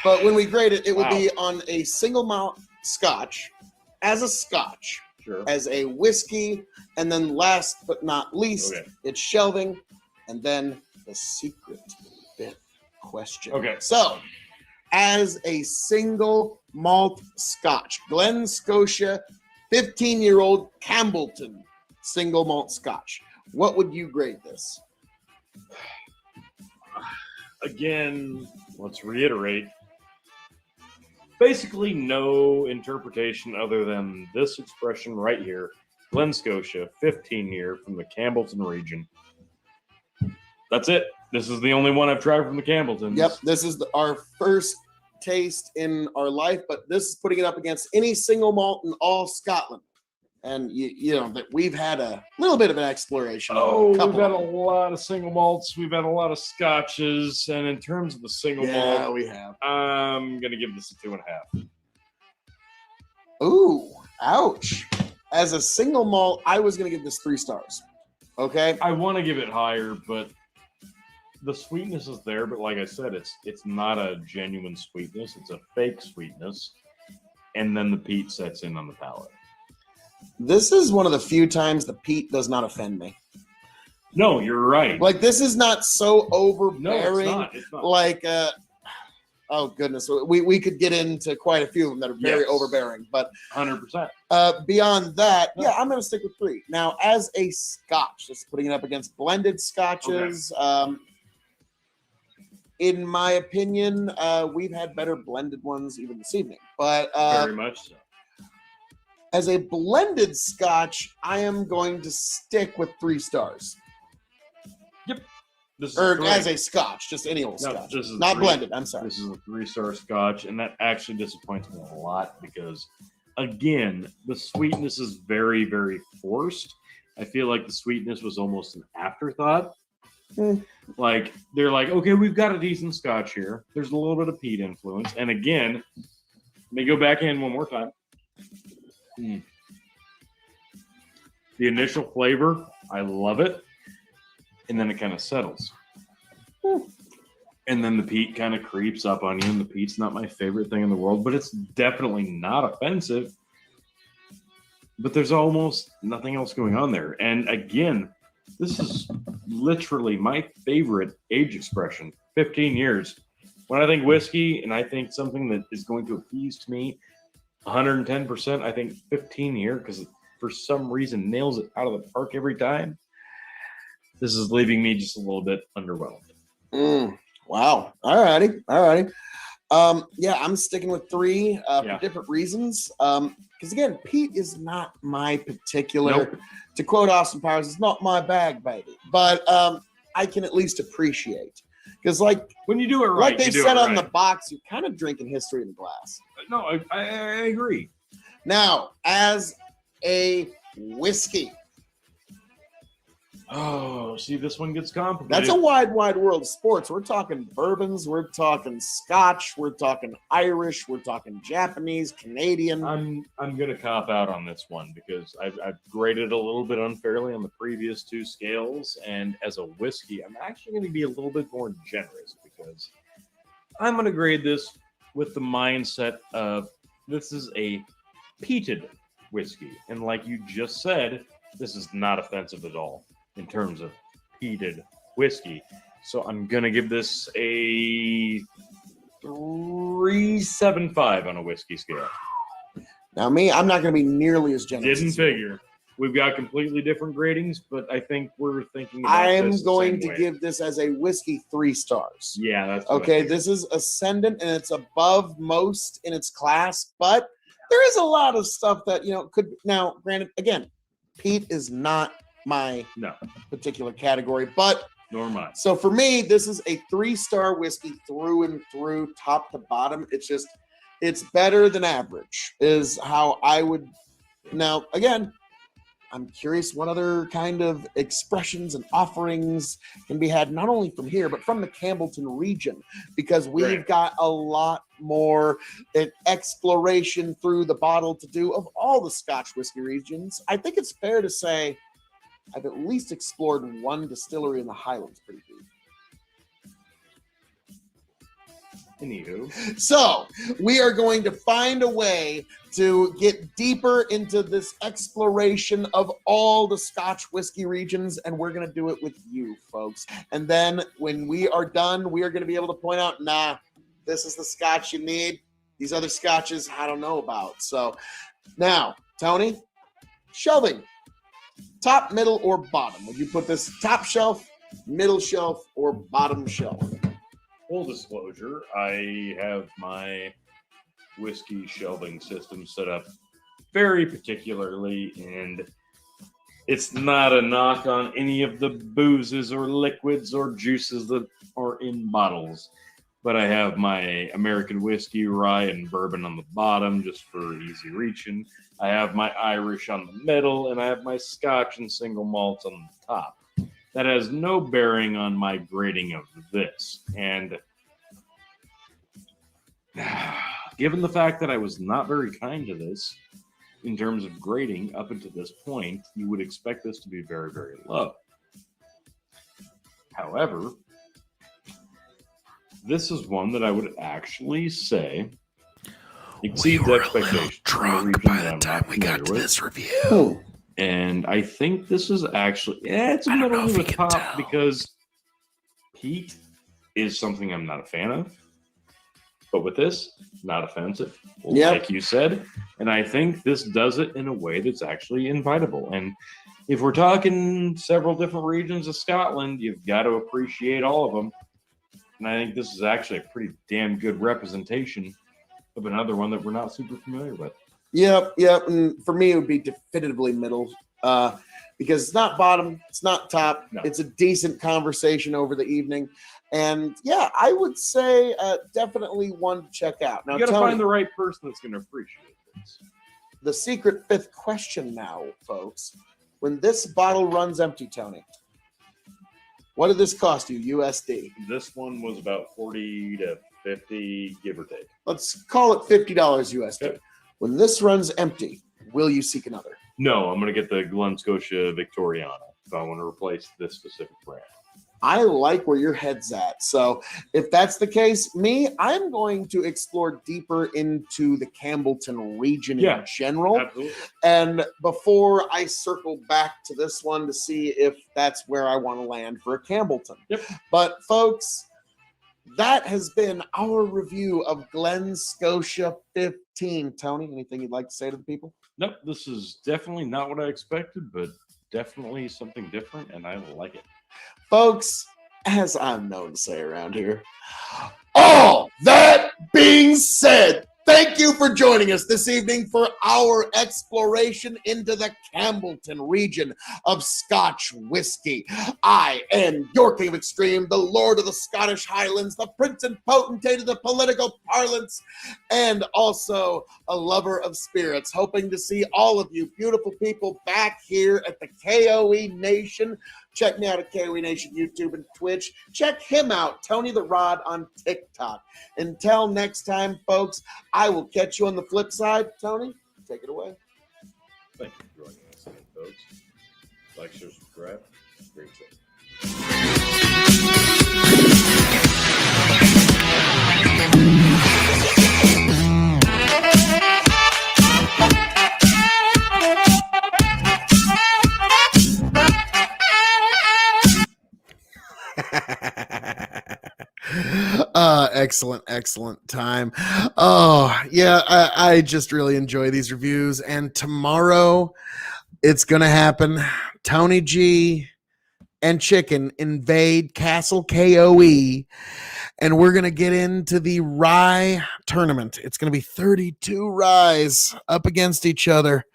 But when we grade it, it would Wow. be on a single malt scotch, as a scotch, Sure. as a whiskey, and then last but not least, Okay. it's shelving, and then the secret fifth question. Okay. So, as a single malt scotch, Glen Scotia 15-year-old Campbellton single malt scotch, what would you grade this? Again, let's reiterate. Basically, no interpretation other than this expression right here. Glen Scotia, 15 year from the Campbellton region. That's it. This is the only one I've tried from the Campbelltons. Yep, this is our first taste in our life, but this is putting it up against any single malt in all Scotland. And you know that we've had a little bit of an exploration. of Oh, a we've couple had of a them. lot of single malts. We've had a lot of scotches. And in terms of the single Yeah, malt, we have. I'm going to give this a 2.5. Ooh, ouch. As a single malt, I was going to give this 3 stars. Okay. I want to give it higher, but the sweetness is there. But like I said, it's not a genuine sweetness. It's a fake sweetness. And then the peat sets in on the palate. This is one of the few times the peat does not offend me. No, you're right. Like, this is not so No, overbearing. it's not. It's not. Like, oh goodness, we could get into quite a few of them that are very Yes. overbearing. But 100%. beyond that, yeah, I'm going to stick with 3. Now, as a scotch, just putting it up against blended scotches, in my opinion, we've had better blended ones even this evening. But Very much so. as a blended scotch, I am going to stick with 3 stars. This is Or great. as a scotch, just any old No, scotch. this is Not great. blended, I'm sorry. This is a 3-star scotch, and that actually disappoints me a lot because, again, the sweetness is very, very forced. I feel like the sweetness was almost an afterthought. Like, they're like, okay, we've got a decent scotch here. There's a little bit of peat influence. And again, let me go back in one more time. The initial flavor, I love it. And then it kind of settles. And then the peat kind of creeps up on you, and the peat's not my favorite thing in the world, but it's definitely not offensive. but there's almost nothing else going on there. And again, this is literally my favorite age expression, 15 years. When I think whiskey and I think something that is going to appease to me 110%, I think 15 year, because for some reason nails it out of the park every time. This is leaving me just a little bit underwhelmed. Wow. All righty. Yeah, I'm sticking with 3 for different reasons. Because again, Pete is not my particular, to quote Austin Powers, it's not my bag, baby. But I can at least appreciate. Because like when you do it right, like they said on the box, you're kind of drinking history in the glass. No, I agree. Now, as a whiskey. Oh, see, this one gets complicated. That's a wide world of sports. We're talking bourbons, we're talking Scotch, we're talking Irish, we're talking Japanese, Canadian. I'm gonna cop out on this one because I've graded a little bit unfairly on the previous 2 scales, and as a whiskey, I'm actually going to be a little bit more generous because I'm going to grade this with the mindset of this is a peated whiskey, and like you just said, this is not offensive at all in terms of peated whiskey. So I'm going to give this a 3.75 on a whiskey scale. Now me, I'm not going to be nearly as generous. Didn't figure. We've got completely different gradings, but I think we're thinking about I'm this going to way. give this as a whiskey 3 stars. Yeah, that's okay. This is ascendant and it's above most in its class, but there is a lot of stuff that could. Now, granted, again, peat is not my particular category, but nor mine. So for me, this is a 3-star whiskey through and through, top to bottom. It's better than average is how I would. Now, again, I'm curious what other kind of expressions and offerings can be had, not only from here, but from the Campbellton region, because we've got a lot more exploration through the bottle to do of all the Scotch whiskey regions. I think it's fair to say I've at least explored 1 distillery in the Highlands pretty deep. Anywho. So we are going to find a way to get deeper into this exploration of all the Scotch whiskey regions, and we're going to do it with you, folks. And then when we are done, we are going to be able to point out, nah, this is the Scotch you need. These other Scotches I don't know about. So now, Tony, shelving. Top, middle, or bottom? Would you put this top shelf, middle shelf, or bottom shelf? Full disclosure, I have my whiskey shelving system set up very particularly, and it's not a knock on any of the boozes or liquids or juices that are in bottles, but I have my American whiskey, rye, and bourbon on the bottom just for easy reaching. I have my Irish on the middle, and I have my Scotch and single malts on the top. That has no bearing on my grading of this. And given the fact that I was not very kind to this in terms of grading up until this point, you would expect this to be very, very low. However, this is one that I would actually say exceeds expectations. Drunk by the time we got to this review. And I think this is actually, it's a middle of the top because peat is something I'm not a fan of. But with this, not offensive, like you said. And I think this does it in a way that's actually invitable. And if we're talking several different regions of Scotland, you've got to appreciate all of them. And I think this is actually a pretty damn good representation of another one that we're not super familiar with. Yep. And for me, it would be definitively middle because it's not bottom, it's not top. No. It's a decent conversation over the evening. And yeah, I would say definitely one to check out. Now, you got to find the right person that's going to appreciate this. The secret 5th question now, folks. When this bottle runs empty, Tony, what did this cost you, USD? This one was about 40 to 50, give or take. Let's call it $50 USD. Okay. When this runs empty, will you seek another? No, I'm going to get the Glen Scotia Victoriana if I want to replace this specific brand. I like where your head's at. So if that's the case, I'm going to explore deeper into the Campbellton region in general. Absolutely. And before I circle back to this one to see if that's where I want to land for a Campbellton. Yep. But folks, that has been our review of Glen Scotia 15. Tony, anything you'd like to say to the people? Nope, this is definitely not what I expected, but definitely something different, and I like it. Folks, as I'm known to say around here, all that being said, thank you for joining us this evening for our exploration into the Campbellton region of Scotch whiskey. I am your King of Extreme, the Lord of the Scottish Highlands, the Prince and Potentate of the political parlance, and also a lover of spirits, hoping to see all of you beautiful people back here at the K.O.E. Nation. Check me out at K.O.E. Nation YouTube and Twitch. Check him out, Tony the Rod, on TikTok. Until next time, folks, I will catch you on the flip side. Tony, take it away. Thank you for joining us, folks. Like, share, subscribe. Great show. Excellent time. Oh yeah, I just really enjoy these reviews, and tomorrow it's gonna happen. Tony G and Chicken invade Castle K.O.E., and we're gonna get into the rye tournament. It's gonna be 32 ryes up against each other.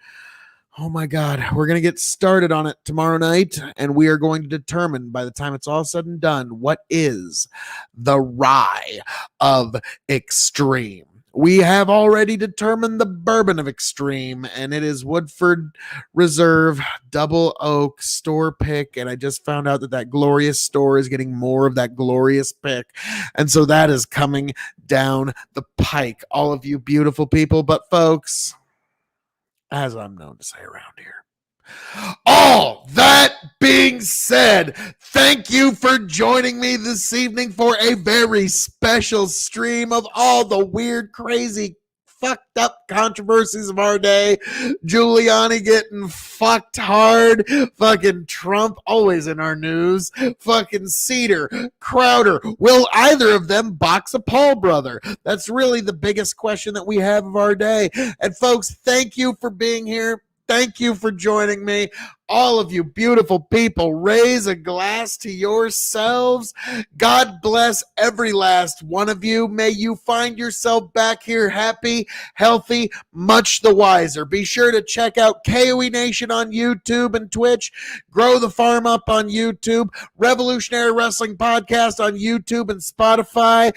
Oh my God, we're going to get started on it tomorrow night, and we are going to determine by the time it's all said and done what is the rye of Extreme. We have already determined the bourbon of Extreme, and it is Woodford Reserve Double Oak store pick, and I just found out that glorious store is getting more of that glorious pick, and so that is coming down the pike, all of you beautiful people. But folks, as I'm known to say around here, all that being said, thank you for joining me this evening for a very special stream of all the weird, crazy, fucked up controversies of our day. Giuliani getting fucked hard. Fucking Trump always in our news. Fucking Seder, Crowder. Will either of them box a Paul brother? That's really the biggest question that we have of our day. And folks, thank you for being here. Thank you for joining me. All of you beautiful people, raise a glass to yourselves. God bless every last one of you. May you find yourself back here happy, healthy, much the wiser. Be sure to check out K.O.E. Nation on YouTube and Twitch, Grow the Farm Up on YouTube, Revolutionary Wrestling Podcast on YouTube and Spotify,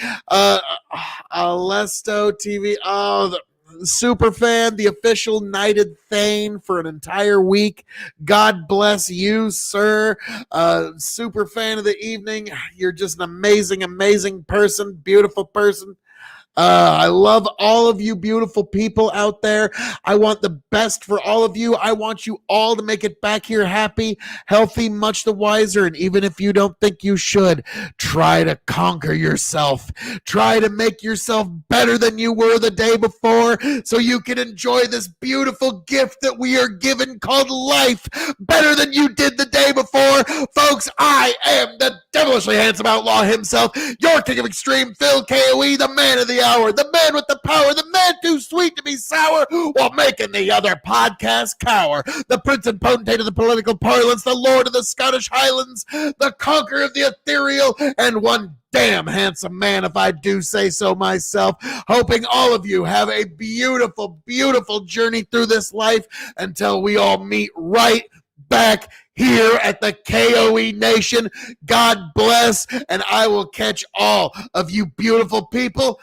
Alesto TV, Superfan, the official knighted Thane for an entire week. God bless you, sir. Super fan of the evening. You're just an amazing, amazing person, beautiful person. I love all of you beautiful people out there. I want the best for all of you. I want you all to make it back here happy, healthy, much the wiser. And even if you don't think you should, try to conquer yourself. Try to make yourself better than you were the day before so you can enjoy this beautiful gift that we are given called life better than you did the day before. Folks, I am the devilishly handsome outlaw himself, your King of Extreme, Phil K.O.E., the man of the hour, the man with the power, the man too sweet to be sour while making the other podcast cower, the Prince and Potentate of the political parlance, the Lord of the Scottish Highlands, the conqueror of the ethereal, and one damn handsome man, if I do say so myself. Hoping all of you have a beautiful, beautiful journey through this life until we all meet right back here at the K.O.E. Nation. God bless, and I will catch all of you beautiful people